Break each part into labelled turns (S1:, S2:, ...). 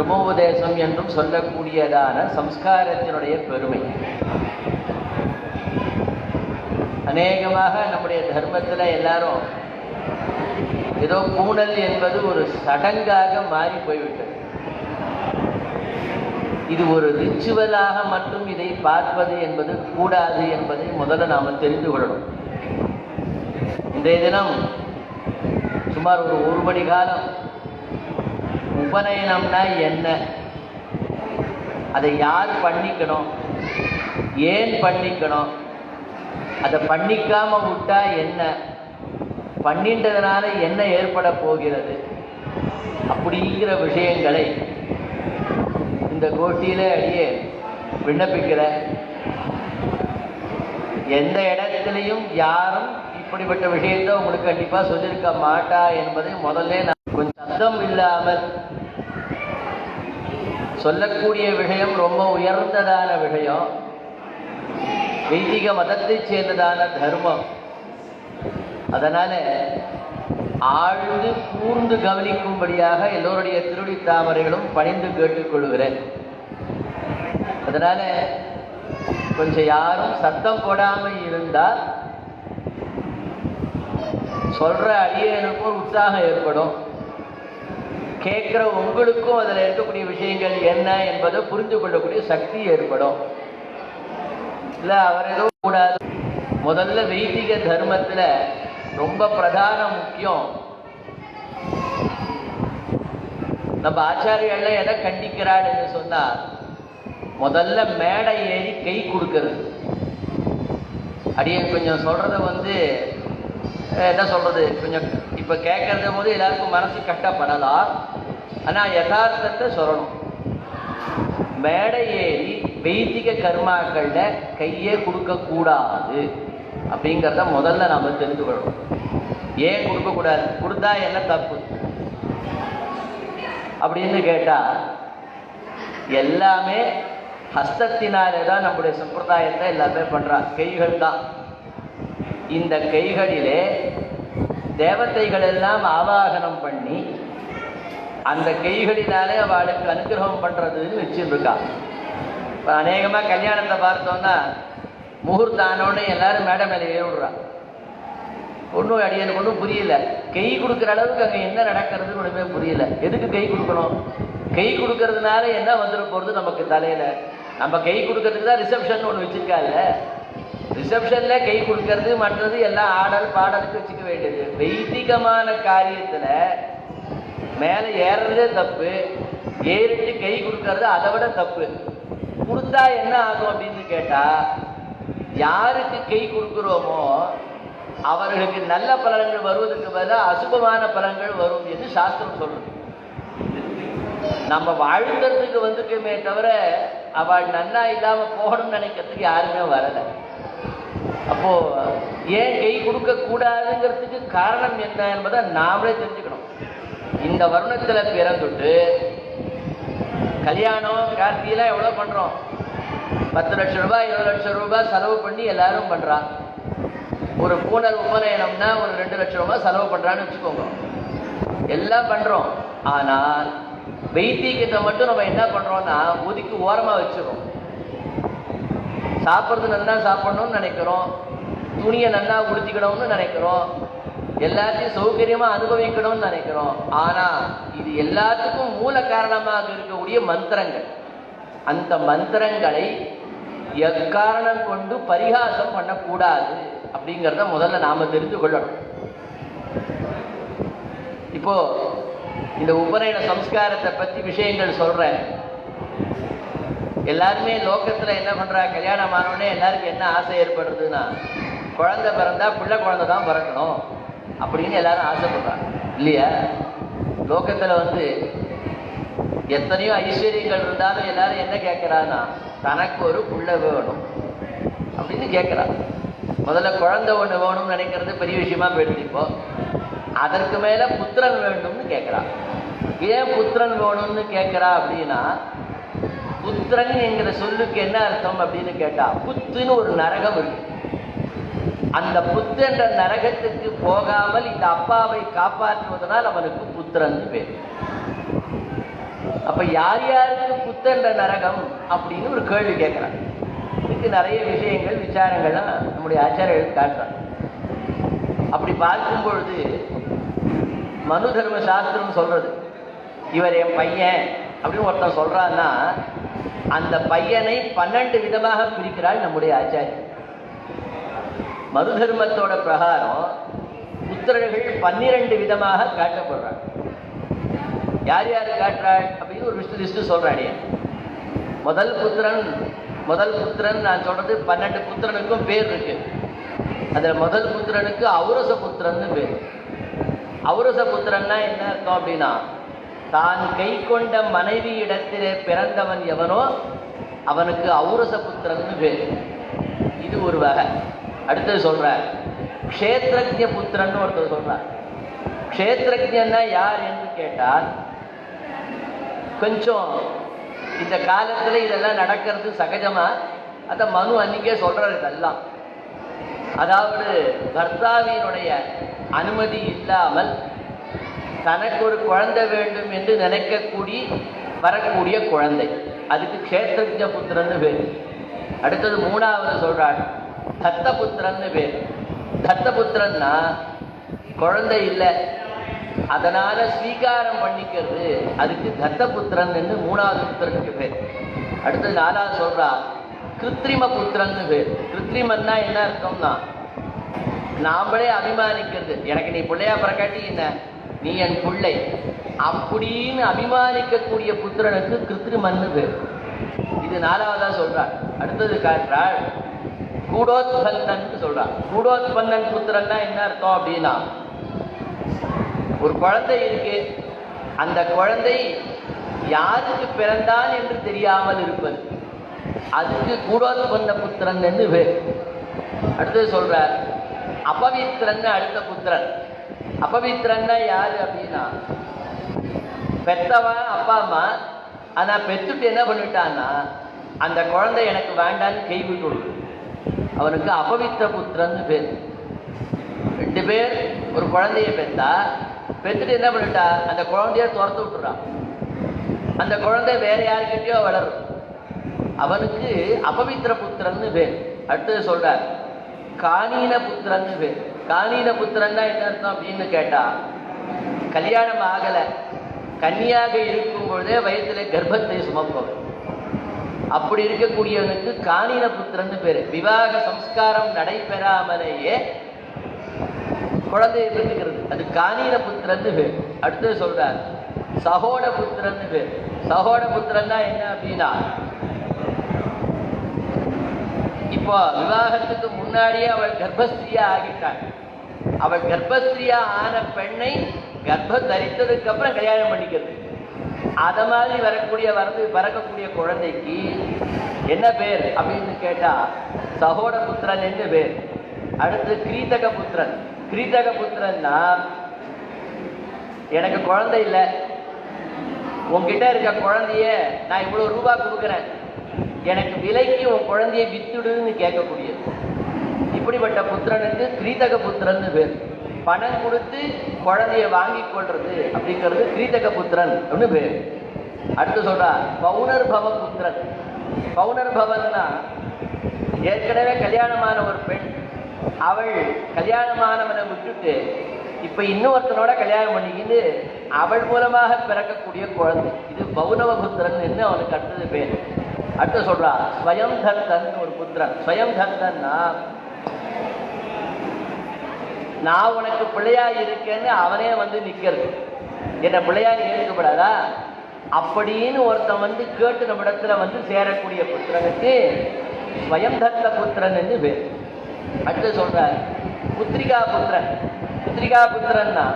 S1: பிரம்மோபதேசம் என்றும் சொல்லக்கூடியதான சம்ஸ்காரத்தினுடைய பெருமை. அநேகமாக நம்முடைய தர்மத்தில் எல்லாரும் ஏதோ பூணல் என்பது ஒரு சடங்காக மாறி போய்விட்டது. இது ஒரு ரிச்சுவலாக மட்டும் இதை பார்ப்பது என்பது கூடாது என்பதை முதல்ல நாம் தெரிந்து கொள்ளணும். இன்றைய தினம் சுமார் ஒரு மணி காலம் உபநயனம்னா என்ன, அதை யார் பண்ணிக்கணும், ஏன் பண்ணிக்கணும், அதை பண்ணிக்காம விட்டா என்ன, பண்ணின்றதுனால என்ன ஏற்பட போகிறது, அப்படிங்கிற விஷயங்களை இந்த கோஷ்டியிலே அடியே விண்ணப்பிக்கிற. எந்த இடத்துலையும் யாரும் இப்படிப்பட்ட விஷயத்தை உங்களுக்கு கண்டிப்பாக சொல்லியிருக்க மாட்டா என்பதை முதல்ல நான் கொஞ்சம் சத்தம் இல்லாமல் சொல்லக்கூடிய விஷயம் ரொம்ப உயர்ந்ததான விஷயம், வைதிக மதத்தை சேர்ந்ததான தர்மம். அதனால ஆழ்ந்து கூர்ந்து கவனிக்கும்படியாக எல்லோருடைய திருடி தாமரைகளும் பணிந்து கேட்டுக்கொள்கிறேன். அதனால கொஞ்சம் யாரும் சத்தம் போடாமல் இருந்தால் சொல்ற அடியனுக்கும் ஒரு உற்சாகம் ஏற்படும், கேட்குற உங்களுக்கும் அதில் இருக்கக்கூடிய விஷயங்கள் என்ன என்பதை புரிந்து கொள்ளக்கூடிய சக்தி ஏற்படும். இல்லை அவர் ஏதோ கூடாது. முதல்ல வைதிக தர்மத்தில் ரொம்ப பிரதான முக்கியம், நம்ம ஆச்சாரியெல்லாம் எதை கண்டிக்கிறான்னு சொன்னால் முதல்ல மேடை ஏறி கை கொடுக்கறது. அடியன் கொஞ்சம் சொல்கிறத என்ன சொல்கிறது, கொஞ்சம் இப்போ கேட்கறது போது எல்லாருக்கும் மனசு கஷ்டப்படலாம், ஆனால் யதார்த்தத்தை சொல்லணும். மேடை ஏறி வைதிக கர்மாக்களில் கையே கொடுக்கக்கூடாது அப்படிங்கிறத முதல்ல நாம் தெரிந்து கொள்ளணும். ஏன் கொடுக்கக்கூடாது, கொடுத்தா என்ன தப்பு அப்படின்னு கேட்டால், எல்லாமே ஹஸ்தத்தினாலே தான் நம்முடைய சம்பிரதாயத்தை எல்லாமே பண்ணுறான், கைகள் தான். இந்த கைகளிலே தேவதைகள் எல்லாம் ஆவாகனம் பண்ணி அந்த கைகளினாலே அவளுக்கு அனுகிரகம் பண்ணுறதுன்னு வச்சுருக்கா. இப்போ அநேகமாக கல்யாணத்தை பார்த்தோன்னா முகூர்த்தானோன்னு எல்லாரும் மேடை மேலே ஏறிடுறான். ஒன்றும் அடியனுக்கு ஒன்றும் புரியல, கை கொடுக்குற அளவுக்கு அங்கே என்ன நடக்கிறதுன்னு ஒன்றுமே புரியல. எதுக்கு கை கொடுக்கணும், கை கொடுக்கறதுனால என்ன வந்துட போகிறது நமக்கு தலையில். நம்ம கை கொடுக்கறதுக்கு தான் ரிசப்ஷன் ஒன்று வச்சுருக்காங்க, ரிசப்ஷனில் கை கொடுக்கறது மற்றது எல்லாம் ஆடல் பாடலுக்கு வச்சுக்க வேண்டியது. வைதிகமான காரியத்தில் மேலே ஏறுறதே தப்பு, ஏறிட்டு கை கொடுக்கறது அதை விட தப்பு. கொடுத்தா என்ன ஆகும் அப்படின்னு கேட்டால், யாருக்கு கை கொடுக்குறோமோ அவர்களுக்கு நல்ல பலன்கள் வருவதற்கு பதிலாக அசுபமான பலன்கள் வரும் என்று சாஸ்திரம் சொல்றது. நம்ம வாழ்ந்ததுக்கு வந்துட்டுமே தவிர அவள் நன்னா இல்லாமல் போகணும்னு நினைக்கிறதுக்கு யாருமே வரலை. அப்போ ஏன் கை கொடுக்க கூடாதுங்கிறதுக்கு காரணம் என்ன என்பதை நாமளே தெரிஞ்சுக்கணும். இந்த வருணத்தில் பிறந்துட்டு கல்யாணம் கார்த்திகெல்லாம் எவ்வளோ பண்ணுறோம், 10 லட்சம் ரூபாய் 20 லட்சம் ரூபாய் செலவு பண்ணி எல்லாரும் பண்ணுறான். ஒரு பூனல் உபநயனம்னா ஒரு 2 லட்சம் ரூபாய் செலவு பண்ணுறான்னு வச்சுக்கோங்க, எல்லாம் பண்ணுறோம். ஆனால் வைத்தியத்தை மட்டும் நம்ம என்ன பண்ணுறோம்னா ஒதுக்கி ஓரமாக வச்சுருவோம். சாப்பிட்றது நல்லா சாப்பிடணும்னு நினைக்கிறோம், துணியை நல்லா உடுத்திக்கணும்னு நினைக்கிறோம், எல்லாத்தையும் சௌகரியமாக அனுபவிக்கணும்னு நினைக்கிறோம். ஆனால் இது எல்லாத்துக்கும் மூல காரணமாக இருக்கக்கூடிய மந்திரங்கள், அந்த மந்திரங்களை எக்காரணம் கொண்டு பரிகாசம் பண்ணக்கூடாது அப்படிங்கிறத முதல்ல நாம் தெரிந்து கொள்ளணும். இப்போ இந்த உபநயன சம்ஸ்காரத்தை பற்றி விஷயங்கள் சொல்கிறேன். எல்லாருமே லோகத்தில் என்ன பண்ணுறா, கல்யாணம் ஆனோடனே எல்லாருக்கும் என்ன ஆசை ஏற்படுறதுன்னா, குழந்தை பிறந்தா பிள்ளை குழந்தை தான் பிறக்கணும் அப்படின்னு எல்லாரும் ஆசைப்படுறாங்க இல்லையா. லோகத்தில் எத்தனையோ ஐஸ்வர்யங்கள் இருந்தாலும் எல்லாரும் என்ன கேட்குறான்னா, தனக்கு ஒரு பிள்ளை வேணும் அப்படின்னு கேட்குறா. முதல்ல குழந்தை ஒன்று வேணும்னு நினைக்கிறது பெரிய விஷயமா போயிடுது. இப்போ அதற்கு மேலே புத்திரன் வேண்டும்னு கேட்குறா. ஏன் புத்திரன் வேணும்னு கேட்குறா அப்படின்னா, புத்திரன் என்கிற சொல்லுக்கு என்ன அர்த்தம் அப்படின்னு கேட்டா, புத்துன்னு ஒரு நரகம் இருக்கு, அந்த புத்து என்ற நரகத்துக்கு போகாமல் இந்த அப்பாவை காப்பாற்றுவதனால் அவனுக்கு புத்திரன் பேர். அப்ப யார் யாருக்கு புத்தன்ற நரகம் அப்படின்னு ஒரு கேள்வி கேட்கிறான். இதுக்கு நிறைய விஷயங்கள் விசாரங்கள்லாம் நம்முடைய ஆச்சாரியர்கள் காட்டுறாங்க. அப்படி பார்க்கும் பொழுது மனு தர்ம சாஸ்திரம் சொல்றது, இவர் என் பையன் அப்படின்னு ஒருத்தன் சொல்றான்னா அந்த பையனை 12 விதமாக பிரிக்கிறாள் நம்முடைய ஆச்சாரியர். மனு தர்மத்தோட பிரகாரம் புத்திரர்கள் 12 விதமாக காட்டப்படுறாள். யார் யார் காட்டுறாள் அப்படின்னு ஒரு லிஸ்ட் சொல்றாடிய. முதல் புத்திரன் நான் சொல்றது 12 புத்திரனுக்கும் பேர் இருக்கு. அதுல முதல் புத்திரனுக்கு ஔரச புத்திரன்னு பேர். ஔரச புத்திரன்னா என்ன அர்த்தம் அப்படின்னா, தான் கை கொண்ட மனைவி இடத்திலே பிறந்தவன் எவனோ அவனுக்கு ஔரச புத்திரன்னு பேர். இது ஒரு வகை. அடுத்தது சொல்ற க்ஷேத்ரஜ்ஞ புத்திரன்னு ஒருத்தர் சொல்றார். க்ஷேத்ரஜ்ஞன்னா யார் என்று கேட்டால், கொஞ்சம் இந்த காலத்துல இதெல்லாம் நடக்கிறது சகஜமா, அத மனு அன்னைக்கே சொல்றாரு இதெல்லாம். அதாவது பர்த்தாவினுடைய அனுமதி இல்லாமல் தனக்கு ஒரு குழந்தை வேண்டும் என்று வரக்கூடிய குழந்தை, அதுக்கு க்ஷேத்ரஜ்ஞ புத்திரன்னு பேர். அடுத்தது 3வது சொல்றாள் தத்தபுத்திரன்னு பேர். தத்தபுத்திரன்னா குழந்தை இல்லை, அதனால ஸ்வீகாரம் பண்ணிக்கிறது, அதுக்கு தத்தபுத்திரன் என்று 3வது புத்திரனுக்கு பேர். அடுத்தது 4வது சொல்றா கிருத்திரிம புத்திரன்னு பேர். கிருத்திரிமன்னா என்ன அர்த்தம்னா, நாமளே அபிமானிக்கிறது, எனக்கு நீ பிள்ளையா பிறக்காட்டி என்ன, நீ என் பிள்ளை அப்படின்னு அபிமானிக்கக்கூடிய புத்திரனுக்கு கிருத்திரிமன்னு பேர். இது 4வதா சொல்றாள். அடுத்தது காட்டுறாள் கூடோத்பன்னன் சொல்றான். கூடோத்பன்னன் புத்திரன்னா என்ன அர்த்தம் அப்படின்னா, ஒரு குழந்தை இருக்கு, அந்த குழந்தை யாருக்கு பிறந்தான் என்று தெரியாமல் இருப்பது, அதுக்கு கூடோத்பன்ன புத்திரன் என்று பேர். அடுத்தது சொல்ற அபவித்திரன் அடுத்த புத்திரன். அபவித்திரன்னா யாரு அப்படின்னா, பெத்தவன் அப்பா அம்மா, ஆனா பெத்துட்டு என்ன பண்ணிட்டான்னா அந்த குழந்தை எனக்கு வேண்டான்னு கைவிட்டு விடுது, அவனுக்கு அபவித்திர புத்திரன்னு பேர். 2 பேர் ஒரு குழந்தைய பெத்துட்டு என்ன பண்ணிட்டா அந்த குழந்தைய துரத்து விட்டுறான். அந்த குழந்தை வேற யாருக்கிட்டயோ வளரும், அவனுக்கு அபவித்திர புத்திரன்னு பேர். அடுத்தது சொல்றார் காணீன புத்திரன்னு பேர். காணீன புத்திரன்னா என்ன அர்த்தம் அப்படின்னு கேட்டா, கல்யாணம் ஆகல, கன்னியாக இருக்கும் பொழுதே வயசுல கர்ப்பத்தை சுமப்பவன், அப்படி இருக்கக்கூடியவனுக்கு காணீன புத்திரன்னு பேரு. விவாக சம்ஸ்காரம் நடைபெறாமலேயே குழந்தையை பெற்றுக்கிறது, அது காணீன புத்திரன்னு பேர். அடுத்தது சொல்றார் சகோட புத்திரன்னு பேர். சகோட புத்திரன்னா என்ன அப்படின்னா, இப்போ விவாகத்துக்கு முன்னாடியே அவள் கர்ப்பஸ்திரியா ஆகிட்டாள். அவள் கர்ப்பஸ்திரியா ஆன பெண்ணை கர்ப்பம் தரித்ததுக்கு அப்புறம் கல்யாணம் பண்ணிக்கிறது. அத மாதிரி பிறக்கக்கூடிய குழந்தைக்கு என்ன பேர் அப்படின்னு கேட்டா சகோட புத்திரன் என்று பேர். அடுத்து கிரீதக புத்திரன். கிரீதக புத்திரன்னா, எனக்கு குழந்தை இல்லை, உன்கிட்ட இருக்க குழந்தைய நான் இவ்வளவு ரூபாய் கொடுக்குறேன், எனக்கு விலைக்கு உன் குழந்தைய வித்துடுன்னு கேட்கக்கூடியது. இப்படிப்பட்ட புத்திரனுக்கு கிரீதக புத்திரன் பேர். பணம் கொடுத்து குழந்தைய வாங்கி கொள்றது அப்படிங்கிறது கிரீதக புத்திரன் அப்படின்னு பேர். அடுத்து சொல்றா பௌனர்பவ புத்திரன். பௌனர்பவன்னா ஏற்கனவே கல்யாணமான ஒரு பெண், அவள் கல்யாணமானவனை விட்டுட்டு இப்ப இன்னொருத்தனோட கல்யாணம் பண்ணிக்கிட்டு அவள் மூலமாக பிறக்கக்கூடிய குழந்தை, இது பௌனவ புத்திரன் என்று அவனுக்கு அடுத்தது பேர். அடுத்து சொல்றா ஸ்வயம் தத்தன் ஒரு புத்திரன். ஸ்வயம் தத்தன்னா, நான் உனக்கு பிள்ளையா இருக்கேன்னு அவனே வந்து நிக்கிறது, என்ன பிள்ளையா ஏற்கப்படாதா அப்படின்னு ஒருத்தன் கேட்டு நம்ம இடத்துல சேரக்கூடிய புத்திரனுக்கு ஸ்வயம் தத்த புத்திரன் என்று பேர். அடுத்து சொல்ற புத்திரிகா புத்திரன். புத்திரிகா புத்திரன்னா,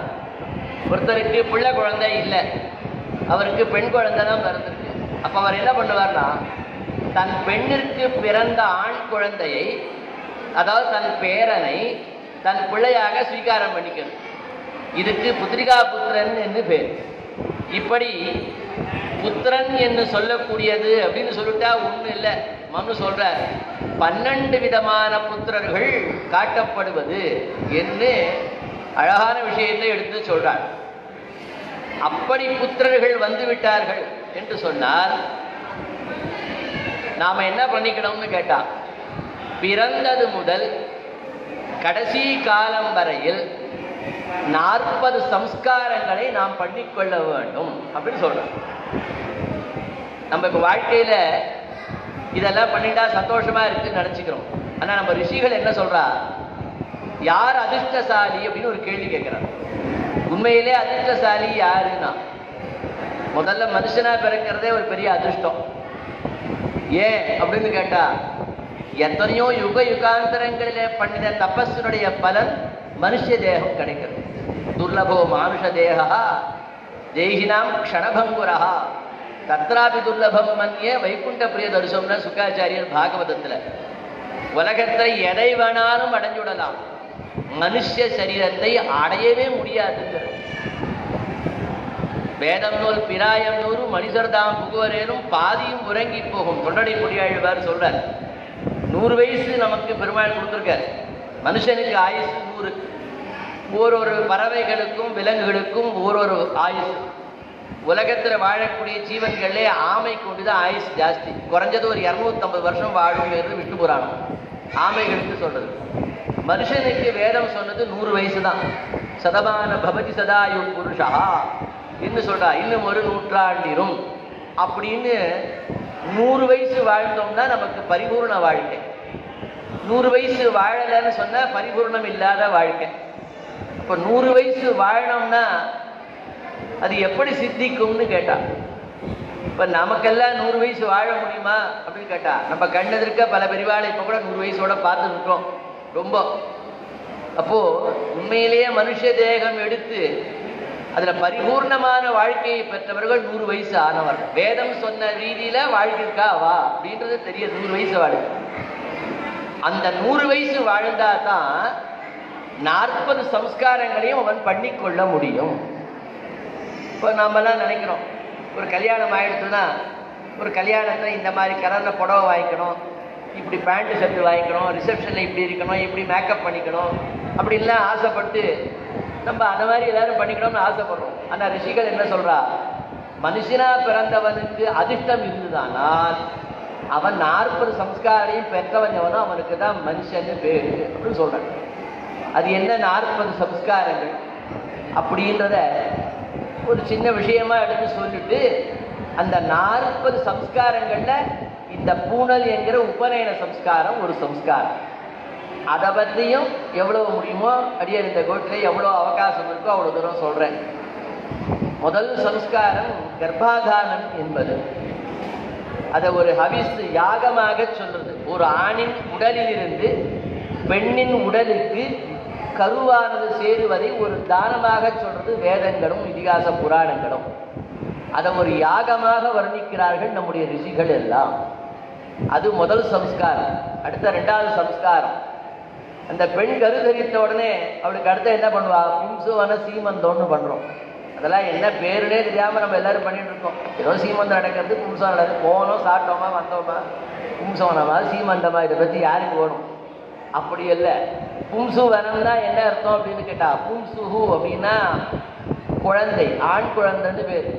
S1: ஒருத்தருக்கு பிள்ளை குழந்தை இல்லை, அவருக்கு பெண் குழந்தை தான் பிறந்திருக்கு. அப்ப அவர் என்ன பண்ணுவார்னா, தன் பெண்ணிற்கு பிறந்த ஆண் குழந்தையை, அதாவது தன் பேரனை தன் பிள்ளையாக ஸ்வீகாரம் பண்ணிக்கிறது, இதுக்கு புத்திரிகா புத்திரன் என்று பேர். இப்படி புத்திரன் என்று சொல்லக்கூடியது அப்படின்னு சொல்லிட்டா ஒண்ணு இல்லை, மனு சொல்ற 12 விதமான புத்திரர்கள் காட்டப்படுவது என்று அழகான விஷயத்தை எடுத்து சொல்றார். அப்படி புத்திரர்கள் வந்து விட்டார்கள் என்று சொன்னால் நாம என்ன பண்ணிக்கணும்னு கேட்டா, பிறந்தது முதல் கடைசி காலம் வரையில் 40 சம்ஸ்காரங்களை நாம் பண்ணிக்கொள்ள வேண்டும் அப்படின்னு சொல்றோம். நம்ம இப்ப வாழ்க்கையில இதெல்லாம் பண்ணிட்டா சந்தோஷமா இருக்குன்னு நினைச்சுக்கிறோம். ஆனா நம்ம ரிஷிகள் என்ன சொல்றா, யார் அதிர்ஷ்டசாலி அப்படின்னு ஒரு கேள்வி கேட்கிறார். உண்மையிலே அதிர்ஷ்டசாலி யாருன்னா, முதல்ல மனுஷனா பிறக்கிறதே ஒரு பெரிய அதிர்ஷ்டம். ஏன் அப்படின்னு கேட்டா, எத்தனையோ யுக யுகாந்தரங்களிலே பண்ணின தபஸினுடைய பலன் மனுஷ தேகம் கிடைக்கிறது. துர்லபோ மானுஷ தேகா தேகினாம் க்ஷணபங்குரா தத்ராபி துர்லபம் மன்யே வைகுண்ட பிரிய தரிசனம்னு சுக்காச்சாரியர் பாகவதத்துல. உலகத்தை எதை வேணாலும் அடைஞ்சுடலாம், மனுஷ சரீரத்தை அடையவே முடியாதுங்கிறது. வேதம் நூல் பிராயம் நூறு மனிதர் தாம் புகுவரேனும் பாதியும் உறங்கி போகும். தொண்டடை முடியாழ்வார் சொல்றார். 100 வயசு நமக்கு பெருமாள் கொடுத்துருக்கார். மனுஷனுக்கு ஆயுசு 100. ஒரு பறவைகளுக்கும் விலங்குகளுக்கும் ஒரு ஆயுசு. உலகத்தில் வாழக்கூடிய ஜீவன்களே ஆமை கொண்டுதான் ஆயுசு ஜாஸ்தி. குறைஞ்சது ஒரு 250 வருஷம் வாழுங்கிறது விஷ்ணு புராணம் ஆமைகளுக்கு சொல்றது. மனுஷனுக்கு வேதம் சொன்னது 100 வயசு தான். சதமான பவதி சதாயு புருஷா என்று சொல்றா. இன்னும் ஒரு நூற்றாண்டிரும் அப்படின்னு 100 வயசு வாழ்ந்தோம்னா நமக்கு பரிபூர்ண வாழ்க்கை. 100 வயசு வாழலைன்னு சொன்னா பரிபூர்ணம் இல்லாத வாழ்க்கை. இப்போ 100 வயசு வாழணும்னா அது எப்படி சித்திக்கும்னு கேட்டா, இப்ப நமக்கெல்லாம் 100 வயசு வாழ முடியுமா அப்படின்னு கேட்டா, நம்ம கண்ணெதிர்க்க பல பெரியவாளை இப்ப கூட 100 வயசோட பார்த்து இருக்கோம் ரொம்ப. அப்போ உண்மையிலேயே மனுஷ தேகம் எடுத்து அதுல பரிபூர்ணமான வாழ்க்கையை பெற்றவர்கள் 100 வயசு ஆனவர்கள். வேதம் சொன்ன ரீதியில வாழ்க்கைக்கா வா அப்படின்றது தெரிய 100 வயசு வாழு. அந்த 100 வயசு வாழ்ந்தா தான் 40 சம்ஸ்காரங்களையும் அவன் பண்ணிக்கொள்ள முடியும். இப்போ நாமெல்லாம் நினைக்கிறோம், ஒரு கல்யாணம் ஆயிடுச்சுன்னா ஒரு கல்யாணத்தை இந்த மாதிரி கலரில் புடவை வாங்கிக்கணும், இப்படி பேண்ட்டு ஷர்ட்டு வாங்கிக்கணும், ரிசப்ஷனில் இப்படி இருக்கணும், இப்படி மேக்கப் பண்ணிக்கணும் அப்படின்லாம் ஆசைப்பட்டு நம்ம அந்த மாதிரி எல்லாரும் பண்ணிக்கணும்னு ஆசைப்படுறோம். ஆனால் ரிஷிகள் என்ன சொல்றா, மனுஷனா பிறந்தவனுக்கு அதிர்ஷ்டம் இருந்துதானால் அவன் 40 சம்ஸ்காரையும் பெற்றவனவனும் அவனுக்கு தான் மனுஷன்னு பேரு அப்படின்னு சொல்றாங்க. அது என்ன 40 சம்ஸ்காரங்கள் அப்படின்றத ஒரு சின்ன விஷயமா எடுத்து சொல்லிட்டு, அந்த 40 சம்ஸ்காரங்கள்ல இந்த பூணல் என்கிற உபநயன சம்ஸ்காரம் ஒரு சம்ஸ்காரம். அதை பற்றியும் எவ்வளவு முடியுமோ அடியார் இந்த கோட்டில் எவ்வளோ அவகாசம் இருக்கோ அவ்வளோ தூரம் சொல்றேன். முதல் சம்ஸ்காரம் கர்ப்பாதானம் என்பது. அதை ஒரு ஹவிஸ் யாகமாக சொல்றது. ஒரு ஆணின் உடலிலிருந்து பெண்ணின் உடலுக்கு கருவானது சேருவதை ஒரு தானமாக சொல்றது வேதங்களும் இதிகாச புராணங்களும். அதை ஒரு யாகமாக வர்ணிக்கிறார்கள் நம்முடைய ரிஷிகள் எல்லாம். அது முதல் சம்ஸ்காரம். அடுத்த 2வது சம்ஸ்காரம், அந்த பெண் கருதரித்த உடனே அவளுக்கு அடுத்த என்ன பண்ணுவா, பும்சுவன சீமந்தோன்னு பண்றோம். அதெல்லாம் என்ன பேருனே தெரியாம நம்ம எல்லாரும் பண்ணிட்டு இருக்கோம். ஏதோ சீமந்தம் நடக்கிறது, பும்சம் நடக்குது, போனோம் சாப்பிட்டோமா வந்தோமா, பும்சவனமா சீமந்தமா, இதை பத்தி யாருக்கு வேணும்? அப்படி இல்லை. பும்சுவனம்னா என்ன அர்த்தம் அப்படின்னு கேட்டா, பும்சுஹு அப்படின்னா குழந்தை, ஆண் குழந்தைன்னு பேரு.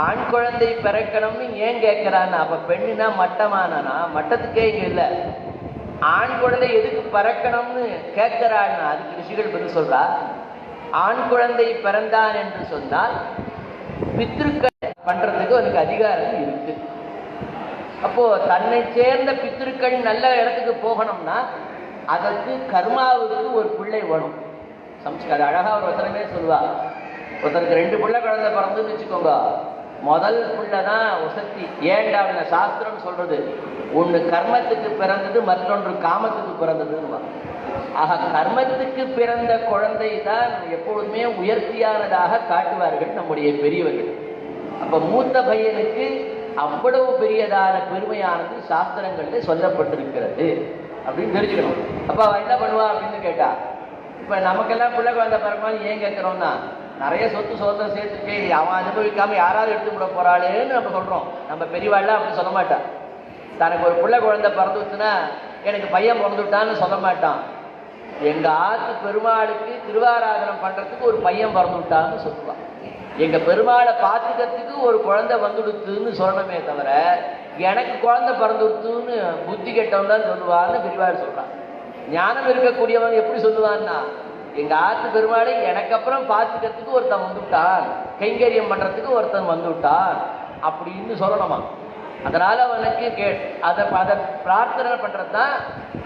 S1: ஆண் குழந்தை பிறக்கணும்னு ஏன் கேட்கிறான்னா, அப்ப பெண்ணுனா மட்டமானா மட்டத்துக்கே இங்க இல்லை. ஆண் குழந்தை எதுக்கு பிறக்கணும்னு கேட்கிறான்னா அதுக்கு ரிஷிகள் பதில் சொல்றா. ஆண் குழந்தை பிறந்தான் என்று சொன்னால் பித்ருக்கள் பண்றதுக்கு அவனுக்கு அதிகாரம் இருக்கு. அப்போ தன்னை சேர்ந்த பித்ருக்கள் நல்ல இடத்துக்கு போகணும்னா அதற்கு கர்மாவுக்கு ஒரு பிள்ளை வேணும். சம்ஸ்காரம் அழகா ஒரு வசனமே சொல்லுவா. ஒருத்தருக்கு 2 பிள்ளை குழந்தை பிறந்துன்னு வச்சுக்கோங்க, முதல் பிள்ளை தான் வசதி. ஏன்டா சாஸ்திரம் சொல்றது, ஒன்று கர்மத்துக்கு பிறந்தது, மற்றொன்று காமத்துக்கு பிறந்ததுன்னு. ஆக கர்மத்துக்கு பிறந்த குழந்தை தான் எப்பொழுதுமே உயர்த்தியானதாக காட்டுவார்கள் நம்முடைய பெரியவர்கள். அப்ப மூத்த பையனுக்கு அவ்வளவு பெரியதான பெருமையானது சாஸ்திரங்கள்ல சொல்லப்பட்டிருக்கிறது அப்படின்னு தெரிஞ்சுக்கணும். அப்ப அவன் என்ன பண்ணுவா அப்படின்னு கேட்டா, இப்ப நமக்கெல்லாம் பிள்ளை குழந்தை பிறகுமாதிரி ஏன் கேட்கிறோம்னா, நிறைய சொத்து சோதனை சேர்த்துட்டு அவன் அனுபவிக்காம யாராவது எடுத்து விட போறாளேன்னு நம்ம சொல்றோம். நம்ம பெரியவாள்லாம் அப்படி சொல்ல மாட்டான். தனக்கு ஒரு பிள்ளை குழந்தை பிறந்துச்சுன்னா எனக்கு பையன் பிறந்துட்டான்னு சொல்ல மாட்டான். எங்க ஆத்து பெருமாளுக்கு திருவாராதனம் பண்றதுக்கு ஒரு பையன் பிறந்து விட்டான்னு சொல்லுவான். எங்க பெருமாளை பார்த்துக்கிறதுக்கு ஒரு குழந்தை வந்துடுத்துன்னு சொல்லணுமே தவிர எனக்கு குழந்தை பிறந்துடுத்துன்னு புத்தி கெட்டவன் தான் சொல்லுவான்னு பெரியவாள் சொல்றான். ஞானம் இருக்கக்கூடியவன் எப்படி சொல்லுவான்னா, எங்க ஆத்து பெருமாளை எனக்கு அப்புறம் பார்த்துக்கிறதுக்கு ஒருத்தன் வந்துவிட்டான், கைங்கரியம் பண்றதுக்கு ஒருத்தன் வந்துவிட்டான் அப்படின்னு சொல்லணுமா. அதனால அவனுக்கு அதை பிரார்த்தனை பண்றது தான்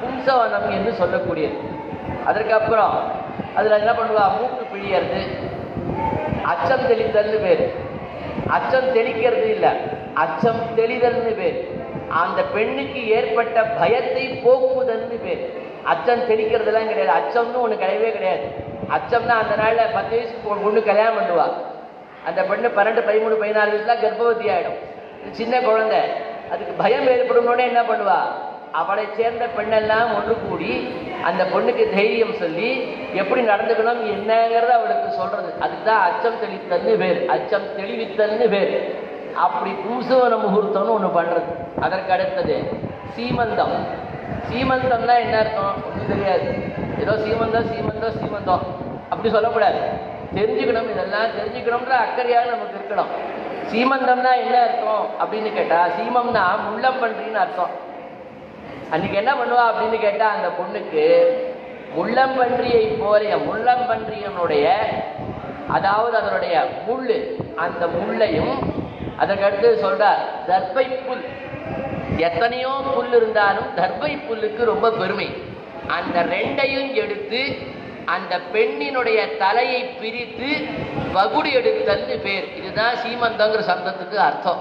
S1: பும்சவனம் என்று சொல்லக்கூடியது. அதற்கப்புறம் அதுல என்ன பண்ணுவா, மூக்கு பிழியறது, அச்சம் தெளிதல்னு பேரு. அச்சம் தெளிக்கிறது இல்லை, அச்சம் தெளிதல்னு பேர். அந்த பெண்ணுக்கு ஏற்பட்ட பயத்தை போக்குதல்னு பேர். அச்சம் தெளிக்கிறதுலாம் கிடையாது. அச்சம்னு ஒண்ணு கிடையவே கிடையாது. அச்சம்னா அந்த நாள்ல 10 வயசுக்கு பொண்ணு கல்யாணம் பண்ணுவா. அந்த பெண்ணு 12, 13, 14 வயசுல கர்ப்பவதி ஆயிடும். சின்ன குழந்தை, அதுக்கு பயம் ஏற்படும்னோடனே என்ன பண்ணுவா, அவளை சேர்ந்த பெண்ணெல்லாம் ஒன்று கூடி அந்த பொண்ணுக்கு தைரியம் சொல்லி எப்படி நடந்துக்கணும் என்னங்கிறத அவளுக்கு சொல்றது. அதுதான் அச்சம் தெளித்தல்னு பேர், அச்சம் தெளிவித்தல்னு பேர். அப்படி பும்சவன முகூர்த்தம்னு ஒண்ணு பண்றது. அதற்கு அடுத்தது சீமந்தம். சீமந்தம்னா என்ன அர்த்தம் ஒன்றும் தெரியாது. ஏதோ சீமந்தம் சீமந்தம் சீமந்தம் அப்படி சொல்லக்கூடாது. தெரிஞ்சுக்கணும், இதெல்லாம் தெரிஞ்சுக்கணும்ன்ற அக்கறையாக நமக்கு இருக்கணும். சீமந்தம்னா என்ன அர்த்தம் அப்படின்னு கேட்டா, சீமம்னா முள்ளம்பன்றின்னு அர்த்தம். அன்னைக்கு என்ன பண்ணுவா அப்படின்னு கேட்டா, அந்த பொண்ணுக்கு முள்ளம்பன்றியை போல முள்ளம்பன்றியனுடைய அதாவது அதனுடைய முள்ளு, அந்த முள்ளையும் அதற்கடுத்து சொல்றார் தர்பை புல். எத்தனையோ புல் இருந்தாலும் தர்பை புல்லுக்கு ரொம்ப பெருமை. அந்த ரெண்டையும் எடுத்து அந்த பெண்ணினுடைய தலையை பிரித்து வகுடு எடுத்தல்னு பேர். இதுதான் சீமந்தங்கிற சப்தத்துக்கு அர்த்தம்.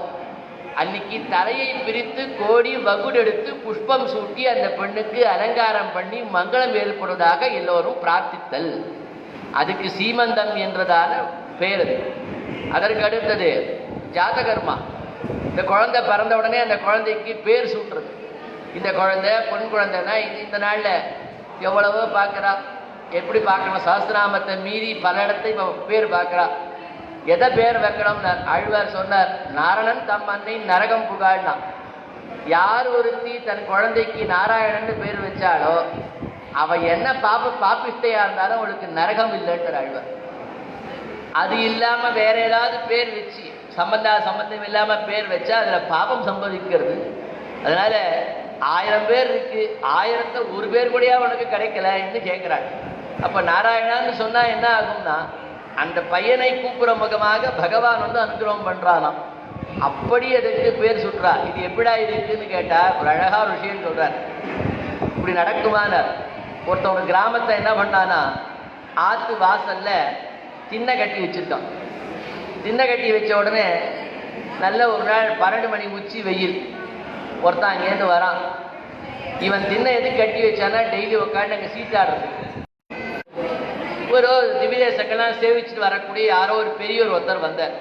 S1: அன்னைக்கு தலையை பிரித்து கோடி வகுடு எடுத்து புஷ்பம் சூட்டி அந்த பெண்ணுக்கு அலங்காரம் பண்ணி மங்களம் ஏற்படுவதாக எல்லோரும் பிரார்த்தித்தல். அதுக்கு சீமந்தம் என்றதான பேர். அதற்கு அடுத்தது ஜாதகர்மா. இந்த குழந்தை பிறந்த உடனே அந்த குழந்தைக்கு பேர் சூட்டுறது. இந்த குழந்தை பொன் குழந்தைன்னா இந்த நாள்ல எவ்வளவோ பார்க்குறா. எப்படி பார்க்கணும், சஹஸ்ரநாமத்தை மீறி பல இடத்தை பேர் பார்க்குறா. எதை பேர் வைக்கணும்னு ஆழ்வார் சொன்னார், நாரணன் தம் அன்னை நரகம் புகாழ்னா. யார் ஒருத்தி தன் குழந்தைக்கு நாராயணன்னு பேர் வச்சாலோ அவ என்ன பாப்பிஷ்டையா இருந்தாலும் அவளுக்கு நரகம் இல்லைன்ற ஆழ்வார். அது இல்லாம வேற ஏதாவது பேர் வச்சு சம்பந்தம் இல்லாம பேர் வச்சா அதுல பாபம் சம்பவிக்கிறது. அதனால 1000 பேர் இருக்கு, 1000த்துல ஒரு பேர் கூடயா உனக்கு கிடைக்கலன்னு கேட்கிறாள். அப்ப நாராயணான்னு சொன்னா என்ன ஆகும்னா, அந்த பையனை கூப்புற முகமாக பகவான் வந்து அனுகிரகம் பண்றானாம். அப்படி அதுக்கு பேர் சுற்றா. இது எப்படா இருக்குன்னு கேட்டா ஒரு அழகா ஒரு விஷயம் சொல்றார். இப்படி நடக்குமானார். ஒருத்தவங்க கிராமத்தை என்ன பண்ணானா, ஆத்து வாசல்ல திண்ணை கட்டி வச்சிருக்கான். திண்ணை கட்டி வச்ச உடனே நல்ல ஒரு நாள் 12 மணி உச்சி வெயில். ஒருத்தன் அங்கேருந்து வரான். இவன் திண்ணை எது கட்டி வச்சானா, டெய்லி உட்காந்து அங்கே சீட்டாடுறது. ஒரு திவ்யதேசக்கெல்லாம் சேவிச்சுட்டு வரக்கூடிய யாரோ ஒரு பெரியவர் ஒருத்தர் வந்தார்.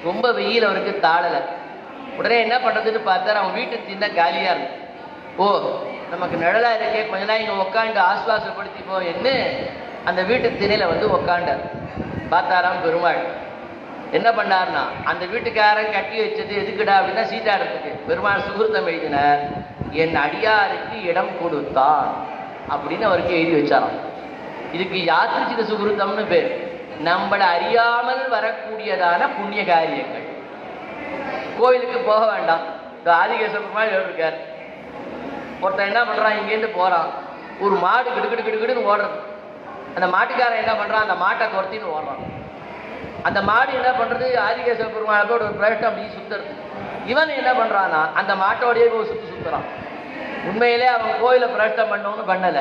S1: ரொம்ப வெயில் அவருக்கு தாழலை. உடனே என்ன பண்ணுறதுன்னு பார்த்தார். அவன் வீட்டு திண்ணை காலியாக இருக்கு. ஓ, நமக்கு நிழலா இருக்கே, கொஞ்ச நாள் இங்கே உட்காந்து ஆஸ்வாசப்படுத்திப்போம் என்று அந்த வீட்டு திணையில் வந்து உட்காண்டார். பார்த்தாராம் பெருமாள். என்ன பண்ணார்னா, அந்த வீட்டுக்காரன் கட்டி வச்சது எதுக்குடா அப்படின்னா சீட்டாடுறதுக்கு. பெருமாள் சுகிருத்தம் எழுதினார், என் அடியாருக்கு இடம் கொடுத்தான் அப்படின்னு அவருக்கு எழுதி வச்சாராம். இதுக்கு யாத்திரிச்சித சுகிருத்தம்னு பேர். நம்மளை அறியாமல் வரக்கூடியதான புண்ணிய காரியங்கள். கோயிலுக்கு போக வேண்டாம். ஆதிகேச பெருமாள் இருக்கார். ஒருத்தன் என்ன பண்றான், இங்கேருந்து போறான். ஒரு மாடு கிடுக்கிடுன்னு ஓடுறது. அந்த மாட்டுக்காரன் என்ன பண்றான், அந்த மாட்டை துரத்தின்னு ஓடுறான். அந்த மாடு என்ன பண்றது, ஆதிகேச பெருமாளோட ஒரு பிரஷ்டம் அப்படி சுத்துறது. இவன் என்ன பண்றான்னா, அந்த மாட்டோடையே போய் சுத்துறான். உண்மையிலே அவன் கோயிலை பிரஷ்டம் பண்ணணும்னு பண்ணல.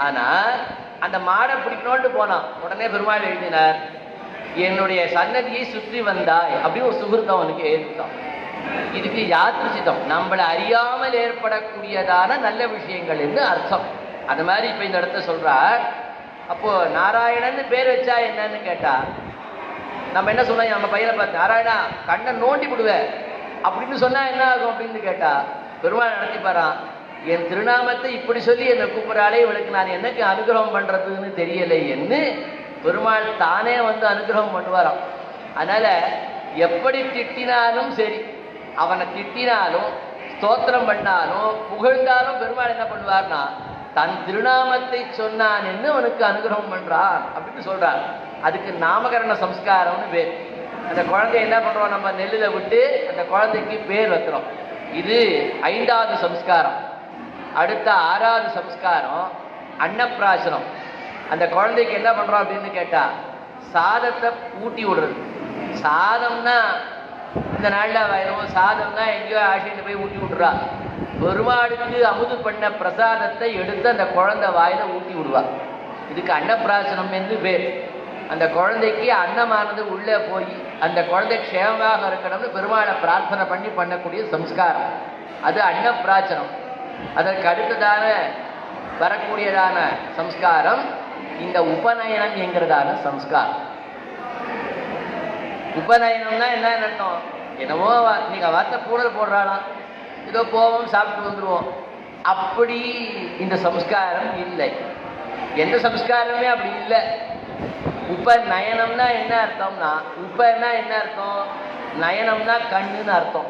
S1: ஆனா அந்த மாடை பிடிக்கணும்னு போனான். உடனே பெருமாள் எழுதினார், என்னுடைய சன்னதியை சுற்றி வந்தாய் அப்படின்னு ஒரு சுகிருத்தம் அவனுக்கு ஏற்பட்டான். இதுக்கு யாத்திரிச்சிதம், நம்மளை அறியாமல் ஏற்படக்கூடியதான நல்ல விஷயங்கள் என்று அர்த்தம். அது மாதிரி இப்ப இந்த இடத்த சொல்றார். அப்போ நாராயணன் பேர் வச்சா என்னன்னு கேட்டா, நம்ம என்ன சொன்னோம், நம்ம பையனை பார்த்து நாராயணா கண்ணை நோண்டி விடுவேன் அப்படின்னு சொன்னா என்ன ஆகும் அப்படின்னு கேட்டா, பெருமாள் நடத்தி பாரான், என் திருநாமத்தை இப்படி சொல்லி என்னை கூப்பிட்றாலே, இவளுக்கு நான் என்னக்கு அனுகிரகம் பண்றதுன்னு தெரியலை என்று பெருமாள் தானே வந்து அனுகிரகம் பண்ணுவாராம். அதனால எப்படி திட்டினாலும் சரி, அவனை திட்டினாலும் ஸ்தோத்திரம் பண்ணாலும் புகழ்ந்தாலும் பெருமாள் என்ன பண்ணுவார்னா, தன் திருநாமத்தை சொன்னான் என்று அவனுக்கு அனுகிரகம் பண்றான் அப்படின்னு சொல்றார். அதுக்கு நாமகரண சம்ஸ்காரம்னு பேர். அந்த குழந்தை என்ன பண்ணுறோம், நம்ம நெல்லில் விட்டு அந்த குழந்தைக்கு பேர் வைக்கிறோம். இது 5வது சம்ஸ்காரம். அடுத்த 6வது சம்ஸ்காரம் அன்னப்பிராசனம். அந்த குழந்தைக்கு என்ன பண்ணுறோம் அப்படின்னு கேட்டால் சாதத்தை ஊட்டி விடுறது. சாதம்னா இந்த நாளில் வயலும் சாதம்னா எங்கேயோ ஆசிட்டு போய் ஊட்டி விட்றா. பெருமாளுக்கு அமுது பண்ண பிரசாதத்தை எடுத்து அந்த குழந்தை வாயில் ஊட்டி விடுவா. இதுக்கு அன்னப்பிராசனம் என்று பேர். அந்த குழந்தைக்கு அன்னமானது உள்ளே போய் அந்த குழந்தை க்ஷேமமாக இருக்கணும்னு பெருமாளை பிரார்த்தனை பண்ணி பண்ணக்கூடிய சம்ஸ்காரம் அது அன்னப்பிராசனம். அதற்கு அடுத்ததான வரக்கூடியதான சம்ஸ்காரம் இந்த உபநயனம் என்கிறதான சம்ஸ்காரம். உபநயனம்னா என்ன அர்த்தம்? என்னவோ நீங்கள் வார்த்தை பூடல் போடுறாளாம், ஏதோ போவோம் சாப்பிட்டு வந்துடுவோம், அப்படி இந்த சம்ஸ்காரம் இல்லை. எந்த சம்ஸ்காரமே அப்படி இல்லை. உபநயனம்னா என்ன அர்த்தம்னா, உபன்னா என்ன அர்த்தம், நயனம்னா கண்ணுன்னு அர்த்தம்.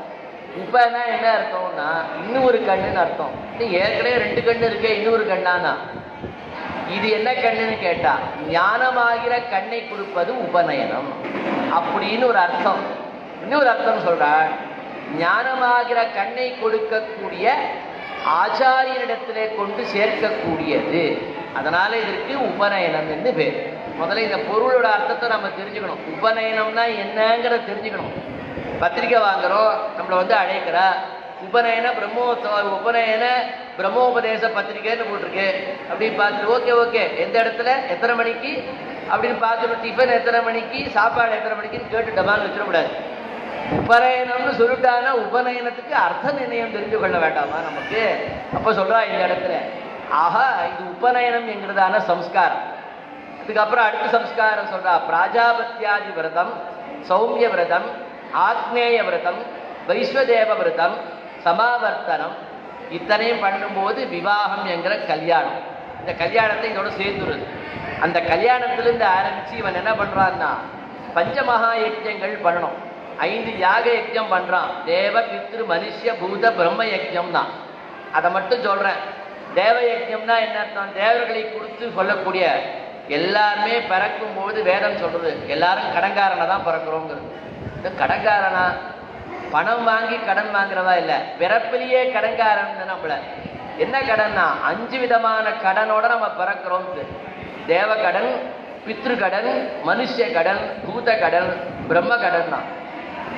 S1: உபன்னா என்ன அர்த்தம்னா இன்னொரு கண்ணுன்னு அர்த்தம். ஏற்கனவே 2 கண்ணு இருக்கே, இன்னொரு கண்ணானா இது என்ன கண்ணுன்னு கேட்டா ஞானமாகிற கண்ணை கொடுப்பது உபநயனம் அப்படின்னு ஒரு அர்த்தம். இன்னொரு அர்த்தம் சொல்றார், ஞானமாகிற கண்ணை கொடுக்கக்கூடிய ஆச்சாரியனிடத்திலே கொண்டு சேர்க்கக்கூடியது. அதனால இதற்கு உபநயனம் என்று பேர். முதல்ல இந்த பொருளோட அர்த்தத்தை நம்ம தெரிஞ்சுக்கணும். உபநயனம்னா என்னங்கிறத தெரிஞ்சுக்கணும். பத்திரிக்கை வாங்குறோம், நம்மளை வந்து அழைக்கிறா, உபநயன பிரம்மோத்சவ உபநயன பிரம்மோபதேச பத்திரிக்கைன்னு போட்டிருக்கு. அப்படின்னு பார்த்துட்டு ஓகே எந்த இடத்துல எத்தனை மணிக்கு அப்படின்னு பார்த்துட்டு டிஃபன் எத்தனை மணிக்கு சாப்பாடு எத்தனை மணிக்குன்னு கேட்டு டபான்னு வச்சிடக்கூடாது. உபநயனம்னு சொல்லிட்டானா உபநயனத்துக்கு அர்த்த நிர்ணயம் தெரிஞ்சு கொள்ள வேண்டாமா நமக்கு? அப்போ சொல்றா இந்த இடத்துல ஆஹா இது உபநயனம் என்கிறதான சம்ஸ்காரம். இதுக்கப்புறம் அடுத்த சம்ஸ்காரம் சொல்றா பிராஜாபத்தியாதி விரதம், சௌமிய விரதம், ஆக்னேய விரதம், வைஸ்வதேவ விரதம், சமாவர்த்தனம். இத்தனையும் பண்ணும்போது விவாகம் என்கிற கல்யாணம். இந்த கல்யாணத்தை இதோட சேர்த்துருது. அந்த கல்யாணத்திலிருந்து ஆரம்பித்து இவன் என்ன பண்ணுறான்னா பஞ்சமகா யஜ்யங்கள் பண்ணணும். 5 யாக யஜ்யம் பண்ணுறான். தேவ பித்ரு மனுஷ்ய பூத பிரம்ம யஜ்யம் தான். அதை மட்டும் சொல்கிறேன். தேவ யஜ்யம்னா என்ன அர்த்தம்? தேவர்களை குறித்து சொல்லக்கூடிய எல்லாருமே பிறக்கும் போது வேதம் சொல்றது எல்லாரும் கடன்காரனை தான் பிறக்கிறோங்கிறது. இந்த கடன்காரனா பணம் வாங்கி கடன் வாங்குறதா இல்லை, பிறப்பிலேயே கடன்காரன். நம்மள என்ன கடன்னா 5 விதமான கடனோட நம்ம பிறக்கிறோம். தேவ கடன், பித்ரு கடன், மனுஷ கடன், பூத கடன், பிரம்ம கடன் தான்.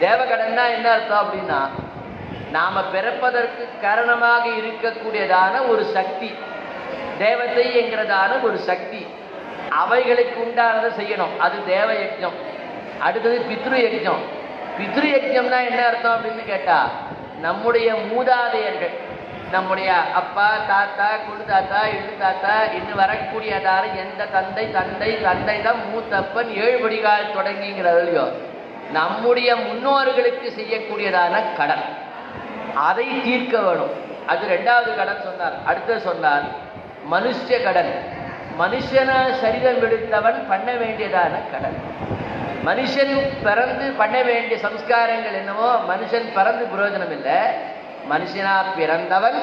S1: தேவ கடன்னா என்ன அர்த்தம் அப்படின்னா நாம பிறப்பதற்கு காரணமாக இருக்கக்கூடியதான ஒரு சக்தி, தேவதை என்கிறதான ஒரு சக்தி, அவைகளுக்கு உண்டானதை செய்யணும். அது தேவ யஜ்யம். அடுத்தது பித்ரு யஜ்யம். பித்ரு யஜ்யம்னா என்ன அர்த்தம் அப்படின்னு கேட்டா நம்முடைய மூதாதையர்கள், நம்முடைய அப்பா தாத்தா குழு தாத்தா இழு தாத்தா இன்னும் வரக்கூடியதான எந்த தந்தை தந்தை தந்தை தான் மூத்தப்பன் 7 படிகால் தொடங்கிங்கிறதையோ நம்முடைய முன்னோர்களுக்கு செய்யக்கூடியதான கடன், அதை தீர்க்க வேணும். அது 2வது கடன் சொன்னார். அடுத்த சொன்னார் மனுஷ கடன். மனுஷன சரீரம் எடுத்தவன் பண்ண வேண்டியதான கடன். மனுஷன் பிறந்து பண்ண வேண்டிய சம்ஸ்காரங்கள் என்னவோ, மனுஷன் பிறந்து பிரயோஜனம் இல்லை. மனுஷனா பிறந்தவன்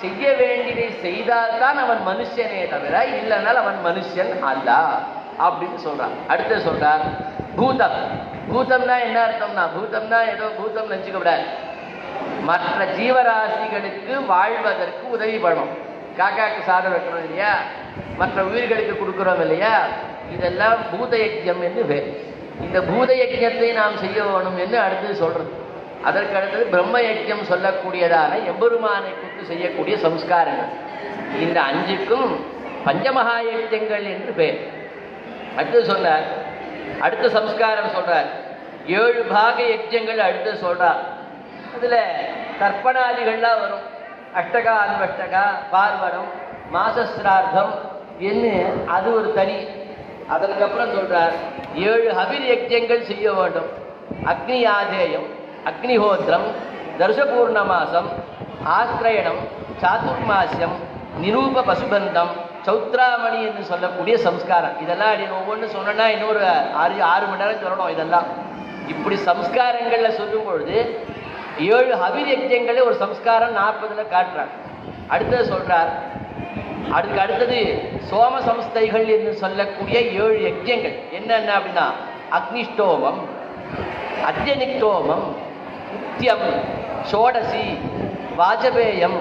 S1: செய்ய வேண்டியதை செய்தால்தான் அவன் மனுஷனே தவிர இல்லைனால் அவன் மனுஷன் அல்ல அப்படின்னு சொல்றான். அடுத்து சொல்றான் பூதம். பூதம்னா என்ன அர்த்தம்னா பூதம்னா ஏதோ பூதம் நினைச்சுக்க விடாது, மற்ற ஜீவராசிகளுக்கு வாழ்வதற்கு உதவி பண்ணணும். காக்காக்கு சாதம் வைக்கணும் இல்லையா, மற்ற உயிர்களுக்கு கொடுக்குறோம் இல்லையா, இதெல்லாம் பூத யஜ்யம் என்று பேர். இந்த பூத யஜ்யத்தை நாம் செய்ய வேணும் என்று அடுத்தது சொல்றது. அதற்கு அடுத்தது பிரம்ம யஜ்யம் சொல்லக்கூடியதான எம்பெருமானை கொண்டு செய்யக்கூடிய சம்ஸ்காரங்கள். இந்த 5க்கும் பஞ்சமகா யஜ்யங்கள் என்று பேர். அடுத்து சொன்னார், அடுத்த சம்ஸ்காரம் சொல்றார் 7 பாக யஜ்யங்கள் அடுத்து சொல்றார். அதுல தர்ப்பணாதிகள்லாம் வரும். அஷ்டகா அன்வஷ்டகா பார்வணம் மாசஸ்ரார்த்தம் என்ன அது ஒரு தனி. அதற்கப்புறம் சொல்றார் 7 ஹவிர் யஜ்யங்கள் செய்ய வேண்டும். அக்னி ஆதேயம், அக்னிஹோத்திரம், தர்ஷபூர்ண மாசம், ஆஸ்திரயணம், சாதுர்மாசியம், நிரூப பசுபந்தம், சௌத்ராமணி என்று சொல்லக்கூடிய சம்ஸ்காரம். இதெல்லாம் அப்படி ஒவ்வொன்று சொன்னா இன்னொரு 6 மணி நேரம் சொல்லணும். இதெல்லாம் இப்படி சம்ஸ்காரங்கள்ல சொல்லும் பொழுது 7 ஹவிர் யஜ்யங்களே ஒரு சம்ஸ்காரம் 40ல் காட்டுறார். அடுத்தது சொல்றார் அதுக்கு அடுத்தது சோம சம்ஸ்தைகள் என்று சொல்லக்கூடிய 7 யஜ்யங்கள் என்னென்ன அப்படின்னா அக்னிஷ்டோமம், அத்யனிக்டோமம், உத்தியம், ஷோடசி, வாஜபேயம்.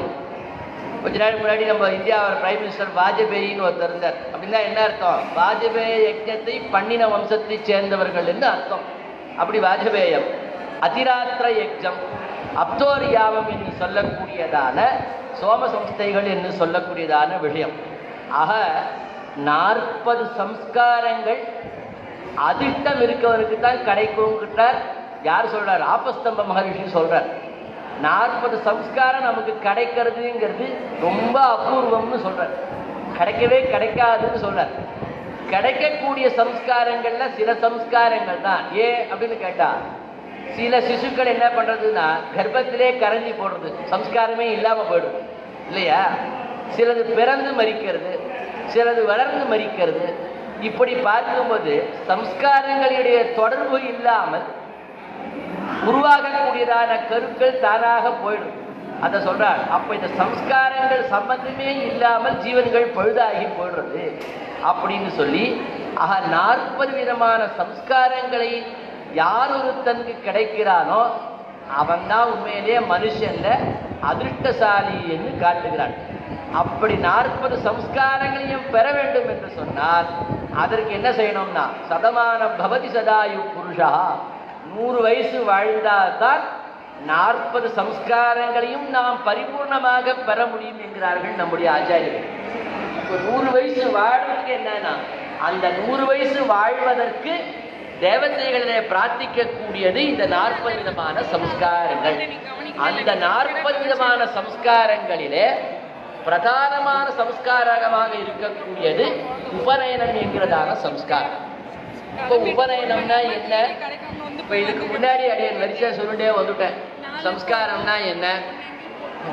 S1: கொஞ்ச நாள் முன்னாடி நம்ம இந்தியாவோட பிரைம் மினிஸ்டர் வாஜபேயின்னு ஒருத்தர் இருந்தார். அப்படின்னா என்ன அர்த்தம்? வாஜபேய யஜ்ஞத்தை பண்ணின வம்சத்தை சேர்ந்தவர்கள் என்று அர்த்தம். அப்படி வாஜபேயம், அதிராத்திர யஜ்ஞம், அப்தோரியாமம் என்று சொல்லக்கூடியதான சோம சம்ஸ்தைகள் என்று சொல்லக்கூடியதான விஷயம். ஆக 40 சம்ஸ்காரங்கள் அதிர்ஷ்டம் இருக்கவனுக்கு தான் கிடைக்கும் கிட்டார். யார் சொல்றார்? ஆபஸ்தம்ப மகரிஷி சொல்றார். 40 சம்ஸ்காரம் நமக்கு கிடைக்கிறதுங்கிறது ரொம்ப அபூர்வம்னு சொல்றார். கிடைக்கவே கிடைக்காதுன்னு சொல்றார். கிடைக்கக்கூடிய சம்ஸ்காரங்கள்ல சில சம்ஸ்காரங்கள் தான். ஏன் அப்படின்னு கேட்டா, சில சிசுக்கள் என்ன பண்றதுன்னா கர்ப்பத்திலே கரைஞ்சி போடுறது, சம்ஸ்காரமே இல்லாம போயிடுது இல்லையா? சிலது பிறந்து மரிக்கிறது, சிலது வளர்ந்து மரிக்கிறது. இப்படி பார்க்கும்போது சம்ஸ்காரங்களுடைய தொடர்பு இல்லாமல் உருவாகக்கூடியதான கருக்கள் தானாக போயிடும். அதை சொல்றார். அப்ப இந்த சம்ஸ்காரங்கள் சம்பந்தமே இல்லாமல் ஜீவன்கள் பழுதாகி போயிடுறது அப்படின்னு சொல்லி, ஆக 40 விதமான சம்ஸ்காரங்களை யார் ஒருத்தனுக்கு கிடைக்கிறானோ அவன் தான் உண்மையிலேயே மனுஷன்ல அதிர்ஷ்டசாலி என்று காட்டுகிறான். அப்படி 40 சம்ஸ்காரங்களையும் பெற வேண்டும் என்று சொன்னால் அதற்கு என்ன செய்யணும்னா, சதமானம் பவதி சதாயு புருஷா, 100 வயசு வாழ்ந்தால்தான் 40 சம்ஸ்காரங்களையும் நாம் பரிபூர்ணமாக பெற முடியும் என்கிறார்கள் நம்முடைய ஆச்சாரியர்கள். இப்போ 100 வயசு வாழ்வதற்கு என்னன்னா, அந்த 100 வயசு வாழ்வதற்கு தேவதைகளிலே பிரார்த்திக்கக்கூடியது இந்த 40 விதமான சம்ஸ்காரங்கள். அந்த 40 விதமான சம்ஸ்காரங்களிலே பிரதானமான சம்ஸ்காரமாக இருக்கக்கூடியது உபநயனம் என்கிறதான சம்ஸ்காரம். இப்போ உபநயனம்னா என்ன? இப்போ இதுக்கு முன்னாடி அடியன் வரிசையா சொல்லிட்டே வந்துட்டேன். சம்ஸ்காரம்னா என்ன,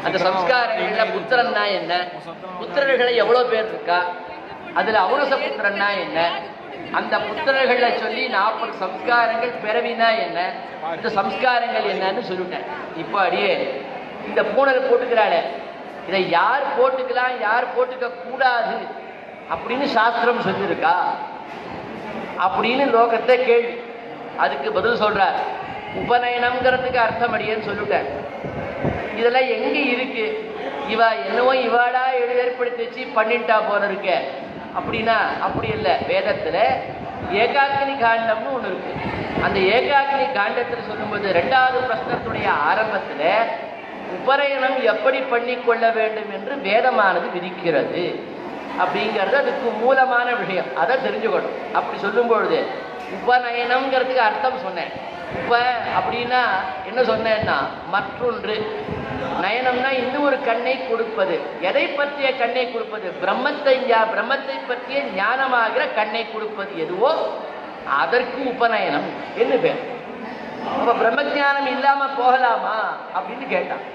S1: அந்த சம்ஸ்காரங்கள்ல புத்திரன்னா என்ன, புத்திரர்களை எவ்வளோ பேர் இருக்கா, அதுல அவுரச புத்திரன்னா என்ன, அந்த புத்திரர்களை சொல்லி 40 சம்ஸ்காரங்கள், பிறவினா என்ன, இந்த சம்ஸ்காரங்கள் என்னன்னு சொல்லிட்டேன். இப்போ அடியே இந்த பூனல் போட்டுக்கிறாளே, இதை யார் போட்டுக்கலாம் யார் போட்டுக்க கூடாது அப்படின்னு சாஸ்திரம் சொல்லியிருக்கா அப்படின்னு லோகத்தை கேள்வி. அதுக்கு பதில் சொல்றார். உபநயனம்ங்கிறதுக்கு அர்த்தம் அடியேன்னு சொல்லிட்டேன். இதெல்லாம் எங்க இருக்கு? இவா என்னவோ இவாடா ஏற்படுத்தி வச்சு பண்ணிட்டா போல இருக்க அப்படின்னா அப்படி இல்லை. வேதத்துல ஏகாக்னி காண்டம்னு ஒண்ணு இருக்கு. அந்த ஏகாக்னி காண்டத்தில் சொல்லும்போது 2வது பிரஸ்னத்துடைய ஆரம்பத்துல உபநயனம் எப்படி பண்ணிக்கொள்ள வேண்டும் என்று வேதமானது விதிக்கிறது அப்படிங்கிறது அதுக்கு மூலமான விஷயம். அதை தெரிஞ்சுக்கணும். அப்படி சொல்லும் பொழுது உபநயனம்ங்கிறதுக்கு அர்த்தம் சொன்னேன். உப அப்படின்னா என்ன சொன்னேன்னா மற்றொன்று, நயனம்னா இன்னும் ஒரு கண்ணை கொடுப்பது. எதை பற்றிய கண்ணை கொடுப்பது? பிரம்மத்தை பற்றிய ஞானமாகிற கண்ணை கொடுப்பது எதுவோ அதற்கு உபநயனம் என்று பேர். அப்ப பிரம்மஞானம் இல்லாம போகலாமா அப்படின்னு கேட்டான்.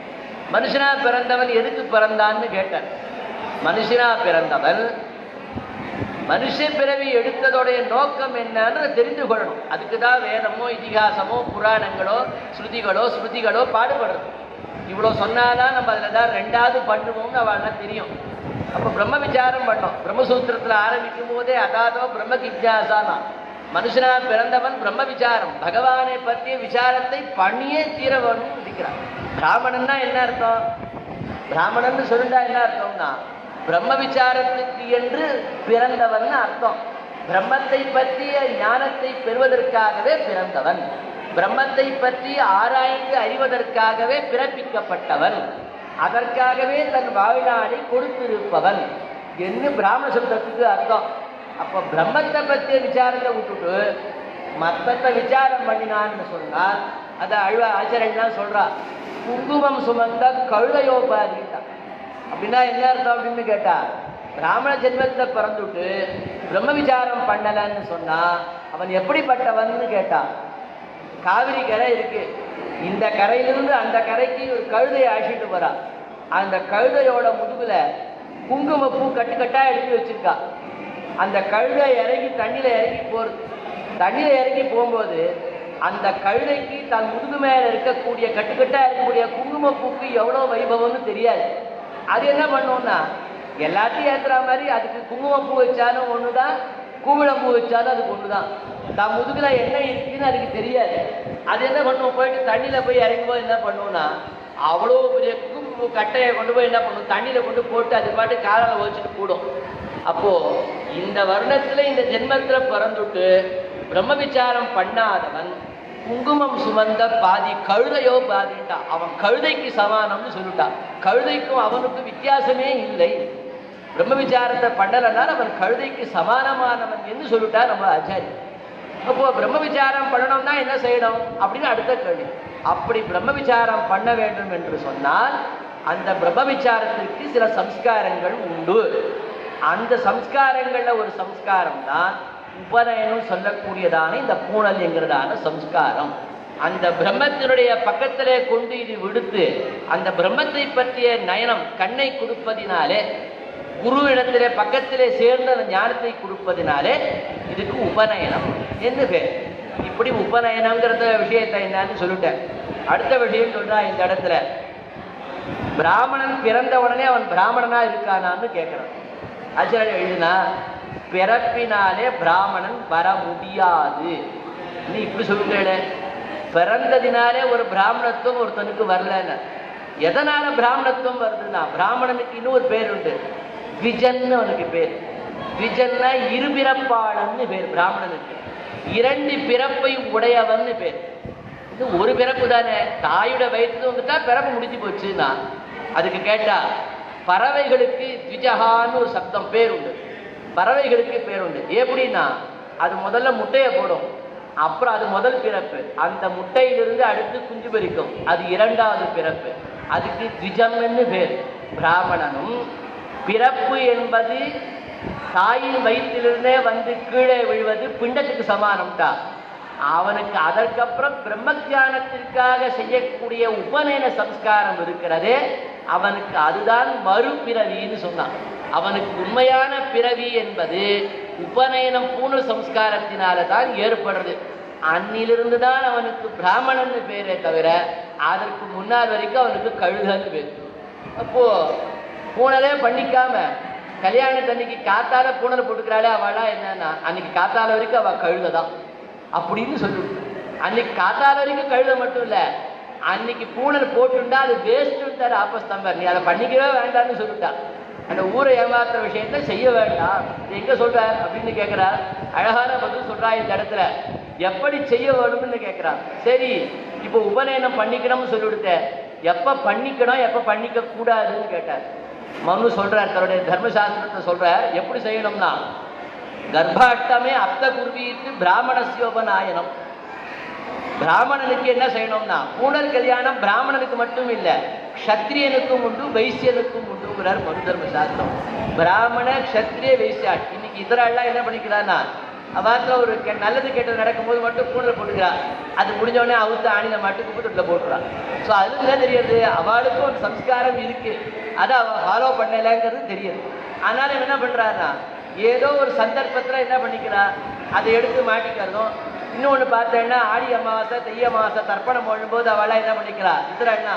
S1: மனுஷனா பிறந்தவன் எதுக்கு பிறந்தான்னு கேட்டான். மனுஷனா பிறந்தவன் மனுஷ பிறவி எடுத்ததோடைய நோக்கம் என்னன்னு தெரிந்து கொள்ளணும். அதுக்குதான் வேதமோ இதிகாசமோ புராணங்களோ ஸ்ருதிகளோ பாடுபடுறது. இவ்வளோ சொன்னாதான் நம்ம அதில் தான் 2வது பண்ணுவோம்னு அவள்லாம் தெரியும். அப்போ பிரம்ம விசாரம் பண்ணோம். பிரம்மசூத்திரத்தில் ஆரம்பிக்கும் போதே அதாதோ பிரம்ம ஜிக்ஞாசானா, மனுஷனா பிறந்தவன் பிரம்ம விசாரம், பகவானை பற்றிய விசாரத்தை பண்ணியே தீரவனும் இருக்கிறான். பிராமணன்னா என்ன அர்த்தம்? பிராமணன் சொல்லிட்டா என்ன அர்த்தம்னா பிரம்ம விசாரத்துக்கு என்று பிறந்தவன் அர்த்தம். பிரம்மத்தை பற்றிய ஞானத்தை பெறுவதற்காகவே பிறந்தவன், பிரம்மத்தை பற்றி ஆராய்ந்து அறிவதற்காகவே பிறப்பிக்கப்பட்டவன், அதற்காகவே தன் வாழ்நாளை கொடுத்திருப்பவன் என்று பிராமண சப்தத்துக்கு அர்த்தம். அப்போ பிரம்மத்தை பற்றிய விசாரத்தை விட்டுட்டு மற்றத்தை விசாரம் பண்ணினான்னு சொன்னால் அதை ஆச்சரியம்லாம் சொல்றா. குங்குமம் சுமந்த கழுதையோபாதிட்டா அப்படின்னா என்ன அர்த்தம் அப்படின்னு கேட்டா, பிராமண ஜென்மத்தில் பிறந்துட்டு பிரம்ம விசாரம் பண்ணலன்னு சொன்னா அவன் எப்படிப்பட்டவன்னு கேட்டா, காவிரி கரை இருக்கு, இந்த கரையிலிருந்து அந்த கரைக்கு ஒரு கழுதையை அழைச்சிட்டு வரா. அந்த கழுதையோட முதுகுல குங்குமப்பூ கட்டுக்கட்டா எடுத்து வச்சிருக்கா. அந்த கழுதை இறங்கி தண்ணியில இறங்கி போகும்போது அந்த கழுதைக்கு தன் முதுகு மேல இருக்கக்கூடிய கட்டுக்கட்டா இருக்கக்கூடிய குங்குமப்பூக்கு எவ்வளோ வைபவம்னு தெரியாது. அது என்ன பண்ணோம்னா எல்லாத்தையும் ஏற்றுற மாதிரி அதுக்கு குங்குமப்பூ வச்சாலும் ஒன்று தான், கூவிளம்பூ வச்சாலும் அதுக்கு ஒன்று தான். தான் முதுகுல என்ன இருக்குன்னு அதுக்கு தெரியாது. அது என்ன பண்ணுவோம், போயிட்டு தண்ணியில் போய் இறங்கும்போது என்ன பண்ணுவோம்னா, அவ்வளோ பெரிய குங்குமப்பூ கட்டையை கொண்டு போய் என்ன பண்ணுவோம், தண்ணியில் கொண்டு போட்டு அது பாட்டு காலால் வச்சுட்டு கூடும். அப்போது இந்த வருடத்தில் இந்த ஜென்மத்தில் பிறந்துட்டு பிரம்ம விசாரம் பண்ணாதவன் குங்குமம் சுமந்த பாதி கழுதையோ பாதின்ட்டான். அவன் கழுதைக்கு சமானம்னு சொல்லிட்டான். கழுதைக்கும் அவனுக்கும் வித்தியாசமே இல்லை. பிரம்ம விசாரத்தை பண்ணலைன்னா அவன் கழுதைக்கு சமானமானவன் என்று சொல்லிட்டா நம்ம ஆச்சாரி. அப்போ பிரம்ம விசாரம் பண்ணணும்னா என்ன செய்யணும் அப்படின்னு அடுத்த கேள்வி. அப்படி பிரம்ம விசாரம் பண்ண வேண்டும் என்று சொன்னால் அந்த பிரம்ம விசாரத்திற்கு சில சம்ஸ்காரங்கள் உண்டு. அந்த சம்ஸ்காரங்கள்ல ஒரு சம்ஸ்காரம் தான் உபநயனம் சொல்லக்கூடியதான இந்த பூணல் என்கிறதான சம்ஸ்காரம். அந்த பிரம்மத்தினுடைய பக்கத்திலே கொண்டு இது விடுத்து அந்த பிரம்மத்தை பற்றிய நயனம் கண்ணை கொடுப்பதினாலே, குரு இடத்திலே பக்கத்திலே சேர்ந்த அந்த ஞானத்தை கொடுப்பதினாலே இதுக்கு உபநயனம் என்று பேர். இப்படி உபநயனம்ங்கிறத விஷயத்தை என்னன்னு சொல்லிட்டேன். அடுத்த விஷயம் சொல்றா இந்த இடத்துல, பிராமணன் பிறந்த உடனே அவன் பிராமணனா இருக்கானான்னு கேட்கிறான். ஆச்சாரியர் எழுதினா, பிறப்பினாலே பிராமணன் வர முடியாது. நீ இப்படி சொல்லிட்டே, பிறந்ததினாலே ஒரு பிராமணத்துவம் ஒருத்தனுக்கு வரலன்னு. எதனால பிராமணத்துவம் வருதுன்னா, பிராமணனுக்கு இன்னொரு பேர் உண்டு, விஜன்னு அவனுக்கு பேர். விஜன்னா இருபிறப்பாளன்னு பேர் பிராமணனுக்கு. 2 பிறப்பை உடையவன்னு பேர். இது ஒரு பிறப்பு தானே, தாயோட வயிற்று வந்துட்டா பிறப்பு முடிஞ்சு போச்சுன்னா. அதுக்கு கேட்டா, பறவைகளுக்கு த்விஜகான்னு ஒரு சப்தம் பேர் உண்டு. பறவைகளுக்கு பேர் உண்டு. எப்படின்னா, அது முதல்ல முட்டையை போடும், அப்புறம் அது முதல் பிறப்பு. அந்த முட்டையிலிருந்து அடுத்து குஞ்சு பறிக்கும், அது 2வது பிறப்பு. அதுக்கு த்விஜம்னு பேர். பிராமணனும் பிறப்பு என்பது தாயின் வயிற்றிலிருந்தே வந்து கீழே விழுவது பிண்டத்துக்கு சமானம்டா. அவனுக்கு அதற்கப்புறம் பிரம்ம தியானத்திற்காக செய்யக்கூடிய உபநயன சம்ஸ்காரம் இருக்கிறதே, அவனுக்கு அதுதான் மறுபிறவின்னு சொன்னான். அவனுக்கு உண்மையான பிறவி என்பது உபநயனம் பூணல் சம்ஸ்காரத்தினால தான் ஏற்படுறது. அன்னிலிருந்து தான் அவனுக்கு பிராமணன் பேரே தவிர அதற்கு முன்னால் வரைக்கும் அவனுக்கு கழுதன்னு பேர். அப்போ பூணலே பண்ணிக்காம கல்யாணத்தன்னைக்கு காத்தால பூணல் போட்டுக்கிறாளே அவளா என்னன்னா, அன்னைக்கு காத்தால வரைக்கும் அவள் கழுததான் அப்படின்னு சொல்லிவிட்டு. அன்னைக்கு காத்தால வரைக்கும் கழுத மட்டும் இல்லை, அன்னைக்கு பூணல் போட்டுண்டா அது வேஸ்ட்டுன்ட்டார் ஆப்பஸ்தம்பர். நீ அதை பண்ணிக்கவே வேண்டாம்னு சொல்லிட்டான். அந்த ஊரை ஏமாத்துற விஷயத்த செய்ய வேண்டாம். எங்க சொல்றார் அப்படின்னு கேட்கிறார். அழகான பதில் சொல்றா இந்த இடத்துல. எப்படி செய்ய வேணும்னு கேட்கிறான். சரி, இப்போ உபநயனம் பண்ணிக்கணும்னு சொல்லிவிடுத்த, எப்ப பண்ணிக்கணும் எப்ப பண்ணிக்க கூடாதுன்னு கேட்டார். மனு சொல்றார், தன்னுடைய தர்மசாஸ்திரத்தை சொல்றார். எப்படி செய்யணும்னா, கர்ப்பாட்டமே அப்த குர்வீத்து பிராமணஸ்யோபநாயனம். பிராமணனுக்கு என்ன செய்யணும்னா, பூணல் கல்யாணம் பிராமணனுக்கு மட்டும் இல்லை, க்ஷத்ரியனுக்கும் உண்டு வைசியனுக்கும் உண்டுங்கிறார் மனு தர்ம சாஸ்திரம். பிராமண க்ஷத்ரிய வைசியா. இன்னைக்கு இதரெல்லாம் என்ன பண்ணிக்கிறான்னா, அவாத்தில் ஒரு நல்லது கெட்டது நடக்கும்போது மட்டும் பூணல் போட்டுக்கிறான். அது முடிஞ்சவொடனே அவுத்து ஆணில மட்டும் குப்பத்தொட்டில் போட்டுறான். ஸோ அதுக்கு என்ன தெரியுது, அவளுக்கும் ஒரு சம்ஸ்காரம் இருக்கு, அதை அவள் ஃபாலோ பண்ணலைங்கிறது தெரியுது. ஆனாலும் என்ன பண்ணுறான்னா, ஏதோ ஒரு சந்தர்ப்பத்தில் என்ன பண்ணிக்கிறா, அதை எடுத்து மாட்டிக்கிறதும். இன்னொன்று பார்த்தேன்னா, ஆடி அமாவாசை தைய அமாவாசை தர்ப்பணம் பண்ணும்போது அவளாக என்ன பண்ணிக்கிறா, இத்தனா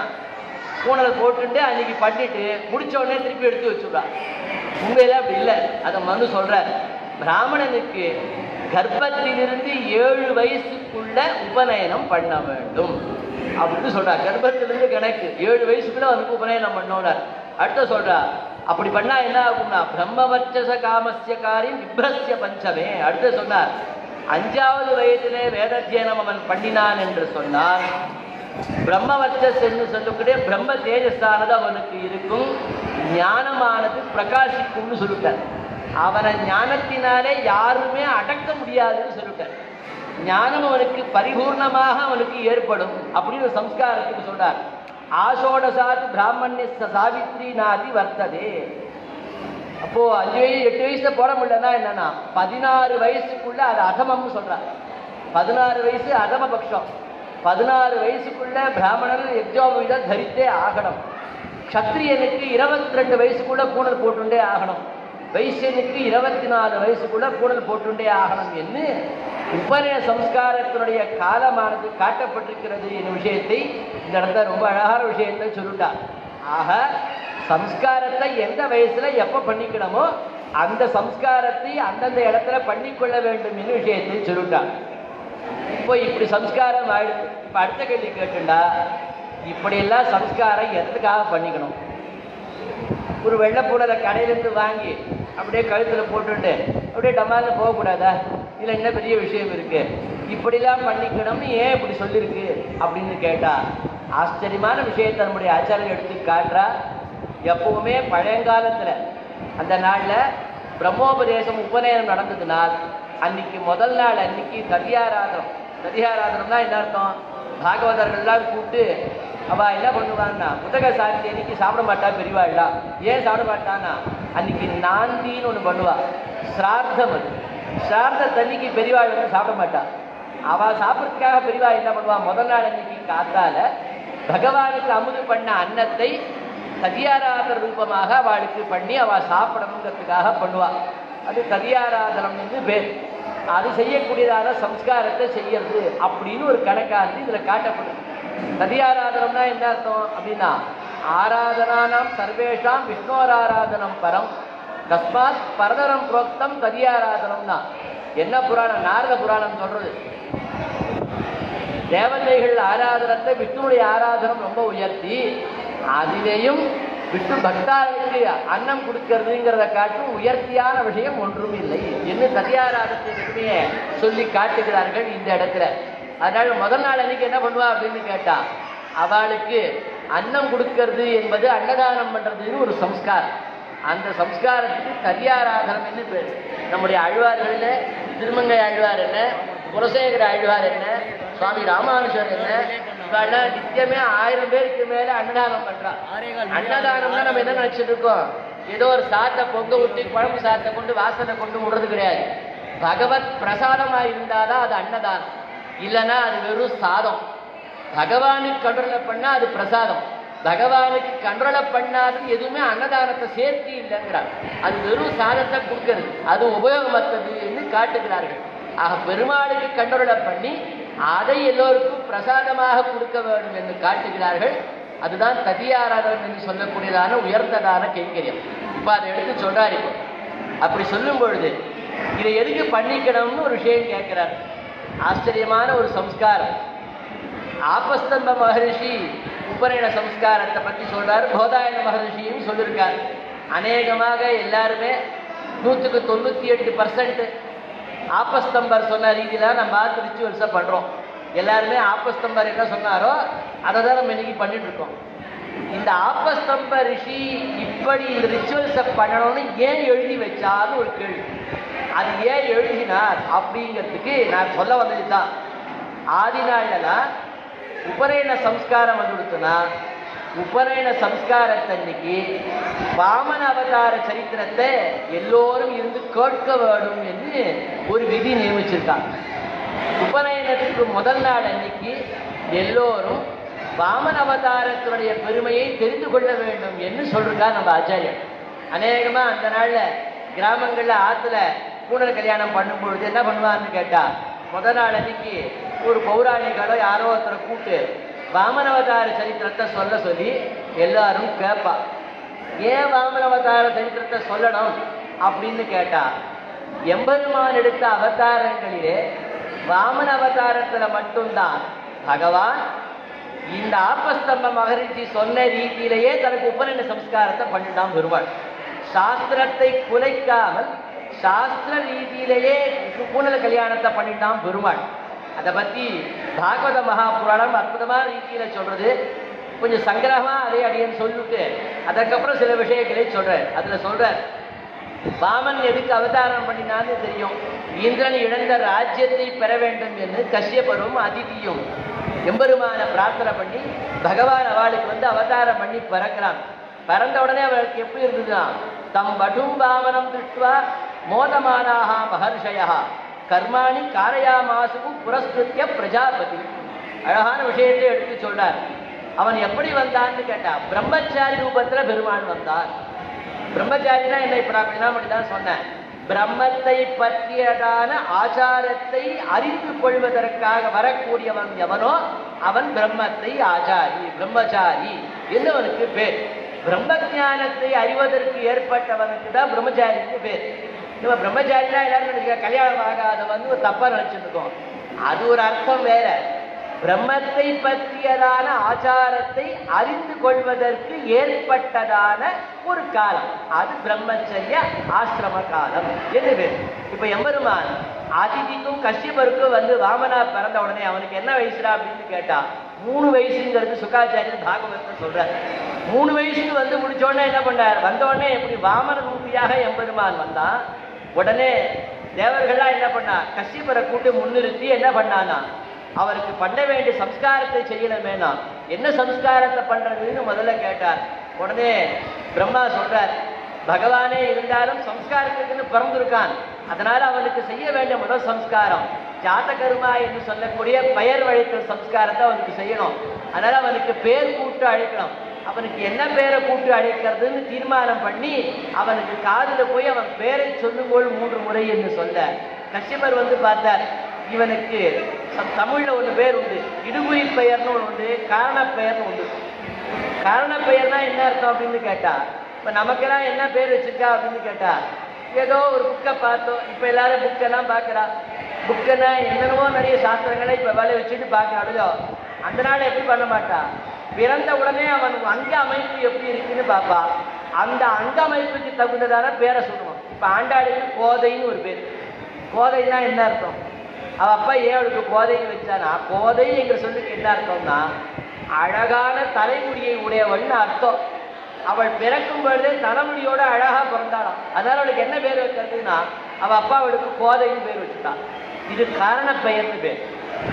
S1: பூனலை போட்டுட்டு அன்னைக்கு பண்ணிட்டு முடிச்ச உடனே திருப்பி எடுத்து வச்சுடுறா. உண்மையில அப்படி இல்லை. அதை மனு சொல்றார், பிராமணனுக்கு கர்ப்பத்திலிருந்து 7 வயசுக்குள்ள உபநயனம் பண்ண வேண்டும் அப்படின்னு சொல்றார். கர்ப்பத்திலிருந்து கணக்கு 7 வயசுக்குள்ள அவனுக்கு உபநயனம் பண்ணோனார். அடுத்த சொல்றா, அப்படி பண்ணா என்ன ஆகும்னா, பிரம்மவர்ச்சச காமஸ்ய காரியம் விப்ரஸ்ய பஞ்சமே. அடுத்து சொன்னார், 5வது வயதிலே வேதத்தியனம் அவன் பண்ணினான் என்று சொன்னால், பிரம்மவர்ச்சஸ் என்று சொல்லக்கூடிய பிரம்ம தேஜஸ்தானது அவனுக்கு இருக்கும், ஞானமானது பிரகாசிக்கும்னு சொல்லிட்டார். அவனை ஞானத்தினாலே யாருமே அடக்க முடியாதுன்னு சொல்லிட்டார். ஞானம் அவனுக்கு பரிபூர்ணமாக அவனுக்கு ஏற்படும் அப்படின்னு சம்ஸ்காரத்துக்கு சொல்றார். ஆஷோடசாத் பிராமணிய சாவித்ரி நாதி வர்த்ததே. அப்போ 5 வயசு 8 வயசுல போட முடியலன்னா என்னன்னா, 16 வயசுக்குள்ள அது அதமம்னு சொல்றார். 16 வயசு அதம பட்சம். 16 வயசுக்குள்ள பிராமணன் யஜ்ஜோபவீதம் தரித்தே ஆகணும். க்ஷத்ரியனுக்கு 22 வயசுக்குள்ள பூணல் போட்டுண்டே ஆகணும். வைசியனுக்கு 24 வயசுக்குள்ள பூணல் போட்டுண்டே ஆகணும் என்று உபநய சம்ஸ்காரத்தினுடைய காலமானது காட்டப்பட்டிருக்கிறது என்ற விஷயத்தை இந்த இடத்துல ரொம்ப அழகான விஷயத்தை சொல்லிட்டார். ஆக சம்ஸ்காரத்தை எந்த வயசுல எப்ப பண்ணிக்கணுமோ அந்த சம்ஸ்காரத்தை அந்தந்த இடத்துல பண்ணிக்கொள்ள வேண்டும் என்று விஷயத்தை சொல்லிட்டான். இப்போ இப்படி சம்ஸ்காரம் ஆயிடுச்சு. இப்ப அடுத்த கேள்வி கேட்டுண்டா, இப்படியெல்லாம் சம்ஸ்காரம் எதுக்காக பண்ணிக்கணும்? ஒரு வெள்ளைப்பூடலை கடையிலேருந்து வாங்கி அப்படியே கழுத்தில் போட்டுட்டு அப்படியே டமாலில் போகக்கூடாதா? இதில் என்ன பெரிய விஷயம் இருக்கு? இப்படிலாம் பண்ணிக்கணும்னு ஏன் இப்படி சொல்லியிருக்கு அப்படின்னு கேட்டா, ஆச்சரியமான விஷயத்தை நம்முடைய ஆச்சாரியர் எடுத்து காட்டுறா. எப்பவுமே பழங்காலத்தில் அந்த நாளில் பிரம்மோபதேசம் உபநயனம் நடந்ததுனால் அன்னைக்கு முதல் நாள் அன்னைக்கு ததியாராதனம். ததியாராதனம்னா என்ன அர்த்தம்? பாகவதர்கள்லாம் கூப்பிட்டு அவள் என்ன பண்ணுவான்னா, புத்தக சாந்தி அன்னைக்கு சாப்பிட மாட்டா பெரியவாள்லாம். ஏன் சாப்பிட மாட்டான்னா, அன்னைக்கு நாந்தின்னு ஒன்று பண்ணுவா, சிரார்த்தம். அது சிரார்த்த தண்ணிக்கு பெரியவாள் வந்து சாப்பிட மாட்டா. அவள் சாப்பிட்றதுக்காக பெரியவா என்ன பண்ணுவா, முதல் நாள் அன்னைக்கு காத்தால பகவானுக்கு அமுது பண்ண அன்னத்தை ததியாராதன ரூபமாக அவளுக்கு பண்ணி அவள் சாப்பிடணுங்கிறதுக்காக பண்ணுவா. அது ததியாராதனம் என்று பேர். அது செய்யக்கூடியதான சம்ஸ்காரத்தை செய்யறது அப்படின்னு ஒரு கணக்காக இதில் காட்டப்படுது. ததியாராதனம்னா என்ன அர்த்தம் அப்படின்னா, ஆராதனானாம் சர்வேஷாம் விஷ்ணோராராதனம் பரம் தஸ்மாத் பரதரம் புரோக்தம் ததியாராதனம்னா என்ன புராணம்? நாரத புராணம் சொல்றது. தேவதைகள் ஆராதனத்தை விஷ்ணுடைய ஆராதனம் ரொம்ப உயர்த்தி, அதிலேயும் விஷ்ணு பக்தாளுக்கு அன்னம் கொடுக்கறதுங்கிறத காட்டும் உயர்த்தியான விஷயம் ஒன்றும் இல்லை என்று ததியாராதனத்தை மட்டுமே சொல்லி காட்டுகிறார்கள் இந்த இடத்துல. அதனால முதல் நாள் அன்னைக்கு என்ன பண்ணுவா அப்படின்னு கேட்டா, அவளுக்கு அன்னம் கொடுக்கறது என்பது அன்னதானம் பண்றதுன்னு ஒரு சம்ஸ்காரம். அந்த சம்ஸ்காரத்துக்கு ததியாராதனம் என்று பேர். நம்முடைய ஆழ்வார்களில் திருமங்கை ஆழ்வார் என்ன, குலசேகர ஆழ்வார் என்ன, சுவாமி ராமானுஜர் என்ன, இவெல்லாம் நித்தியமே 1000 பேருக்கு மேல அன்னதானம் பண்றா. அன்னதானம்னா நம்ம என்ன நினைச்சிட்டு இருக்கோம், ஏதோ ஒரு சாத்தை பொங்க விட்டு குழம்பு சாத்தை கொண்டு வாசனை கொண்டு விடுறது கிடையாது. பகவத் பிரசாதமா இருந்தாதான் அது அன்னதானம், இல்லைன்னா அது வெறும் சாதம். பகவானுக்கு கண்ட்ரோல பண்ணா அது பிரசாதம், பகவானுக்கு கண்ட்ரோல பண்ணாது எதுவுமே அன்னதானத்தை சேர்த்து இல்லைங்கிறார். அது வெறும் சாதத்தை கொடுக்கறது, அது உபயோகமற்றது என்று காட்டுகிறார்கள். ஆக பெருமாளுக்கு கண்ட்ரோல பண்ணி அதை எல்லோருக்கும் பிரசாதமாக கொடுக்க வேண்டும் என்று காட்டுகிறார்கள். அதுதான் ததியாராதனம் என்று சொல்லக்கூடியதான உயர்ந்ததான கைங்கரியம். இப்ப அதை எடுத்து சொல்றாரு. இப்போ அப்படி சொல்லும் பொழுது இதை எதுக்கு பண்ணிக்கணும்னு ஒரு விஷயம் கேட்கிறார். ஆச்சரியமான ஒரு சம்ஸ்காரம். ஆபஸ்தம்ப மகரிஷி உபநயன சம்ஸ்காரத்தை பற்றி சொல்றாரு. போதாயன மகரிஷியும் சொல்லியிருக்கார். அநேகமாக எல்லாருமே 198% ஆபஸ்தம்பர் சொன்ன ரீதியில நம்ம ரிச்சுவல்ஸை பண்றோம். எல்லாருமே ஆபஸ்தம்பர் என்ன சொன்னாரோ அதை தான் நம்ம இன்னைக்கு பண்ணிட்டு இருக்கோம். இந்த ஆபஸ்தம்ப ரிஷி இப்படி இந்த ரிச்சுவல்ஸை பண்ணணும்னு ஏன் எழுதி வச்சாலும் ஒரு கேள்வி. அது ஏன் எழுதினார் அப்படிங்கிறதுக்கு நான் சொல்ல வந்தது தான். ஆதி நாளெல்லாம் உபநயன சம்ஸ்காரம் வந்து கொடுத்தனா, உபநயன சம்ஸ்காரத்தன்னைக்கு வாமன அவதார சரித்திரத்தை எல்லோரும் இருந்து கேட்க வேண்டும் என்று ஒரு விதி நியமிச்சிருக்காங்க. உபநயனத்துக்கு முதல் நாள் அன்னைக்கு எல்லோரும் வாமன அவதாரத்தினுடைய பெருமையை தெரிந்து கொள்ள வேண்டும் என்று சொல்றா நம்ம ஆச்சாரியர். அநேகமா அந்த நாள்ல கிராமங்கள்ல ஆத்துல பூனல் கல்யாணம் பண்ணும் பொழுது என்ன பண்ணுவான்னு கேட்டா, முதல் நாள் அன்னைக்கு ஒரு பௌராணிகளோ யாரோ ஒருத்தரை கூப்பிட்டு வாமனவதார சரித்திரத்தை சொல்ல சொல்லி எல்லாரும் கேட்பா. ஏன் வாமனவதார சரித்திரத்தை சொல்லணும் அப்படின்னு கேட்டா, எம்பெருமான் எடுத்த அவதாரங்களிலே வாமன அவதாரத்துல மட்டும்தான் பகவான் இந்த ஆபஸ்தம்ப மகரிஷி சொன்ன ரீதியிலேயே தனக்கு உபநயன சம்ஸ்காரத்தை பண்ணிட்டான் பெருமாள். சாஸ்திரத்தை குலைக்காமல் சாஸ்திர ரீதியிலேயே பூனல கல்யாணத்தை பண்ணிட்டான் பெருமாள். அதை பற்றி பாகவத மகாபுராணம் அற்புதமான ரீதியில சொல்றது. கொஞ்சம் சங்கிரகமா அதே அடியன்னு சொல்லிட்டு அதுக்கப்புறம் சில விஷயங்களை சொல்றார். அதுல சொல்றார், வாமன் எதுக்கு அவதாரம் பண்ணினான்னு தெரியும். இந்திரன் இழந்த ராஜ்யத்தை பெற வேண்டும் என்று கஷ்யபரும் அதிதியும் எம்பெருமான பிரார்த்தனை பண்ணி பகவான் அவளுக்கு வந்து அவதாரம் பண்ணி பிறக்கிறான். பிறந்த உடனே அவளுக்கு எப்படி இருந்ததுன்னா, தம் வடும் வாமனம் திருஷ்டுவா மோதமானாக மகர்ஷயா கர்மாணி காரயாமாசுகு புரஸ்கிருத்திய பிரஜாபதி. அழகான விஷயத்தை எடுத்து சொல்றார். அவன் எப்படி வந்தான்னு கேட்டா, பிரம்மச்சாரி ரூபத்துல பெருமான் வந்தான். பிரம்மச்சாரினா என்ன? இப்ப நான் என்ன பண்ணிதான் சொன்னேன், பிரம்மத்தை பற்றியதான ஆச்சாரத்தை அறிந்து கொள்வதற்காக வரக்கூடியவன் எவனோ அவன் பிரம்மத்தை ஆச்சாரி பிரம்மச்சாரி என்னவனுக்கு பேர். பிரம்ம ஞானத்தை அறிவதற்கு ஏற்பட்டவனுக்கு தான் பிரம்மச்சாரின்னு பேர். நம்ம பிரம்மச்சாரினா எல்லாரும் நினைக்க கல்யாணம் ஆகாதவன் ஒரு தப்பா நினைச்சிருக்கோம். அது ஒரு அர்த்தம் வேற. பிரம்மத்தை பற்றியதான ஆச்சாரத்தை அறிந்து கொள்வதற்கு ஏற்பட்டதான ஒரு காலம், அது பிரம்மச்சரிய ஆசிரம காலம் என்று பேர். இப்ப எம்பெருமான் அதிதிக்கும் கஷ்யபருக்கும் வாமனா பிறந்த உடனே அவனுக்கு என்ன வயசுடா அப்படின்னு கேட்டா 3 வயசுங்கிறது சுகாச்சாரியர் பாகவத்தை சொல்றார். 3 வயசுக்கு முடிச்ச உடனே என்ன பண்ணார்? வந்த உடனே எப்படி வாமன ரூபியாக எம்பெருமான் வந்தான். உடனே தேவர்கள்லாம் என்ன பண்ணா? கஷ்யபரை கூட்டு முன்னிறுத்தி என்ன பண்ணானா, அவருக்கு பண்ண வேண்டிய சம்ஸ்காரத்தை செய்யணுமேனா. என்ன சம்ஸ்காரத்தை பண்றதுன்னு முதல்ல கேட்டார். உடனே பிரம்மா சொல்றார், பகவானே இருந்தாலும் சம்ஸ்காரத்துக்குன்னு பிறந்திருக்கான், அதனால அவனுக்கு செய்ய வேண்டிய முதல் சம்ஸ்காரம் ஜாதகர்மா என்று சொல்லக்கூடிய பெயர் வழித்தல் சம்ஸ்காரத்தை அவனுக்கு செய்யணும். அதனால அவனுக்கு பேர் கூட்டு அழைக்கணும். அவனுக்கு என்ன பேரை கூட்டு அழைக்கிறதுன்னு தீர்மானம் பண்ணி அவனுக்கு காதுல போய் அவன் பேரை சொல்லும்போது 3 முறை என்று சொல்ல கஷ்யபர் பார்த்தார். இவனுக்கு தமிழ்ல ஒரு பேர் உண்டு, இடுகுறி பெயர்னு ஒன்று உண்டு, காரண பெயர்னு உண்டு. காரண பெயர்னா என்ன அர்த்தம் அப்படின்னு கேட்டா, இப்ப நமக்கெல்லாம் என்ன பேர் வச்சிருக்கா அப்படின்னு கேட்டா, ஏதோ ஒரு புக்கை பார்த்தோம். இப்ப எல்லாரும் புக்கெல்லாம் பார்க்கறா. புக்குன்னா என்னென்னவோ நிறைய சாஸ்திரங்களை இப்ப வேலை வச்சுட்டு பார்க்கறாளோ, அந்த நாள் எப்படி பண்ண மாட்டா, பிறந்த உடனே அவன் அங்க அமைப்பு எப்படி இருக்குன்னு பார்ப்பா. அந்த அங்க அமைப்புக்கு தகுந்ததான பேரை சொல்லுவான். இப்ப ஆண்டாளுக்கு கோதைன்னு ஒரு பேர். கோதைன்னா என்ன அர்த்தம்? அவ அப்பா ஏன் அவளுக்கு கோதைன்னு வச்சானா, கோதை என்ற சொல்லுக்கு என்ன அர்த்தம்னா அழகான தலைமுடியை உடையவள்னு அர்த்தம். அவள் பிறக்கும் பொழுதே தலைமுடியோட அழகா பிறந்தாளாம். அதனால அவளுக்கு என்ன பேர் வைக்கிறதுனா அவ அப்பா அவளுக்கு கோதைன்னு பேர் வச்சுட்டான். இது காரண பெயர்னு பேர்.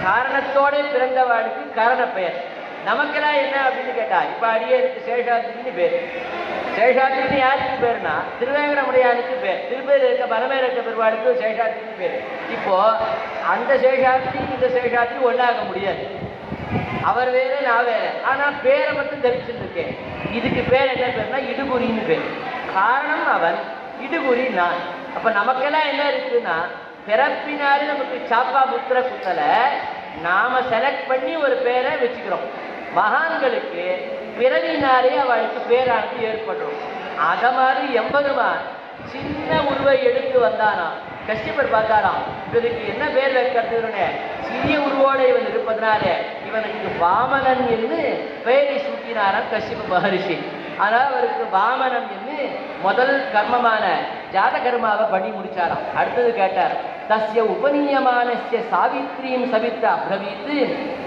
S1: காரணத்தோட பிறந்தவாளுக்கு காரண பெயர். நமக்கெல்லாம் என்ன அப்படின்னு கேட்டா, இப்ப அடியேருக்கு சேஷாத்திரின்னு பேர். சேஷாத்திரின்னு யாருக்கு பேருனா திருவேங்கடமுடையானுக்கு பேர். திருப்பேர் இருக்க பரமேரக்க பெருவாளுக்கு சேஷாத்திரின்னு பேர். இப்போ அந்த சேஷாத்திரி இந்த சேஷாத்திரி ஒன்றாக முடியாது. அவர் வேற நான் வேற, ஆனா பேரை மட்டும் தெரிஞ்சுருக்கேன். இதுக்கு பேர் என்ன பேர்னா இடுகுறின்னு பேர். காரணம் அவன், இடுகுறி நான். அப்ப நமக்கெல்லாம் என்ன இருக்குன்னா, பிறப்பினாலே நமக்கு சாப்பா புத்திர குத்தல நாம செலக்ட் பண்ணி ஒரு பேரை வச்சுக்கிறோம். மகான்களுக்கு பிறவினாலே அவளுக்கு பேரானது ஏற்படும். அத மாதிரி எம்பெருமான் சின்ன உருவை எடுத்து வந்தானா. கஷ்யபர் பார்த்தாராம், இவனுக்கு என்ன பேர் வைக்கிறதுன்னு. சிறிய உருவோட இவன் இருப்பதனால இவனுக்கு வாமனன் என்று பெயரை சூட்டினாராம் கஷ்யப மகரிஷி. ஆனால் அவருக்கு வாமனம் என்று முதல் கர்மமான ஜாத கர்மாவை பண்ணி முடிச்சாராம். அடுத்தது கேட்டார், தஸ்ய உபநீயமானஸ்ய சாவித்ரீம் சவித்ரா பிரவீத்து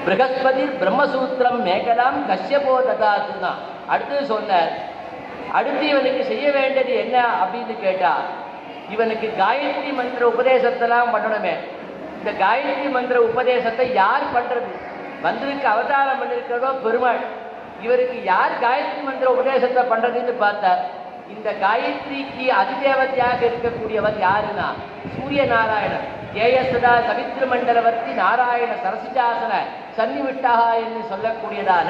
S1: ப்ரஹஸ்பதி பிரம்மசூத்திரம் மேகலாம் கஷ்யபோ ததாத்துனா. அடுத்தது சொன்னார், அடுத்து இவனுக்கு செய்ய வேண்டியது என்ன அப்படின்னு கேட்டா, இவனுக்கு காயத்ரி மந்திர உபதேசத்தெல்லாம் பண்ணணுமே. இந்த காயத்ரி மந்திர உபதேசத்தை யார் பண்றது? வந்திருக்கு அவதாரம் பண்ணிருக்கிறதோ பெருமாள். இவருக்கு யார் காயத்ரி மந்திர உபதேசத்தை பண்றதுன்னு பார்த்தார். இந்த காயத்ரிக்கு அதிதேவதையாக இருக்கக்கூடியவர் யாருன்னா சூரிய நாராயணன். ஜேயசதா சவித்ரு மண்டலவர்த்தி நாராயண சரசிஜாசன சன்னிவிட்டகா என்று சொல்லக்கூடியதான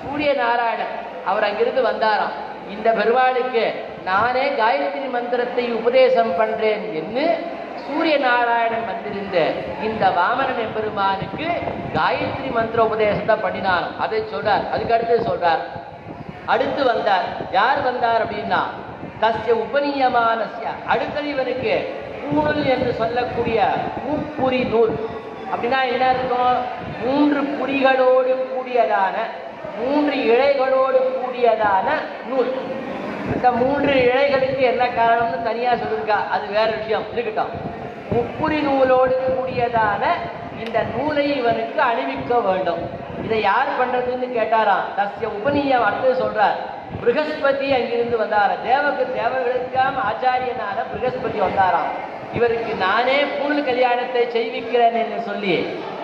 S1: சூரிய நாராயணன் அவர் அங்கிருந்து வந்தாராம். இந்த பெருமாளுக்கு நானே காயத்ரி மந்திரத்தை உபதேசம் பண்றேன் என்று சூரிய நாராயணன் வந்திருந்த இந்த வாமனன் எம்பெருமானுக்கு காயத்ரி மந்திர உபதேசத்தை பண்ணினான். அதை சொல்றார். அதுக்கு அடுத்து சொல்றார், அடுத்து வந்தார். யார் வந்தார் அப்படின்னா தஸ்ய உபநீயமானஸ்ய, அடுத்தது இவனுக்கு பூணூல் என்று சொல்லக்கூடிய பூப்புரி நூல். அப்படின்னா என்ன அர்த்தம்? 3 புரிகளோடு கூடியதான 3 இழைகளோடு கூடியதான நூல். இந்த 3 இழைகளுக்கு என்ன காரணம்னு தனியா சொல்லிருக்கா, அது வேற விஷயம் இருக்கட்டும். முப்புரி நூலோடு கூடியதான இந்த நூலை இவனுக்கு அணிவிக்க வேண்டும். இதை யார் பண்றதுன்னு கேட்டாராம். தஸ்ய உபநீயம். அடுத்து சொல்றார், ப்ரஹஸ்பதி அங்கிருந்து வந்தாராம். தேவர்களுக்காம ஆச்சாரியனான ப்ரஹஸ்பதி வந்தாராம். இவருக்கு நானே பூணல் கல்யாணத்தை செய்விக்கிறேன் என்று சொல்லி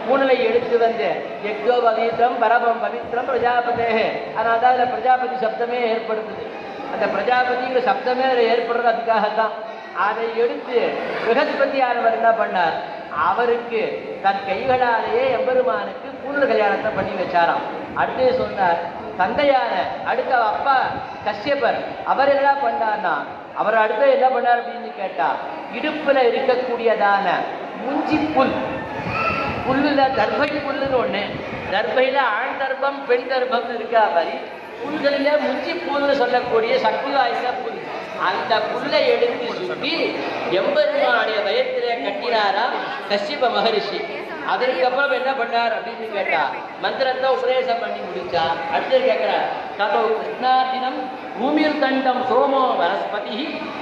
S1: பூணலை எடுத்து வந்து யக்ஞோ பவித்ரம் பரமம் பவித்ரம் பிரஜாபதே. ஆனால் தான் அதில் பிரஜாபதி சப்தமே ஏற்படுத்துது. அந்த பிரஜாபதிங்கிற சப்தமே அதில் ஏற்படுறது அதுக்காகத்தான். அதை எடுத்து ப்ரஹஸ்பதியானவர் என்ன பண்ணார், அவருக்கு தன் கைகளாலேயே எம்பெருமானுக்கு பூணல் கல்யாணத்தை பண்ணி வச்சாராம். அடுத்து சொன்னார், தந்தையான அடுத்த அப்பா கஷ்யபர் அவர் என்ன பண்ணார்னா, அவர் அடுத்து என்ன பண்ணார் அப்படின்னு கேட்டா, இடுப்புல இருக்கக்கூடியதான முஞ்சி புல்லுல தர்பை புல்லுன்னு ஒண்ணு, தர்பையில ஆண் தர்ப்பம் பெண் தர்ப்பம்னு இருக்கா மாதிரி புல்களிலே முஞ்சி புல்னு சொல்லக்கூடிய சக்தி வாய்ந்த புல். அந்த புல்லை எடுத்து சுற்றி எம்பெருமானுடைய வயத்திலே கட்டினாராம் கஷ்யப மகரிஷி. அதற்கப்புறம் என்ன பண்ணார் அப்படின்னு கேட்டா மந்திரத்தை உபதேசம் பண்ணி முடிச்சா. அடுத்து கேட்கிறார், ததோ கிருஷ்ணாதினம் பூமியில் தண்டம் சோமோ வனஸ்பதி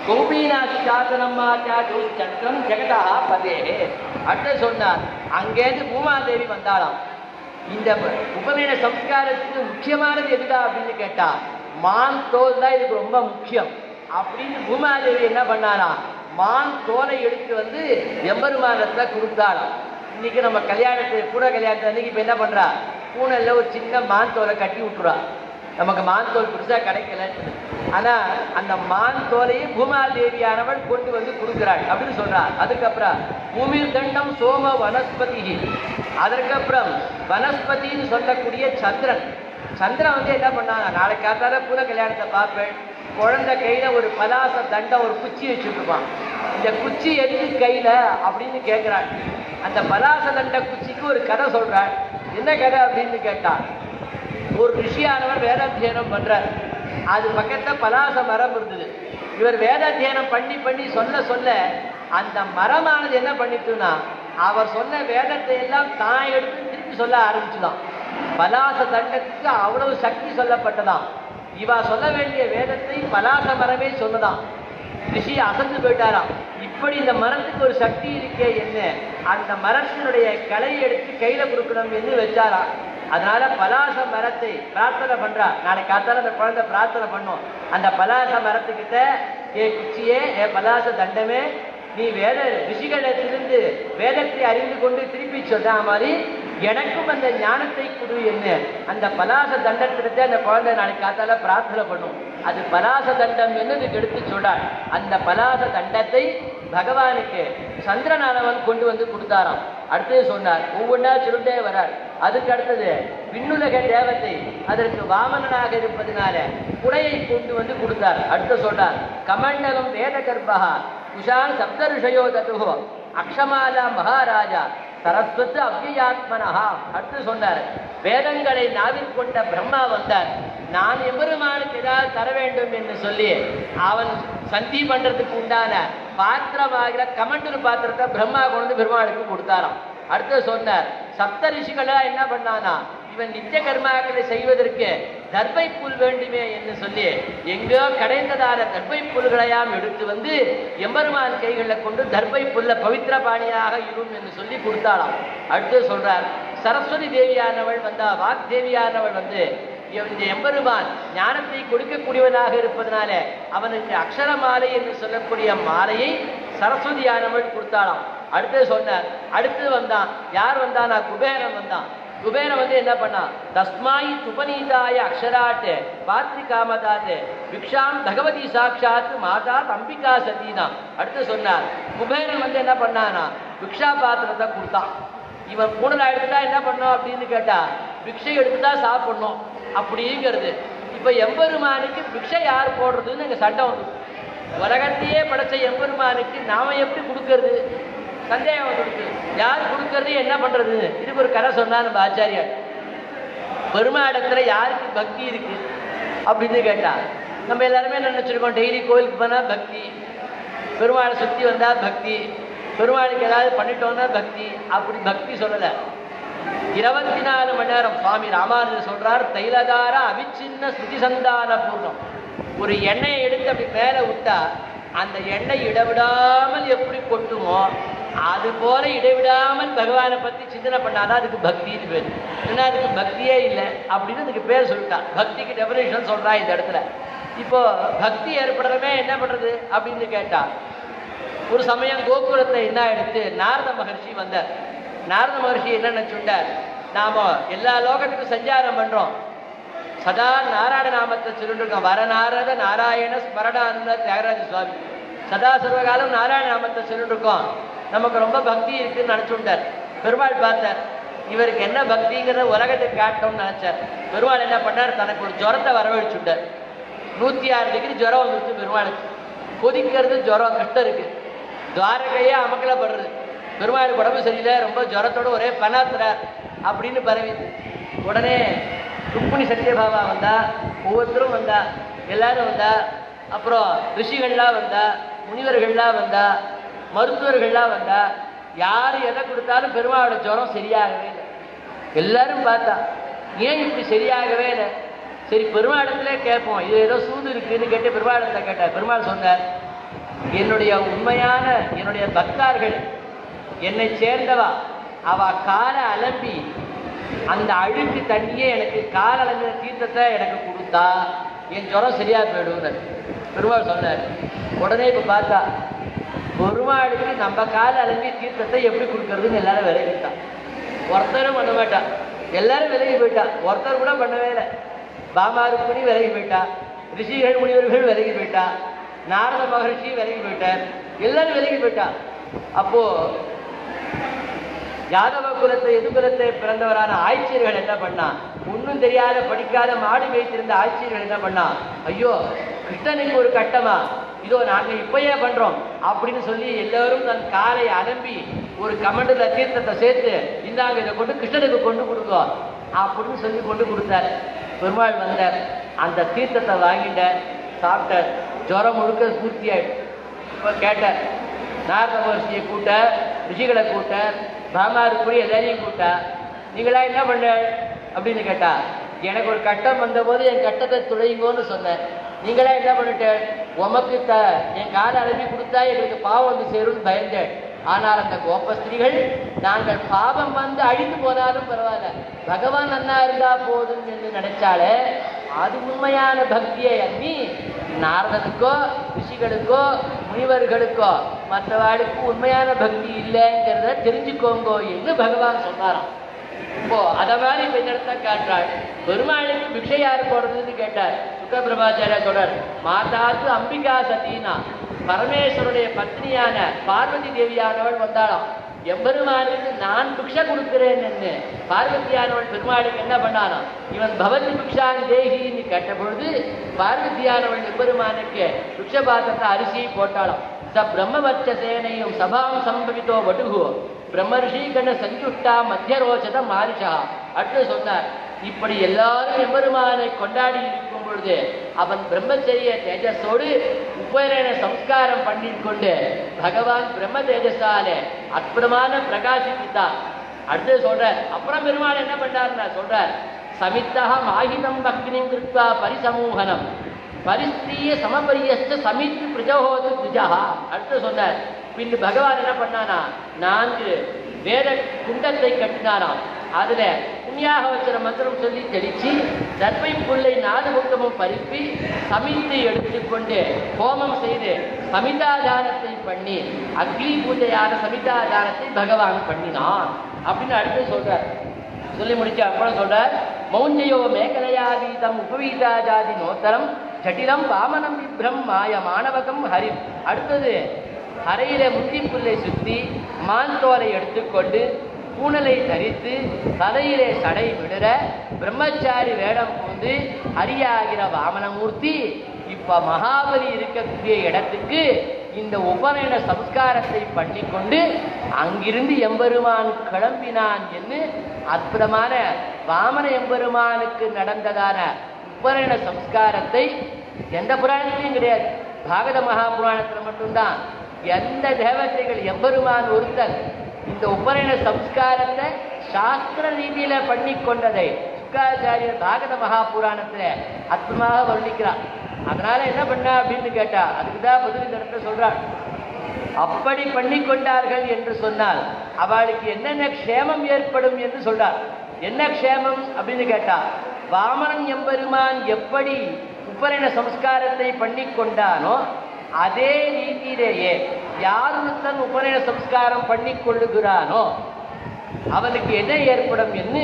S1: கோபீனாசி சாசனம் மாத்தியாஜோ சக்கரம் ஜெகதா பதே. அடுத்து சொன்னார், அங்கேருந்து பூமாதேவி வந்தாளாம். இந்த உபநயன சம்ஸ்காரத்துக்கு முக்கியமானது எதுடா அப்படின்னு கேட்டா மான் தோல் தான் இதுக்கு ரொம்ப முக்கியம் அப்படின்னு பூமாதேவி என்ன பண்ணாராம், மான் தோலை எடுத்து வந்து எம்பெருமானத்துல கொடுத்தாளாம். இன்னைக்கு நம்ம கல்யாணத்துக்கு கூட கல்யாணத்து அன்னைக்கு இப்போ என்ன பண்ணுறா, பூனல்ல ஒரு சின்ன மான் தோலை கட்டி விட்டுறா. நமக்கு மான் தோல் பெருசாக கிடைக்கலன்னு. ஆனால் அந்த மான் தோலையே பூமாதேவியானவள் கொண்டு வந்து கொடுக்குறாள் அப்படின்னு சொல்கிறார். அதுக்கப்புறம் பூமியில் தண்டம் சோம வனஸ்பதி. அதற்கப்புறம் வனஸ்பதினு சொல்லக்கூடிய சந்திரன். சந்திரன் வந்து என்ன பண்ணாங்க, நாளைக்கு காத்தால பூர கல்யாணத்தை பார்ப்பேன், குழந்தை கையில் ஒரு பலாச தண்டம் ஒரு குச்சி வச்சுருப்பான். இந்த குச்சி எதுக்கு கையில் அப்படின்னு கேட்குறாள். அந்த பலாச தண்ட குச்சிக்கு ஒரு கதை சொல்கிறாள். என்ன கதை அப்படின்னு கேட்டால், ஒரு ரிஷியானவர் வேதாத்தியனம் பண்றார். அது பக்கத்தில் பலாச மரம் இருந்தது. இவர் வேதாத்தியனம் பண்ணி பண்ணி சொல்ல சொல்ல அந்த மரமானது என்ன பண்ணிட்டுனா அவர் சொன்ன வேதத்தை எல்லாம் தான் எடுத்து திருப்பி சொல்ல ஆரம்பிச்சுதான். பலாச தண்டத்துக்கு அவ்வளவு சக்தி சொல்லப்பட்டதாம். இவ சொல்ல வேண்டிய வேதத்தை பலாச மரமே சொன்னதாம். ரிஷி அசந்து போயிட்டாராம். இப்படி இந்த மரத்துக்கு ஒரு சக்தி இருக்கே என்ன, அந்த மரத்தினுடைய கலையை எடுத்து கையில கொடுக்கணும் என்று வச்சாராம். அதனால பலாச மரத்தை பிரார்த்தனை பண்றா. நாளைக்கு காத்தால அந்த குழந்தை பிரார்த்தனை பண்ணும். அந்த பலாச மரத்துக்கிட்ட, ஏ குச்சியே, ஏ பலாச தண்டமே, நீ வேத ரிஷிகளிடத்திலிருந்து வேதத்தை அறிந்து கொண்டு திருப்பி சொல்ற மாதிரி எனக்கும் அந்த ஞானத்தை கொடு என்ன. அந்த பலாச தண்டத்திலிருந்து அந்த குழந்தை நாளைக்கு காத்தால பிரார்த்தனை பண்ணும். அது பலாச தண்டம் என்னதுக்கு எடுத்து சொல்றாள். அந்த பலாச தண்டத்தை பகவானுக்கு சந்திரனானவன் கொண்டு வந்து கொடுத்தாராம். அடுத்தது சொன்னார், ஒவ்வொன்றா சொல்லிட்டே வரார். அதுக்கு அடுத்தது விண்ணுலக தேவத்தை அதற்கு வாமனனாக இருப்பதனால குடையை கொண்டு வந்து கொடுத்தார். அடுத்து சொன்னார், கமண்டலம் வேத கர்ப்பகா குஷான் சப்த ரிஷயோ ததுஹோ அக்ஷமாலா மகாராஜா சரஸ்வத்து அவ்வியாத்மனஹா. அடுத்து சொன்னார், வேதங்களை நாவில் கொண்ட பிரம்மா வந்தார். நான் எம்பெருமானுக்கு ஏதாவது தர வேண்டும் என்று சொல்லி அவன் சந்தி பண்றதுக்கு உண்டான பாத்திரமாகிற கமண்டல் பாத்திரத்தை பிரம்மா கொண்டு பெருமாளுக்கு கொடுத்தாராம். அடுத்து சொன்னார், சப்த ரிஷிகளா என்ன பண்ணானா, இவன் நித்திய கர்மாக்களை செய்வதற்கு தர்பை புல் வேண்டுமே என்று சொல்லி எங்கோ கடைந்ததான தர்பை புல்களையாம் எடுத்து வந்து எம்பெருமான் கைகளில் கொண்டு தர்பை புல்ல பவித்திர பாணியாக இரும் என்று சொல்லி கொடுத்தாளாம். அடுத்து சொல்றார், சரஸ்வதி தேவியானவள் வந்தா, வாக் தேவியானவள் வந்து இந்த எம்பெருமான் ஞானத்தை கொடுக்கக்கூடியவனாக இருப்பதனால அவனுக்கு அக்ஷர மாலை என்று சொல்லக்கூடிய மாலையை சரஸ்வதியானவள் கொடுத்தாளாம். அடுத்து சொன்னார், அடுத்து வந்தான். யார் வந்தானா, குபேரன் வந்தான். குபேரன் வந்து என்ன பண்ணான், தஸ்மாயி துபநீதாய அக்ஷராட்டு பாத்ரி காமதாத்து விக்ஷாம் பகவதி சாட்சாத் மாதா அம்பிகா சதீனா. அடுத்து சொன்னார், குபேரன் வந்து என்ன பண்ணானா, பிக்ஷா பாத்திரத்தை கொடுத்தான். இவன் பூனல் எடுத்துட்டா என்ன பண்ணோம் அப்படின்னு கேட்டா, பிக்ஷை எடுத்துட்டா சாப்பிடணும் அப்படிங்கிறது. இப்ப எம்பெருமானுக்கு பிக்ஷை யார் போடுறதுன்னு எங்க சண்டை வந்து, உலகத்தையே படைச்ச எம்பெருமானுக்கு நாம எப்படி கொடுக்கறது சந்தேகம் வந்துடுச்சு. யார் கொடுக்கறது, என்ன பண்றது? இதுக்கு ஒரு கதை சொன்னார் நம்ம ஆச்சாரியார். பெருமாடத்துல யாருக்கு பக்தி இருக்கு அப்படின்னு கேட்டா, நம்ம எல்லாருமே நினைச்சிருக்கோம், டெய்லி கோயிலுக்கு போனா பக்தி, பெருமாளை சுத்தி வந்தா பக்தி, பெருமாளுக்கு ஏதாவது பண்ணிட்டோம்னா பக்தி. அப்படி பக்தி சொல்லலை. 24 மணி நேரம் சுவாமி ராமானுஜர் சொல்றார், தைலதார அவிச்சின்ன ஸ்ருதி சந்தான பூர்ணம். ஒரு எண்ணெயை எடுத்து அப்படி மேலே விட்டா அந்த எண்ணெய் இடைவிடாமல் எப்படி கொட்டுமோ அது போல இடைவிடாமல் பகவானை பற்றி சிந்தனை பண்ணாதான் அதுக்கு பக்தின்னு பேர். ஏன்னா அதுக்கு பக்தியே இல்லை அப்படின்னு அதுக்கு பேர் சொல்லிட்டான். பக்திக்கு டெஃபினேஷன் சொல்றா இந்த இடத்துல. இப்போ பக்தி ஏற்படுறமே என்ன பண்றது அப்படின்னு கேட்டா, ஒரு சமயம் கோகுலத்தை என்ன எடுத்து நாரத மகர்ஷி வந்தார். நாரத மகர்ஷி என்ன நினைச்சுட்டார், நாம எல்லா லோகத்துக்கும் சஞ்சாரம் பண்றோம், சதா நாராயண நாமத்தை சொல்லிட்டு இருக்கோம். வரநாரத நாராயண ஸ்மரணானந்த தியாகராஜ சுவாமி சதா சர்வகாலம் நாராயண நாமத்தை சொல்லிட்டு இருக்கோம், நமக்கு ரொம்ப பக்தி இருக்குன்னு நினைச்சுட்டார். பெருமாள் பார்த்தார், இவருக்கு என்ன பக்திங்கிறத உலகத்துக்கு காட்டணும்னு நினைச்சார். பெருமாள் என்ன பண்ணார், தனக்கு ஒரு ஜுரத்தை வரவழைச்சுட்டார். 106 டிகிரி ஜுரம் வந்துருச்சு பெருமாளுக்கு. கொதிக்கிறது ஜுரம், கஷ்டம் இருக்கு, துவாரகையே அமக்கலப்படுறது. பெருமாளுக்கு உடம்பு சரியில்லை, ரொம்ப ஜுரத்தோடு ஒரே பனாத்துறார் அப்படின்னு பரவி. உடனே ருக்மிணி சத்யபாமா வந்தா, ஒவ்வொருத்தரும் வந்தா, எல்லாரும் வந்தா. அப்புறம் ரிஷிகள்லாம் வந்தா, முனிவர்கள்லாம் வந்தா, மருத்துவர்கள்லாம் வந்தா. யார் எதை கொடுத்தாலும் பெருமாளோட ஜுரம் சரியாகவே இல்லை. எல்லாரும் பார்த்தா ஏன் இப்படி சரியாகவே இல்லை. சரி பெருமாளத்திலே கேட்போம், இது ஏதோ சூது இருக்குன்னு கேட்டு பெருமாளத்தை கேட்டார். பெருமாள் சொன்னார், என்னுடைய உண்மையான என்னுடைய பக்தார்கள் என்னை சேர்ந்தவா அவ காலை அலம்பி அந்த அழுக்கு தண்ணியே எனக்கு கால் அலம்பின தீர்த்தத்தை எனக்கு கொடுத்தா என் ஜுரம் சரியா போயிடும்னு பெருமாள் சொன்னார். உடனே இப்போ பார்த்தா பெருமாளுக்கு நம்ம காலை அலம்பி தீர்த்தத்தை எப்படி கொடுக்கறதுன்னு எல்லாரும் விலகிட்டான். ஒருத்தரும் பண்ண மாட்டான், எல்லாரும் விலகி போயிட்டான். ஒருத்தர் கூட பண்ணவே இல்லை. பாமாருக்குனி விலகி போயிட்டா, ரிஷிகள் முனிவர்கள் விலகி போயிட்டா, நாரத மகர்ஷி விலகி போயிட்டார், எல்லாரும் விலகி போயிட்டா. அப்போ யாதவ குலத்தை எதுகுலத்தை பிறந்தவரான ஆட்சியர்கள் என்ன பண்ணா, ஒன்றும் தெரியாத படிக்காத மாடு வைத்திருந்த ஆட்சியர்கள் என்ன பண்ணா, ஐயோ கிருஷ்ணனுக்கு ஒரு கட்டமா, இதோ நாங்கள் இப்பயே பண்றோம் அப்படின்னு சொல்லி எல்லாரும் தன் காலை அலம்பி ஒரு கமண்டல தீர்த்தத்தை சேர்த்து இந்தாங்க இதை கொண்டு கிருஷ்ணனுக்கு கொண்டு கொடுத்தோம் அப்படின்னு சொல்லி கொண்டு கொடுத்தார். பெருமாள் வந்தார், அந்த தீர்த்தத்தை வாங்கிட்டார், சாப்பிட்டார், ஜுரம் முழுக்க பூர்த்தி ஆயிடுச்சு. இப்போ கேட்டார், நாரத மகர்ஷியை கூட்ட, ரிஷிகளை கூட்ட, பாமாருக்குரிய எல்லாரையும் கூட்டா, நீங்களா என்ன பண்ண அப்படின்னு கேட்டா, எனக்கு ஒரு கட்டம் வந்தபோது என் கட்டத்தை துளையுங்கோன்னு சொன்னேன். நீங்களா என்ன பண்ணிட்டேன், உமக்கு என் காலை அலம்பி கொடுத்தா எங்களுக்கு பாவம் வந்து சேரும்னு பயந்தேன். ஆனால் அந்த கோபஸ்திரிகள் நாங்கள் பாவம் வந்து அழிந்து போனாலும் பரவாயில்ல, பகவான் நன்னா இருந்தா போதும் என்று நினைச்சாலே அது உண்மையான பக்தியை அன்னி நாரதனுக்கோ ரிஷிகளுக்கோ முனிவர்களுக்கோ மற்றவாளுக்கு உண்மையான பக்தி இல்லைங்கிறத தெரிஞ்சுக்கோங்கோ என்று பகவான் சொன்னாராம். இப்போ அதை மாதிரி இப்ப இந்த இடத்த காட்டுறாள். பெருமாளுக்கு பிக்ஷை யாரு போடுறதுன்னு கேட்டார். சுக்கபிரபாச்சாரியா சொல்றார், மாதாத்து அம்பிகா சதீனா, பரமேஸ்வருடைய பத்னியான பார்வதி தேவியானவள் வந்தாளாம். எம்பெருமானுக்கு நான் பிக்ஷை கொடுக்கிறேன் என்று பார்வதியானவள் பெருமாளுக்கு என்ன பண்ணானா, இவன் பவதி பிக்ஷான் தேகின்னு கேட்ட பொழுது பார்வதியானவள் எம்பெருமானுக்கு பிக்ஷபாத்திரத்தை அரிசியை போட்டாளாம். ச பிரம்மவர்ச்சசேனையும் சபாம் சம்பவித்தோ வடுகோ பிரம்மர்ஷி கண்ண சஞ்சுட்டா மத்தியரோச்சத மாரிஷா அட்டு சொன்னார். இப்படி எல்லாரும் எம்பெருமானை கொண்டாடி இருக்கும் பொழுது அவன் பிரம்மச்சரிய தேஜஸோடு உபநயன சம்ஸ்காரம் பண்ணி கொண்டு பகவான் பிரம்ம தேஜஸாலே அற்புதமான பிரகாசித்தான். அடுத்து சொல்றார், அப்புறம் பெருமாள் என்ன பண்ணார்னா சொல்றார், சமித்தா மாஹிதம் பக்தினிம் கிருத்வா பரிசமூகனம் பரிஸ்திரிய சமபரியஸ்த சமித்து பிரஜோஹோது துஜா. அடுத்து சொன்னார், பின் பகவான் என்ன பண்ணானா 4 வேத குண்டத்தை கட்டினாராம். அதுல புண்ணியாக வச்சிர மந்திரம் சொல்லி தெளிச்சு தர்மை புல்லை 4 பக்கமும் பறிப்பி சமித்தை எடுத்துக்கொண்டு ஹோமம் செய்து சமிதாதானத்தை பண்ணி அக்னி பூஜையான சமிதாதானத்தை பகவான் பண்ணினான் அப்படின்னு அடுத்து சொல்றார். சொல்லி முடிச்ச அப்புறம் சொல்றார், மௌஞ்சயோ மேகலையாதீதம் உபவீதாஜாதி நோத்தரம் ஜட்டிலம் வாமனம் விப்ரம் மாய மாணவகம் ஹரி. அடுத்தது அறையில முந்தி புல்லை சுற்றி மான்தோலை எடுத்துக்கொண்டு பூணலை தரித்து தலையிலே சடை விடுற பிரம்மச்சாரி வேடம் பூந்து ஹரியாகிற வாமனமூர்த்தி இப்ப மகாபலி இருக்கக்கூடிய இடத்துக்கு இந்த உபநயன சம்ஸ்காரத்தை பண்ணி கொண்டு அங்கிருந்து எம்பெருமான் கிளம்பினான் என்று அற்புதமான வாமன எம்பெருமானுக்கு நடந்ததான உபநயன சம்ஸ்காரத்தை எந்த புராணத்திலையும் கிடையாது, பாகவத மகாபுராணத்தில் மட்டும்தான். எந்த தேவதைகள் எம்பெருமான் ஒருத்தர் இந்த உபநயன சம்ஸ்காரத்தை சாஸ்திர ரீதியில பண்ணி கொண்டதை சுக்காச்சாரியர் பாகவத மகாபுராணத்துல அற்புதமாக வர்ணிக்கிறார். அதனால என்ன பண்ணா அப்படின்னு கேட்டா அதுக்குதான் பதில் இந்த இடத்துல சொல்றாள். அப்படி பண்ணி கொண்டார்கள் என்று சொன்னால் அவளுக்கு என்னென்ன க்ஷேமம் ஏற்படும் என்று சொல்றார். என்ன க்ஷேமம் அப்படின்னு கேட்டா, வாமனன் எம்பெருமான் எப்படி உபநயன சம்ஸ்காரத்தை பண்ணி கொண்டானோ அதே ரீதியிலேயே யாருடன் உபநயன சம்ஸ்காரம் பண்ணி கொள்ளுகிறானோ அவனுக்கு என்ன ஏற்படும் என்று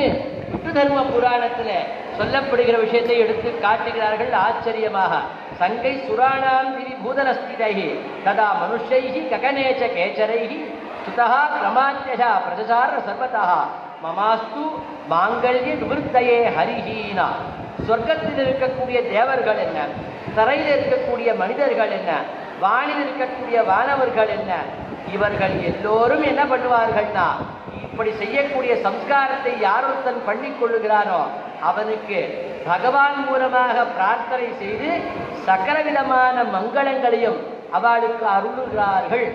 S1: விஷ்ணு தர்ம புராணத்தில் சொல்லப்படுகிற விஷயத்தை எடுத்து காட்டுகிறார்கள் ஆச்சரியமாக. சங்கை சுராணாம் திரிபூதனஸ்திதைஹி ததா மனுஷ்யைஹி ககனேச்ச கேச்சரைஹி சுதா கிரமாத்யஜா பிரஜசார சர்வதா மமாஸ்து மாங்கல்ய நிவர்த்தையே ஹரிஹீனா. சொர்க்கத்தில் இருக்கக்கூடிய தேவர்கள் என்ன, தரையில் இருக்கக்கூடிய மனிதர்கள் என்ன, வானில் இருக்கக்கூடிய வானவர்கள் என்ன, இவர்கள் எல்லோரும் என்ன பண்ணுவார்கள்னா அப்படி செய்யக்கூடிய சம்ஸ்காரத்தை யாரொருத்தன் பண்ணி கொள்ளுகிறானோ அவனுக்கு பகவான் மூலமாக பிரார்த்தனை செய்து சகல விதமான மங்களங்களையும் அவளுக்கு அருளுகிறார்கள்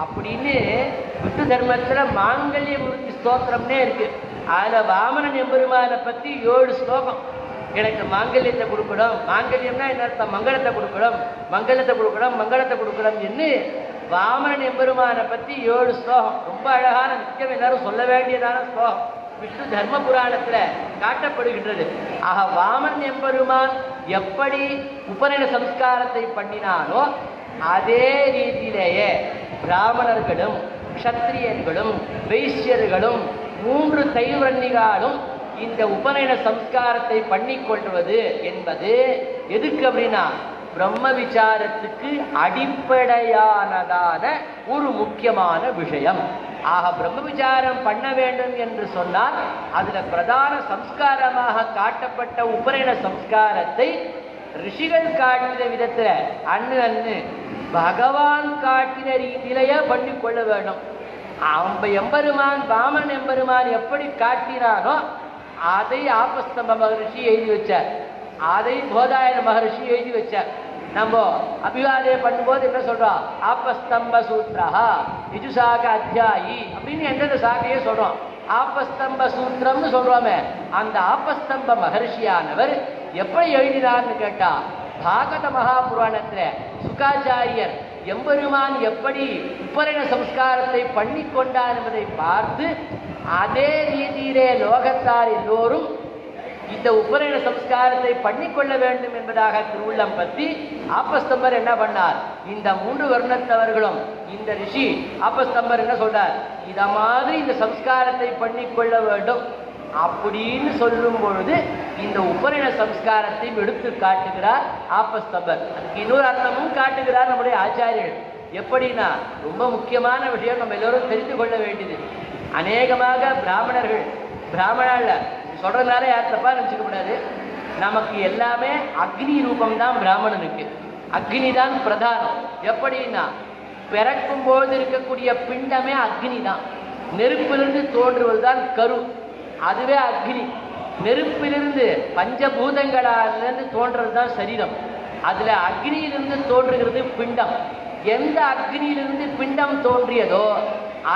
S1: அப்படின்னு விட்டு தர்மத்துல மாங்கல்ய விருத்தி ஸ்தோத்திரம்னே இருக்கு. அதுல வாமனன் எம்பெருமானை பத்தி 7 ஸ்லோகம். எனக்கு மாங்கல்யத்தை கொடுக்கணும், மாங்கல்யம்னா என்ன அர்த்தம்? மங்களத்தை கொடுக்கணும், மங்களத்தை கொடுக்கணும், மங்களத்தை கொடுக்கணும் என்று வாமனன் எம்பெருமானை பத்தி 7 ஸ்லோகம். ரொம்ப அழகான நிச்சயம் எல்லாரும் சொல்ல வேண்டியதான ஸ்லோகம் விஷ்ணு தர்ம புராணத்துல காட்டப்படுகின்றது. ஆக வாமன் எம்பெருமான் எப்படி உபநயன சம்ஸ்காரத்தை பண்ணினானோ அதே ரீதியிலேயே பிராமணர்களும் க்ஷத்திரியர்களும் வைசியர்களும் 3 தைவர்ணிகாலும் இந்த உபநயன சம்ஸ்காரத்தை பண்ணிக்கொள்வது என்பது எதுக்கு அப்படின்னா பிரம்ம விசாரத்துக்கு அடிப்படையானதான ஒரு முக்கியமான விஷயம். ஆக பிரம்ம விசாரம் பண்ண வேண்டும் என்று சொன்னால் அதுல பிரதான சம்ஸ்காரமாக காட்டப்பட்ட உபநயன சம்ஸ்காரத்தை ரிஷிகள் காட்டின விதத்துல அன்னு பகவான் காட்டின ரீதியிலேயே பண்ணிக்கொள்ள வேண்டும். எம்பெருமான் வாமன் எம்பெருமான் எப்படி காட்டினானோ அதை ஆபஸ்தம்ப மகரிஷி எழுதி வச்சார், அதை போதாயன மகரிஷி எழுதி வச்சார். நம்ம அபிவாதம் பண்ணும்போது என்ன சொல்றோம்? ஆபஸ்தம்ப சூத்ரா யஜுசாக அத்தியாயி அப்படின்னு எந்தெந்த சாக்கையே சொல்றோம். ஆபஸ்தம்ப சூத்திரம்னு சொல்றோமே, அந்த ஆபஸ்தம்ப மகர்ஷியானவர் எப்படி எழுதினார்னு கேட்டா பாகவத மகாபுராணத்துல சுகாச்சாரியர் எம்பெருமான் எப்படி உபநயன சம்ஸ்காரத்தை பண்ணி கொண்டார் என்பதை பார்த்து அதே ரீதியிலே லோகத்தார் எல்லோரும் இந்த உபநயன சம்ஸ்காரத்தை பண்ணிக்கொள்ள வேண்டும் என்பதாக திருவுள்ளம் பற்றி ஆபஸ்தம்பர் என்ன பண்ணார்? இந்த 3 வர்ணத்தவர்களும் இந்த ரிஷி ஆபஸ்தம்பர் என்ன சொல்றார்? இத மாதிரி இந்த சம்ஸ்காரத்தை பண்ணிக்கொள்ள வேண்டும் அப்படின்னு சொல்லும் பொழுது இந்த உபநயன சம்ஸ்காரத்தை எடுத்து காட்டுகிறார் ஆபஸ்தம்பர். அதுக்கு இன்னொரு அர்த்தமும் காட்டுகிறார் நம்முடைய ஆச்சாரியர்கள். எப்படின்னா ரொம்ப முக்கியமான விஷயம் நம்ம எல்லோரும் தெரிந்து கொள்ள வேண்டியது. அநேகமாக பிராமணர்ல சொல்றதுனால யார் தப்பா நினைச்சுக்க கூடாது. நமக்கு எல்லாமே அக்னி ரூபம்தான் பிராமணனுக்கு. அக்னி தான் பிரதானம். எப்படின்னா பிறக்கும் போது இருக்கக்கூடிய பிண்டமே அக்னி தான். நெருப்பிலிருந்து தோன்றுவதுதான் கரு, அதுவே அக்னி. நெருப்பிலிருந்து பஞ்சபூதங்களாலிருந்து தோன்றது தான் சரீரம். அதுல அக்னியிலிருந்து தோன்றுகிறது பிண்டம். எந்த அக்னியிலிருந்து பிண்டம் தோன்றியதோ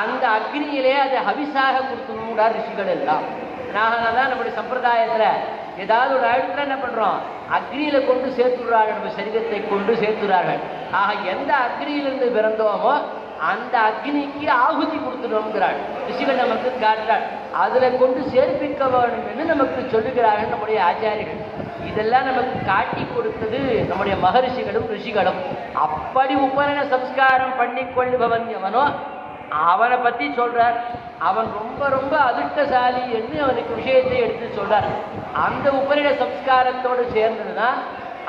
S1: அந்த அக்னியிலே அதை ஹவிசாக கொடுத்துருந்தார் ரிஷிகள் எல்லாம். நாங்கள் தான் நம்முடைய சம்பிரதாயத்துல ஏதாவது ஒரு இடத்துல என்ன பண்றோம்? அக்னியில கொண்டு சேர்த்துடுறார்கள், நம்ம சரீரத்தை கொண்டு சேர்த்துறார்கள். ஆக எந்த அக்னியிலிருந்து பிறந்தோமோ அந்த அக்னிக்கு ஆகுதி கொடுத்துடுவோங்கிறாள் ரிஷிகள் நமக்கு காட்டுறாள். அதுல கொண்டு சேர்ப்பிக்க வேண்டும் என்று நமக்கு சொல்லுகிறார்கள் நம்முடைய ஆச்சாரியர்கள். இதெல்லாம் நமக்கு காட்டி கொடுத்தது நம்முடைய மகரிஷிகளும் ரிஷிகளும். அப்படி உபநயன சம்ஸ்காரம் பண்ணி கொள்ளுபவன் எவனோ அவனை பத்தி சொல்றார். அவன் ரொம்ப ரொம்ப அதிர்ஷ்டசாலி என்று அவனுக்கு விஷயத்தை எடுத்து சொல்றார். அந்த உபநயன சம்ஸ்காரத்தோடு சேர்ந்ததுதான்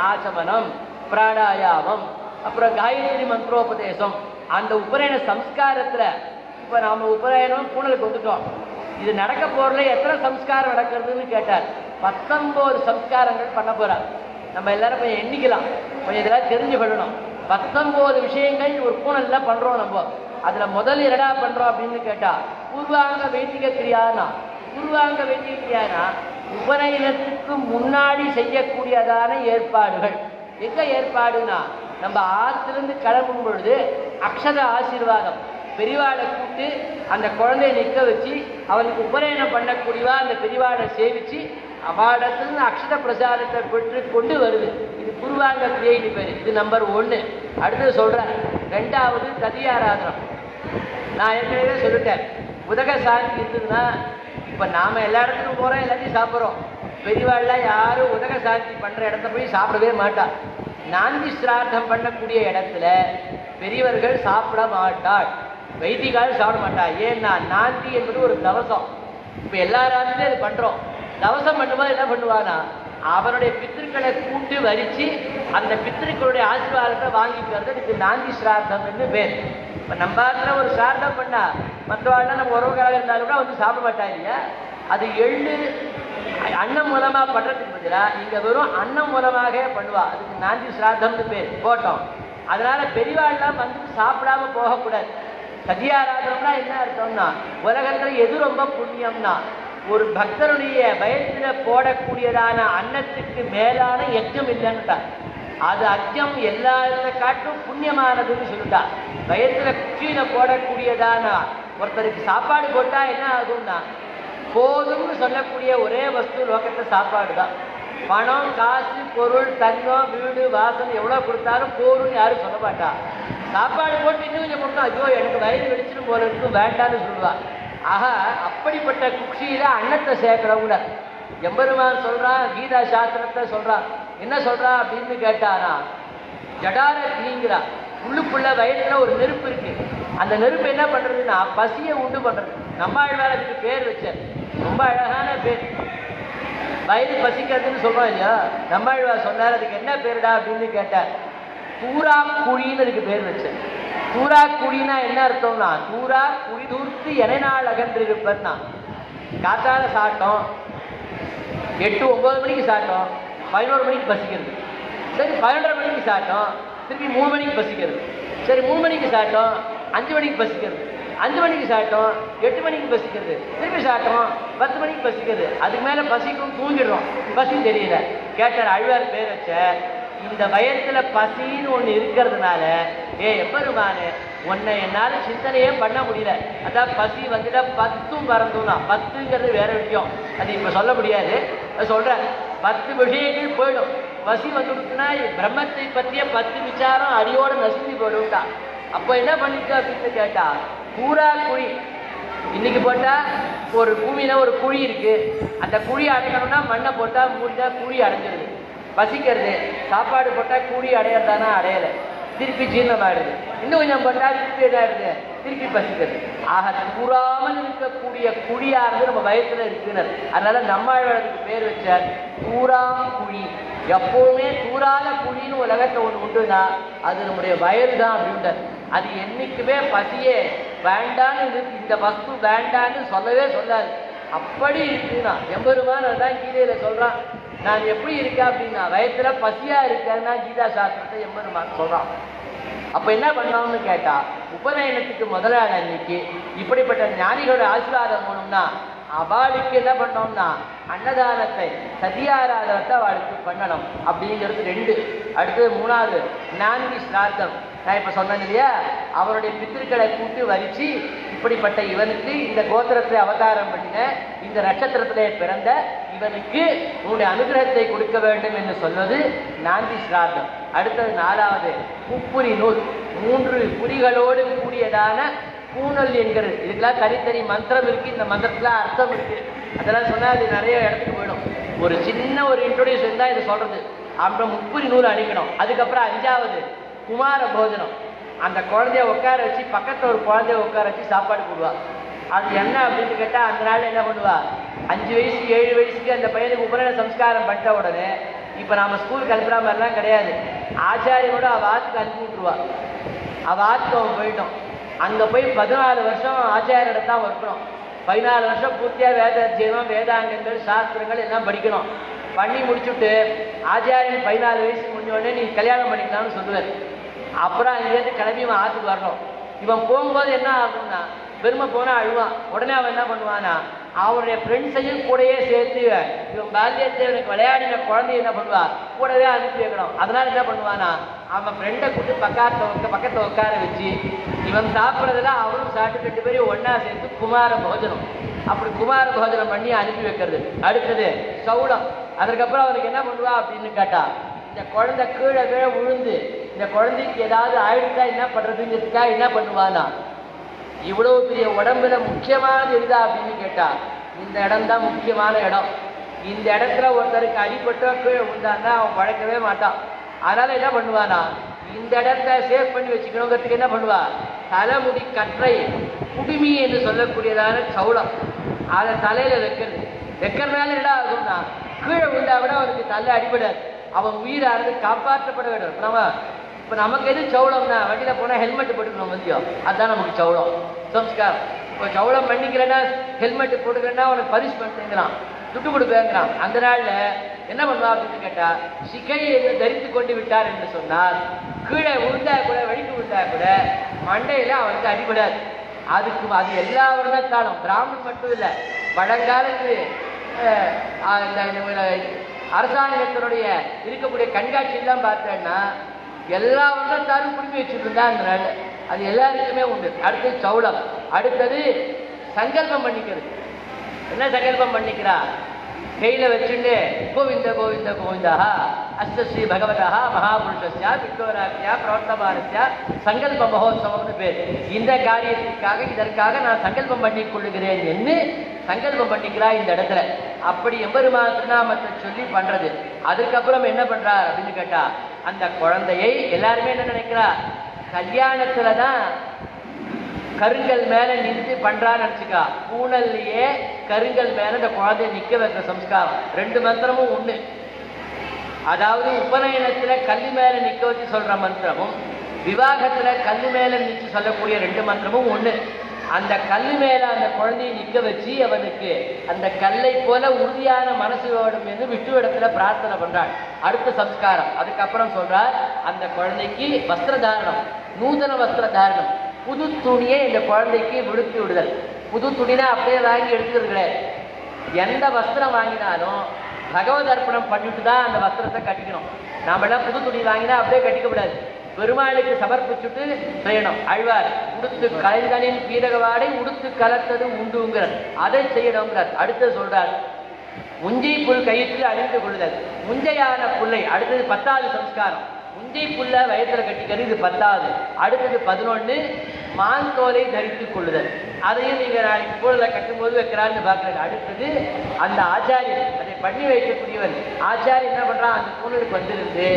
S1: ஆசமனம், பிராணாயாமம், அப்புறம் காயத்ரி மந்திரோபதேசம். அந்த உபநயன சம்ஸ்காரத்துல இப்ப நாம உபநயனம் பூனலுக்கு வந்துட்டோம். இது நடக்க போறதுல எத்தனை சம்ஸ்காரம் நடக்கிறதுன்னு கேட்டார். 19 சம்ஸ்காரங்கள் பண்ண போறார். நம்ம எல்லாரும் கொஞ்சம் எண்ணிக்கலாம், கொஞ்சம் இதெல்லாம் தெரிஞ்சு கொள்ளணும். 19 விஷயங்கள் ஒரு பூனல்ல பண்றோம். நம்ம அதுல முதல் என்னடா பண்றோம் அப்படின்னு கேட்டா பூர்வாங்க வைதிக கிரியானா. பூர்வாங்க வைதிக கிரியானா உபநயனத்துக்கு முன்னாடி செய்யக்கூடியதான ஏற்பாடுகள். எங்க ஏற்பாடுனா நம்ம ஆத்திலிருந்து கிளம்பும் பொழுது அக்ஷத ஆசீர்வாதம், பெரியவாளை கூப்பிட்டு அந்த குழந்தைய நிற்க வச்சு அவனுக்கு உபநயனம் பண்ணக்கூடியவா அந்த பெரியவாளை சேவிச்சு அவடத்திலிருந்து அக்ஷத பிரசாதத்தை பெற்று கொண்டு வருது. இது பூர்வாங்க கிரியைன்னு பேரு. இது நம்பர் 1. அடுத்தது சொல்றேன். 2வது ததியாராதனம். நான் ஏற்கனவே சொல்லிட்டேன், உதக சாந்தி இருந்ததுன்னா இப்ப நாம எல்லா இடத்துக்கும் போறோம், எல்லாத்தையும் சாப்பிட்றோம். பெரியவாள்லாம் யாரும் உதக சாந்தி பண்ற இடத்த போய் சாப்பிடவே மாட்டா. நாந்தி சிரார்த்தம் பண்ணக்கூடிய இடத்துல பெரியவர்கள் சாப்பிட மாட்டாள், வைதிகால் சாப்பிட மாட்டா. ஏன்னா நாந்தி என்பது ஒரு தவசம். இப்ப எல்லா ராத்திரியும் அது பண்றோம். தவசம் பண்ணும்போது என்ன பண்ணுவானா அவனுடைய பித்திருக்களை கூட்டு வரிச்சு அந்த பித்திருக்களுடைய ஆசீர்வாதத்தை வாங்கிட்டு வருது. இதுக்கு நாந்தி சிரார்த்தம் என்று பேர். இப்ப நம்ம ஒரு சிரார்த்தம் பண்ணா மற்றவாழ்லாம் நம்ம உறவுகளாக இருந்தாலும் கூட வந்து சாப்பிட மாட்டா இல்லையா? அது எள்ளு அன்னம் மூலமா பண்றதுக்கு பதிலா இங்க வெறும் அன்னம் மூலமாக பண்ணுவா. அதுக்கு நாந்தி சிரார்த்தம்னு பேர் போட்டோம். அதனால பெரியவாள்லாம் வந்து சாப்பிடாம போகக்கூடாது. சதியாராதனம்னா என்ன அர்த்தம்னா உலகத்துல எது ரொம்ப புண்ணியம்னா ஒரு பக்தருடைய வயசுல போடக்கூடியதான அன்னத்துக்கு மேலான யஜ்ஞம் இல்லைன்னுட்டா. அது அஜ்யம் எல்லாத்த காட்டும் புண்ணியமானதுன்னு சொல்லிட்டா. வயசுல குச்சியில போடக்கூடியதான ஒருத்தருக்கு சாப்பாடு போட்டா என்ன ஆகும்னா போதும்னு சொல்லக்கூடிய ஒரே வஸ்து லோகத்தை சாப்பாடு தான். பணம், காசு, பொருள், தங்கம், வீடு, வாசல் எவ்வளோ கொடுத்தாலும் போதும்னு யாரும் சொல்ல மாட்டா. சாப்பாடு போட்டு இன்னும் கொஞ்சம் கொடுத்தா ஐயோ எனக்கு வயிறு வெடிச்சிடும் போல இருக்கும் வேண்டான்னு சொல்லுவா. ஆக அப்படிப்பட்ட குச்சியில அன்னத்தை சேர்க்கிறவங்க எம்பெருமான் சொல்றான். கீதா சாஸ்திரத்தை சொல்றான். என்ன சொல்றான் அப்படின்னு கேட்டானா ஜடார தீங்கிறா. உள்ளுக்குள்ள வயிற்றுல ஒரு நெருப்பு இருக்கு. அந்த நெருப்பு என்ன பண்றதுன்னா பசியை உண்டு பண்றது. நம்மாழ்வார் அதுக்கு பேர் வச்சார். ரொம்ப அழகான பேர். வயிறு பசிக்கிறதுன்னு சொல்றோம் இல்லையா. நம்மாழ்வார் சொன்னார் அதுக்கு என்ன பேருடா அப்படின்னு கேட்டார். தூரா குழின்னு அதுக்கு பேர் வச்சார். தூரா குழினா என்ன அர்த்தம்னா தூரா குழி தூர்த்து எனைநாள் அகன்று இருப்பதுனா காத்தால சாப்பிட்டோம் 8-9 மணிக்கு சாப்பிட்டோம் 11 மணிக்கு பசிக்கிறது. சரி 11:30 மணிக்கு சாப்பிட்டோம் திருப்பி 3 மணிக்கு பசிக்கிறது. சரி 3 மணிக்கு சாப்பிட்டோம் 5 மணிக்கு பசிக்கிறது. 5 மணிக்கு சாப்பிட்டோம் 8 மணிக்கு பசிக்கிறது. திருப்பி சாப்பிட்டோம் 10 மணிக்கு பசிக்கிறது. அதுக்கு மேலே பசிக்கும் தூங்கிடுறோம். பசி தெரியல. கேட்டார் ஆழ்வார் பேர் வச்ச இந்த வயத்துல பசின்னு ஒன்று இருக்கிறதுனால எப்பெருமானு உன்னை என்னால் சிந்தனையே பண்ண முடியல. அதான் பசி வந்துட்டா 10 பறந்தும்னா 10ங்கிறது வேற விஷயம். அது இப்போ சொல்ல முடியாது. சொல்கிறேன் 10 விஷயங்கள் போயிடும். பசி வந்துடுச்சுன்னா பிரம்மத்தை பற்றிய 10 விசாரம் அடியோடு நசுங்கி போயிடும்டா. அப்போ என்ன பண்ணிட்டு அப்படின்னு கேட்டா பூரா குழி இன்னைக்கு போட்டால் ஒரு பூமியில் ஒரு குழி இருக்கு. அந்த குழி அடைக்கணும்னா மண்ணை போட்டால் மூடிட்டா குழி அடைஞ்சிருது. பசிக்கிறது சாப்பாடு போட்டால் குழி அடையிறதானா அடையலை. திருப்பி ஜீரணமாயிடுது. இன்னும் கொஞ்சம் போட்டால் திருப்பி இதாகிடுது. திருப்பி பசிக்கிறது. ஆக கூறாமல் இருக்கக்கூடிய குழியானது நம்ம வயசுல இருக்குனர். அதனால நம்மளுக்கு பேர் வச்சார் தூராம் குழி. எப்பவுமே தூராத குழின்னு உலகத்தை ஒன்று உண்டுனா அது நம்முடைய வயது தான் அப்படின்றார். அது என்னைக்குமே பசியே வேண்டான்னு இந்த வஸ்து வேண்டான்னு சொல்லவே சொல்லாது. அப்படி இருக்குன்னா எம்பெருமான் அதுதான் கீதையில சொல்றான். நான் எப்படி இருக்கேன் அப்படின்னா வயத்துல பசியா இருக்கேன்னா கீதா சாஸ்திரத்தை எம்பெருமான் சொல்றான். அப்ப என்ன பண்ணோம்னு கேட்டா உபநயனத்துக்கு முதல் நாள் அன்னைக்கு இப்படிப்பட்ட ஞானிகளோட ஆசீர்வாதம் போகணும்னா அவளுக்கு என்ன பண்ணோம்னா அன்னதானத்தை சதியாராதனத்தை அவளுக்கு பண்ணணும் அப்படிங்கிறது 2. அடுத்தது 3வது நான்கு ஸ்ராத்தம். நான் இப்போ சொன்னேன் இல்லையா அவருடைய பித்திருக்களை கூட்டி வரிச்சு இப்படிப்பட்ட இவனுக்கு இந்த கோத்திரத்தை அவதாரம் பண்ணின இந்த நட்சத்திரத்திலே பிறந்த இவனுக்கு உன்னுடைய அனுகிரகத்தை கொடுக்க வேண்டும் என்று சொல்வது நான்கு ஸ்ராத்தம். அடுத்தது 4வது முப்புரி நூல். 3 குறிகளோடு கூடியதான பூனல் என்கிறது. இதுக்கெல்லாம் தனித்தனி மந்திரம் இருக்கு. இந்த மந்திரத்துல அர்த்தம் இருக்கு. அதெல்லாம் சொன்னால் அது நிறைய இடத்துக்கு போயிடும். ஒரு சின்ன ஒரு இன்ட்ரோடியூஷன் தான் இதை சொல்றது. அப்புறம் முப்புரி நூல் அணிக்கணும். அதுக்கப்புறம் 5வது குமார போஜனம். அந்த குழந்தைய உட்கார வச்சு பக்கத்தில் ஒரு குழந்தைய உட்கார வச்சு சாப்பாடு போடுவா. அது என்ன அப்படின்னு கேட்டால் அந்த நாள் என்ன பண்ணுவா 5 வயசு 7 வயசுக்கு அந்த பையனுக்கு உபநயன சம்ஸ்காரம் பண்ணிட்ட உடனே இப்போ நாம் ஸ்கூலுக்கு அனுப்புகிற மாதிரிலாம் கிடையாது. ஆச்சாரியோட அவள் ஆற்றுக்கு அனுப்பி விட்டுருவா. அவள் ஆற்றுக்கு அவன் போயிட்டோம். அங்கே போய் 14 வருஷம் ஆச்சாரியிட தான் இருக்கணும். 14 வருஷம் பூர்த்தியாக வேத அத்தியனம் வேதாங்கங்கள் சாஸ்திரங்கள் எல்லாம் படிக்கணும். பண்ணி முடிச்சுட்டு ஆச்சாரியன் 14 வயசு முடிஞ்சோடனே நீ கல்யாணம் பண்ணிக்கலாம்னு சொல்லுவார். அப்புறம் அங்கேருந்து கிளம்பி இவன் ஆற்றுக்கு வரணும். இவன் போகும்போது என்ன ஆகும்னா பெருமை போனால் அழுவான். உடனே அவன் என்ன பண்ணுவானா அவனுடைய ஃப்ரெண்ட்ஸையும் கூடயே சேர்த்து இவன் பால்யத்தை இவனுக்கு விளையாடின குழந்தைய என்ன பண்ணுவா கூடவே அனுப்பி வைக்கணும். அதனால என்ன பண்ணுவானா அவன் ஃப்ரெண்டை கூட்டு பக்கத்தை உட்கார வச்சு இவன் சாப்பிட்றதுல அவனும் சாப்பிட்டு 2 பேரையும் ஒன்றா சேர்த்து குமார போஜனம். அப்படி குமார போஜனம் பண்ணி அனுப்பி வைக்கிறது. அடுத்தது சௌடம். அதற்கப்புறம் அவனுக்கு என்ன பண்ணுவா அப்படின்னு கேட்டா இந்த குழந்தை கீழே விழுந்து இந்த குழந்தைக்கு ஏதாவது ஆயிடுச்சா என்ன பண்ணுறதுங்கிறதுக்கா என்ன பண்ணுவானா இவ்வளவு பெரிய உடம்புல முக்கியமானது எதா அப்படின்னு கேட்டா இந்த இடம் தான் முக்கியமான இடம். இந்த இடத்துல ஒருத்தருக்கு அடிபட்டோ கீழே விழுந்தான்னா அவன் பழக்கவே மாட்டான். அதனால என்ன பண்ணுவானா இந்த இடத்த சேவ் பண்ணி வச்சுக்கணுங்கிறதுக்கு என்ன பண்ணுவா தலைமுடி கற்றை குடுமி என்று சொல்லக்கூடியதான சௌளம் அதை தலையில வைக்கிறதுனால என்ன ஆகும்னா கீழே விழுந்தா விட அவனுக்கு தலை அடிபடாது. அவன் உயிரானது காப்பாற்றப்பட வேண்டும். இப்போ நமக்கு எது சௌளம்னா வண்டியில் போனால் ஹெல்மெட் போட்டுக்கணும் மதியம். அதுதான் நமக்கு சௌளம் சம்ஸ்காரம். இப்போ சௌளம் பண்ணிக்கிறேன்னா ஹெல்மெட்டு போட்டுக்கிறேன்னா அவனுக்கு பனிஷ்மெண்ட்டுங்கிறான் துட்டு கொடுப்பேங்கிறான். அந்த நாளில் என்ன பண்ணுவா அப்படின்னு கேட்டால் சிகை என்று தரித்து கொண்டு விட்டார் என்று சொன்னால் கீழே விழுந்தா கூட வெடிக்கு விழுந்தா கூட மண்டையில் அவனுக்கு அடிபடாது. அது எல்லா வருடத்தாலும் பிராமணன் மட்டும் இல்லை, பழங்காலத்து அரசாங்கத்தினுடைய இருக்கக்கூடிய கண்காட்சியெல்லாம் பார்த்தேன்னா எல்லா வருடத்தாலும் குடும்பி வச்சுட்டு இருந்தா அந்த நாள். அது எல்லாருக்குமே உண்டு. அடுத்தது சௌளம். அடுத்தது சங்கல்பம் பண்ணிக்கிறது. என்ன சங்கல்பம் பண்ணிக்கிறா? கையில வச்சுட்டு கோவிந்த கோவிந்த கோவிந்தா அஸ்தஸ்ரீ பகவதா மகாபுருஷஸ்யா விட்டோராக்கியா பிரவர்த்தமானஸ்யா சங்கல்ப மகோத்சவம்னு பேர். இந்த காரியத்திற்காக இதற்காக நான் சங்கல்பம் பண்ணி கொள்ளுகிறேன் என்று சங்கல்பம் பண்ணிக்கிறா இந்த இடத்துல. அப்படி எம்பெருமான் திருநாமத்தை சொல்லி பண்றது. அதுக்கப்புறம் என்ன பண்றார் அப்படின்னு கேட்டா, அந்த குழந்தையை எல்லாருமே என்ன நினைக்கிறா, கல்யாணத்துலதான் கருங்கல் மேல நின்று பண்றான்னு நினைச்சுக்கா. பூனல்லையே கருங்கல் மேல இந்த குழந்தைய நிக்க வைக்கிற சம்ஸ்காரம். 2 மந்திரமும் ஒண்ணு. அதாவது உபநயனத்துல கல்லு மேல நிக்க வச்சு சொல்ற மந்திரமும், விவாகத்துல கல்லு மேல நிச்சு சொல்லக்கூடிய 2 மந்திரமும் ஒண்ணு. அந்த கல்லு மேல அந்த குழந்தையை நிக்க வச்சு அவனுக்கு அந்த கல்லை போல உறுதியான மனசு வேணும் என்று விஷ்ணு இடத்துல பிரார்த்தனை பண்றாள். அடுத்த சம்ஸ்காரம். அதுக்கப்புறம் சொல்றார், அந்த குழந்தைக்கு வஸ்திரதாரணம், நூதன வஸ்திரதாரணம், புது துணியை இந்த குழந்தைக்கு விடுத்து விடுதல். புது துணினா அப்படியே வாங்கி எடுத்துக்கிறது கிடையாது. எந்த வஸ்திரம் வாங்கினாலும் பகவத் அர்ப்பணம் பண்ணிட்டு தான் அந்த வஸ்திரத்தை கட்டிக்கணும். நாமெல்லாம் புது துணி வாங்கினா அப்படியே கட்டிக்கப்படாது. பெருமாளுக்கு சமர்ப்பிச்சுட்டு செய்யணும். ஆழ்வார் உடுத்து கலைஞனின் பீரகவாடை உடுத்து கலத்தது உண்டுங்கிறார். அதை செய்யணுங்கிறார். அடுத்தது சொல்றார், முஞ்சை புல் கயிற்று அணிந்து கொள்ளுதல். முஞ்சையான புல்லை. அடுத்தது 10வது சம்ஸ்காரம். முஞ்சை புல்ல வயத்துல கட்டிக்கிறது. இது 10வது. அடுத்தது 11 மாந்தோலை தரித்துக் கொள்ளுதல். அதையும் நீங்க நாளைக்கு பூல கட்டும்போது வைக்கிறான்னு பார்க்கறது. அடுத்தது அந்த ஆச்சாரியன், அதை பண்ணி வைக்கக்கூடியவன் ஆச்சாரியன் என்ன பண்றான், அந்த பூனலுக்கு வந்திருந்து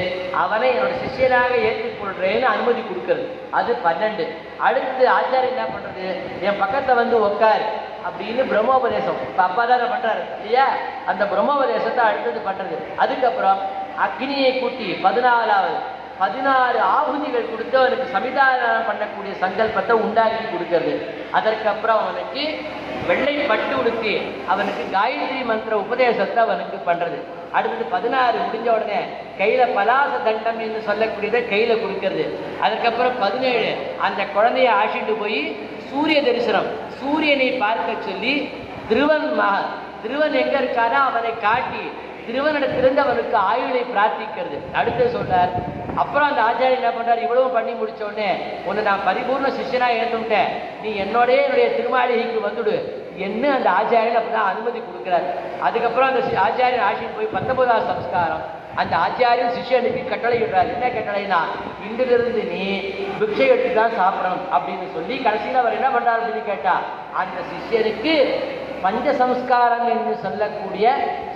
S1: அவனை என்னோட சிஷியனாக ஏற்றுக்கொள்றேன்னு அனுமதி கொடுக்கறது. அது 12. அடுத்து ஆச்சாரியன் என்ன பண்றது, என் பக்கத்தை வந்து உட்காரு அப்படின்னு பிரம்மோபதேசம். இப்ப அப்பா தானே பண்றாரு இல்லையா, அந்த பிரம்மோபதேசத்தை அடுத்தது பண்றது. அதுக்கப்புறம் அக்னியை கூட்டி 14வது 16 ஆகுதிகள் கொடுத்து அவனுக்கு சமிதானம் பண்ணக்கூடிய சங்கல்பத்தை உண்டாக்கி கொடுக்கிறது. அதற்கப்புறம் அவனுக்கு வெள்ளை பட்டு உடுத்தி அவனுக்கு காயத்ரி மந்திர உபதேசத்தை அவனுக்கு பண்றது. அடுத்தது 16 முடிஞ்ச உடனே கையில பலாச தண்டம் என்று சொல்லக்கூடியதை கையில கொடுக்கிறது. அதுக்கப்புறம் 17 அந்த குழந்தைய ஆசிட்டு போய் சூரிய தரிசனம், சூரியனை பார்க்க சொல்லி திருவன் எங்க இருக்காரோ அவனை காட்டி திருவனிடத்திலிருந்து அவனுக்கு ஆயுளை பிரார்த்திக்கிறது. அடுத்து சொல்றார். அப்புறம் அந்த ஆச்சாரியன் என்ன பண்றாரு, இவ்வளவு பண்ணி முடிச்ச உடனே உன்னை நான் பரிபூர்ண சிஷ்யனா ஏற்றுட்டேன், நீ என்னுடைய திருமாளிகைக்கு வந்துடு என்ன அந்த ஆச்சாரியன் அப்படிதான் அனுமதி கொடுக்கிறார். அதுக்கப்புறம் அந்த ஆச்சாரியன் ஆசிட்டு போய் 19வது சம்ஸ்காரம். அந்த ஆச்சாரியன் சிஷ்யனுக்கு கட்டளை இடுறாரு. என்ன கட்டளைனா, இன்றிலிருந்து நீ பிக்ஷை எடுத்து தான் சாப்பிடணும் அப்படின்னு சொல்லி கடைசியில் அவர் என்ன பண்றாரு அப்படின்னு கேட்டா, அந்த சிஷ்யனுக்கு பஞ்ச சம்ஸ்காரம் என்று சொல்லக்கூடிய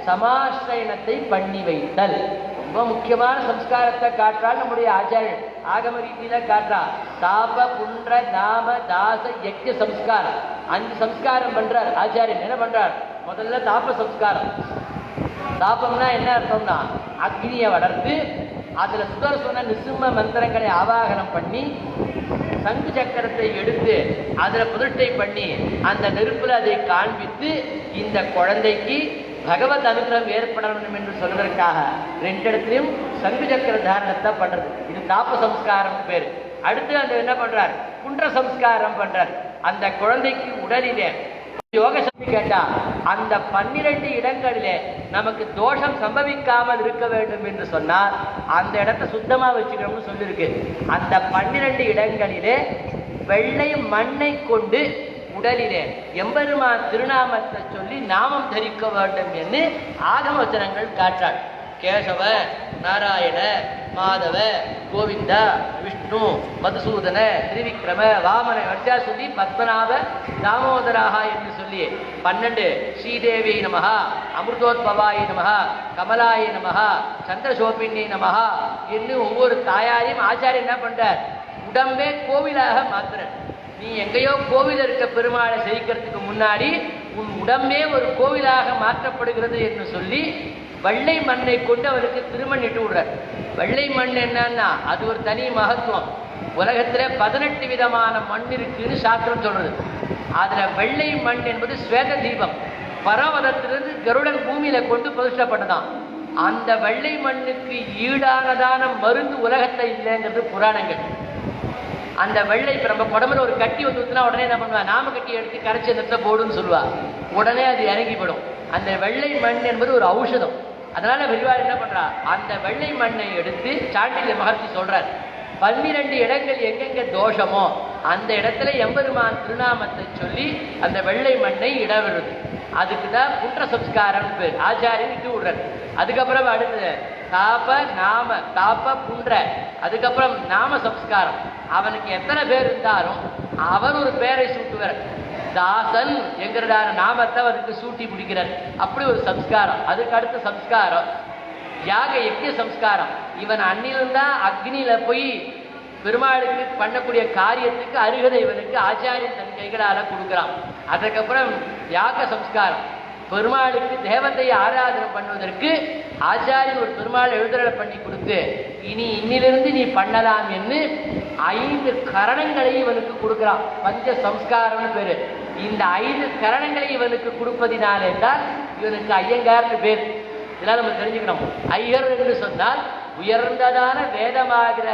S1: சமாஸ்ரயணத்தை பண்ணி வைத்தல். ரொம்ப முக்கியமான சம்ஸ்காரத்தை காட்டுறாள் நம்முடைய ஆச்சாரியன். ஆகம ரீதியில காட்டுறா. தாப புன்ற நாம தாச யஜ்ஞ சம்ஸ்காரம் 5 சம்ஸ்காரம் பண்றார் ஆச்சாரியன். என்ன பண்றார், முதல்ல தாப சம்ஸ்காரம். தாபம்னா என்ன அர்த்தம்னா, அக்னியை வளர்த்து அதுல சுதர்சன நிசிம்ம மந்திரங்களை ஆவாகனம் பண்ணி சங்கு சக்கரத்தை எடுத்து அதுல புதிர்ட்டை பண்ணி அந்த நெருப்புல அதை காண்பித்து இந்த குழந்தைக்கு பகவத் அனுகிரகம் ஏற்பட வேண்டும் என்று சொல்வதற்காக 2 இடத்திலையும் சங்கு சக்கர தாரணத்தை பண்றது. இது தாப சம்ஸ்காரம் பேரு. அடுத்து அந்த என்ன பண்றார், குன்ற சம்ஸ்காரம் பண்றார். அந்த குழந்தைக்கு உடலிலே யோக சக்தி கேட்டா அந்த 12 இடங்களிலே நமக்கு தோஷம் சம்பவிக்காமல் இருக்க வேண்டும் என்று சொன்னால் அந்த இடத்தை சுத்தமா வச்சுக்கணும்னு சொல்லியிருக்கு. அந்த 12 இடங்களிலே வெள்ளை மண்ணை கொண்டு உடலிலே எம்பெருமான் திருநாமத்தை சொல்லி நாமம் தரிக்க வேண்டும் என்று ஆகம வச்சனங்கள் காட்டாள். கேசவ நாராயண மாதவ கோவிந்தா விஷ்ணு மதுசூதன திரிவிக்ரம வாமன வச்சா சொல்லி பத்மநாப தாமோதராக என்று சொல்லி 12 ஸ்ரீதேவி நமஹா அமிர்தோத்பவாய நமஹா கமலாய நமஹா சந்திரசோபினி நமஹா என்று ஒவ்வொரு தாயாரையும் ஆச்சாரியன் என்ன பண்றார், உடம்பே கோவிலாக மாத்துற. நீ எங்கேயோ கோவில் இருக்க பெருமாளை செய்கிறதுக்கு முன்னாடி உன் உடம்பே ஒரு கோவிலாக மாற்றப்படுகிறது என்று சொல்லி வெள்ளை மண்ணை கொண்டு அவருக்கு திருமணிட்டு விடுறார். வெள்ளை மண் என்னன்னா அது ஒரு தனி மகத்துவம். உலகத்துல 18 விதமான மண் இருக்குன்னு சாஸ்திரம் சொல்றது. அதுல வெள்ளை மண் என்பது ஸ்வேத தீபம். பரவதத்திலிருந்து கருடன் பூமியில கொண்டு பிரதிஷ்டப்பட்டதான். அந்த வெள்ளை மண்ணுக்கு ஈடானதான மருந்து உலகத்தை இல்லைங்கிறது புராணங்கள். அந்த வெள்ளை இப்போ நம்ம உடம்புல ஒரு கட்டி வந்து ஊற்றினா உடனே என்ன பண்ணுவா, நாம கட்டி எடுத்து கரைச்சி அந்த போடுன்னு சொல்லுவா, உடனே அது இறங்கிப்படும். அந்த வெள்ளை மண் என்பது ஒரு ஔஷதம். அதனால பெரியவாள் என்ன பண்றா, அந்த வெள்ளை மண்ணை எடுத்து சாண்டில்ய மகர்ஷி சொல்றார், 12 இடங்கள் எங்கெங்க தோஷமோ அந்த இடத்துல எம்பெருமான் திருநாமத்தை சொல்லி அந்த வெள்ளை மண்ணை இடவிடுது. அதுக்கு தான் புண்ட சம்ஸ்காரம் பேர். ஆச்சாரியன் இட்டு விடுறார். அதுக்கப்புறம் அடுத்தது தாப நாம, தாப புண்ட, அதுக்கப்புறம் நாம சம்ஸ்காரம். அவனுக்கு எத்தனை பேர் இருந்தாலும் அவர் ஒரு பேரை சூட்டுவார். தாசன் என்கிறதான நாமத்தை அவருக்கு சூட்டி பிடிக்கிறார். அப்படி ஒரு சம்ஸ்காரம். அதுக்கு அடுத்த சம்ஸ்காரம் யாக யஜ்ஞ சம்ஸ்காரம். இவன் அன்னிலிருந்தா அக்னியில போய் பெருமாளுக்கு பண்ணக்கூடிய காரியத்துக்கு அருகதை இவனுக்கு ஆச்சாரியன் தன் கைகளால் கொடுக்குறான். அதுக்கப்புறம் யாக சம்ஸ்காரம், பெருமாளுக்கு தேவதையை ஆராதனை பண்ணுவதற்கு ஆச்சாரியன் ஒரு பெருமாள் எழுதலை பண்ணி கொடுத்து இனி இன்னிலிருந்து நீ பண்ணலாம் என்று 5 கரணங்களை இவனுக்கு கொடுக்குறான். பஞ்ச சம்ஸ்காரம்னு பேரு. இந்த 5 கரணங்களை இவனுக்கு கொடுப்பதினாலே தான் இவனுக்கு ஐயங்கார்னு பேர். இதெல்லாம் நம்ம தெரிஞ்சுக்கணும். ஐயர் என்று சொன்னால் உயர்ந்ததான வேதமாகிற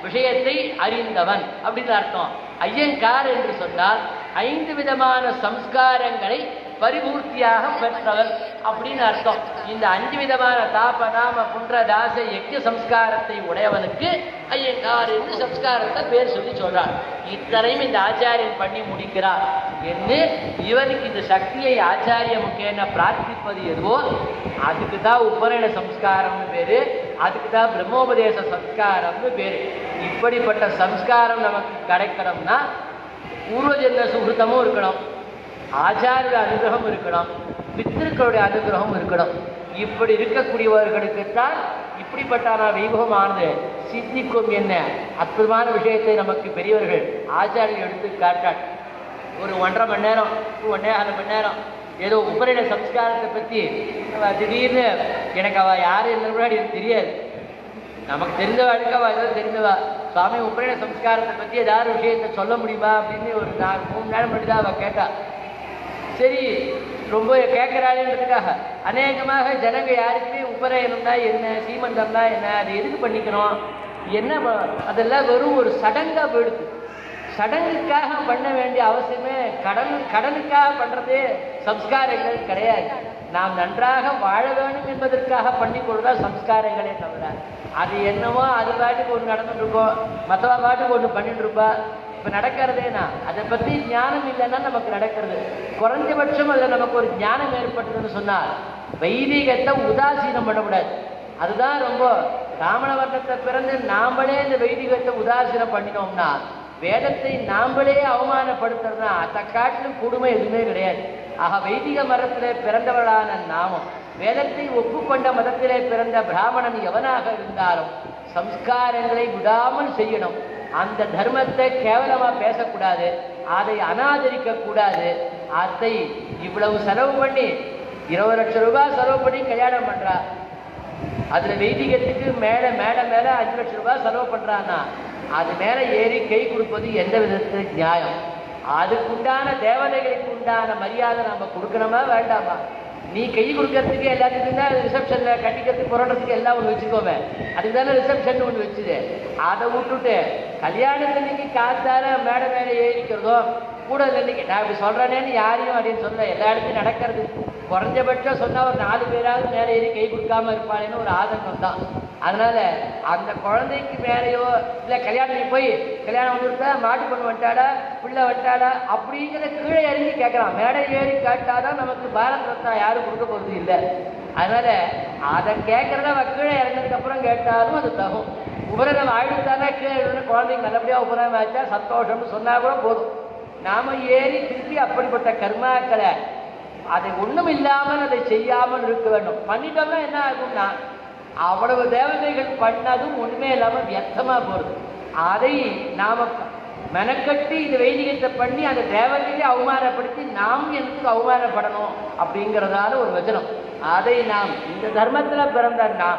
S1: விஷயத்தை அறிந்தவன் அப்படின்னு அர்த்தம். ஐயங்கார் என்று சொன்னால் 5 விதமான சம்ஸ்காரங்களை பரிபூர்த்தியாக பெற்றவர் அப்படின்னு அர்த்தம். இந்த 5 விதமான தாப நாம புண்ட தாச யஜ்ஞ சம்ஸ்காரத்தை உடையவனுக்கு ஐயங்கார் என்று சம்ஸ்காரத்தை பேர் சொல்லி சொல்றார். இத்தனையும் இந்த ஆச்சாரியன் பண்ணி முடிக்கிறார் என்று இவனுக்கு இந்த சக்தியை ஆச்சாரிய முக்கேன பிரார்த்திப்பது எதுவோ அதுக்கு தான் உபநயன சம்ஸ்காரம்னு பேரு, அதுக்கு தான் பிரம்மோபதேச சம்ஸ்காரம்னு பேரு. இப்படிப்பட்ட சம்ஸ்காரம் நமக்கு கிடைக்கணும்னா பூர்வஜன்ம சுகிருத்தமும் இருக்கணும், ஆச்சாரிய அனுகிரகம் இருக்கணும், பித்திருக்களுடைய அனுகிரகம் இருக்கணும். இப்படி இருக்கக்கூடியவர்களுக்குத்தான் இப்படிப்பட்ட வைபவமானது சித்திக்கும். என்ன அற்புதமான விஷயத்தை நமக்கு பெரியவர்கள் ஆச்சாரியர்கள் எடுத்து காட்டார். ஒரு 1.5 மணி நேரம் 1.5 மணி நேரம் ஏதோ உபநயன சம்ஸ்காரத்தை பற்றி திடீர்னு எனக்கு அவள் யார் என்ன கூட எனக்கு தெரியாது. நமக்கு தெரிந்தவாளுக்கு அவள் ஏதோ தெரிந்தவா, சுவாமி உபநயன சம்ஸ்காரத்தை பற்றி ஏதாவது விஷயத்தை சொல்ல முடியுமா அப்படின்னு ஒரு 3 நேரம் மட்டும் தான் அவள் கேட்டா. சரி, ரொம்ப கேட்குறாளேன்றதுக்காக அநேகமாக ஜனங்க யாருக்குமே உபநயனம்னா என்ன, சீமந்தம்னா என்ன, அதை எதுக்கு பண்ணிக்கணும், என்ன அதெல்லாம் வெறும் ஒரு சடங்காக போயிடுது. சடங்குக்காக பண்ண வேண்டிய அவசியமே கடனுக்காக பண்ணுறதே சம்ஸ்காரங்கள் கிடையாது. நாம் நன்றாக வாழ வேண்டும் என்பதற்காக பண்ணி கொடுத்தா சம்ஸ்காரங்களே தவிர அது என்னவோ அது பாட்டுக்கு ஒன்று நடந்துட்டு இருக்கோம், மற்றவா பாட்டுக்கு ஒன்று பண்ணிட்டு இருப்பா. இப்போ நடக்கிறதேனா அதை பற்றி ஞானம் இல்லைன்னா நமக்கு நடக்கிறது. குறைஞ்சபட்சம் அதில் நமக்கு ஒரு ஞானம் ஏற்பட்டதுன்னு சொன்னால் வைதிகத்தை உதாசீனம் பண்ணக்கூடாது. அதுதான் ரொம்ப பிராமண வர்ணத்தை பிறந்து நாமளே இந்த வைதிகத்தை உதாசீனம் பண்ணினோம்னா, வேதத்தை நாமளே அவமானப்படுத்துறதுனா அதை காட்டிலும் கொடுமை எதுவுமே கிடையாது. ஆக வைதிக மதத்திலே பிறந்தவர்களான நாமும் வேதத்தை ஒப்புக்கொண்ட மதத்திலே பிறந்த பிராமணன் எவனாக இருந்தாலும் சம்ஸ்காரங்களை விடாமல் செய்யணும். அந்த தர்மத்தை கேவலமாக பேசக்கூடாது, அதை அனாதரிக்க கூடாது. அதை இவ்வளவு செலவு பண்ணி 20 லட்சம் ரூபாய் செலவு பண்ணி கல்யாணம் பண்ணுறா, அதில் வைதிகத்துக்கு மேலே 5 லட்சம் ரூபாய் செலவு பண்ணுறான்னா அது மேலே ஏறி கை கொடுப்பது எந்த விதத்தில் நியாயம்? அதுக்குண்டான தேவதைகளுக்கு உண்டான மரியாதை நம்ம கொடுக்கணுமா வேண்டாமா? நீ கை கொடுக்கறதுக்கு எல்லாத்துக்கும் தான் ரிசப்ஷனில் கட்டிக்கிறதுக்கு புரட்டுறதுக்கு எல்லாம் ஒன்று வச்சுக்கோமே, அதுக்கு தானே ரிசப்ஷன் ஒன்று வச்சுது. அதை விட்டுட்டு கல்யாணத்தில் நீங்கள் காத்தார மேடை மேலே ஏறிக்கிறதோ கூட இல்லைக்கு நான் இப்படி சொல்கிறேனேன்னு யாரையும் அப்படின்னு சொல்ல, எல்லா இடத்தையும் நடக்கிறது. குறைஞ்சபட்சம் சொன்னால் ஒரு 4 பேராவது மேலே ஏறி கை கொடுக்காம இருப்பாளேன்னு ஒரு ஆதங்கம் தான். அதனால அந்த குழந்தைக்கு மேலேயோ இல்லை கல்யாணம் போய் கல்யாணம் வந்துருந்தா மாட்டு பொண்ணு வந்துட்டாடா பிள்ளை வந்துட்டாடா அப்படிங்கிற கீழே இறங்கி கேட்கலாம். மேடை ஏறி கேட்டாதான் நமக்கு பாரத் ரத்னா யாரும் கொடுக்க போகிறது இல்லை. அதனால அதை கேட்கறத கீழே இறங்கினதுக்கப்புறம் கேட்டாலும் அது தகும். உபநயனம் ஆயிடுத்தானே கீழே குழந்தைங்க நல்லபடியாக உபநயனம் ஆச்சா சந்தோஷம்னு சொன்னால் கூட போதும். நாம ஏறி திருப்பி அப்படிப்பட்ட கர்மாக்களை அதை ஒன்றும் இல்லாமல் அதை செய்யாமல் இருக்க வேண்டும். பண்ணிட்டோம்னா என்ன ஆகும்னா அவ்வளவு தேவதைகள் பண்ணதும் ஒன்றுமே இல்லாமல் வியர்த்தமாக போகிறது. அதை நாம் மெனக்கட்டி இந்த வைதிகத்தை பண்ணி அந்த தேவதையை அவமானப்படுத்தி நாம் எனக்கு அவமானப்படணும் அப்படிங்கிறதால ஒரு வச்சனம். அதை நாம் இந்த தர்மத்தில் பிறந்தா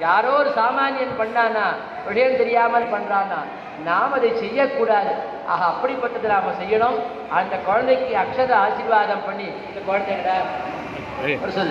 S1: யாரோ ஒரு சாமானியன் பண்ணானா, விஷயம் தெரியாமல் பண்ணுறானா, நாம் அதை செய்யக்கூடாது. ஆக அப்படிப்பட்டதை நாம் செய்யணும். அந்த குழந்தைக்கு அக்ஷத ஆசீர்வாதம் பண்ணி இந்த குழந்தைகிட்ட சொல்லு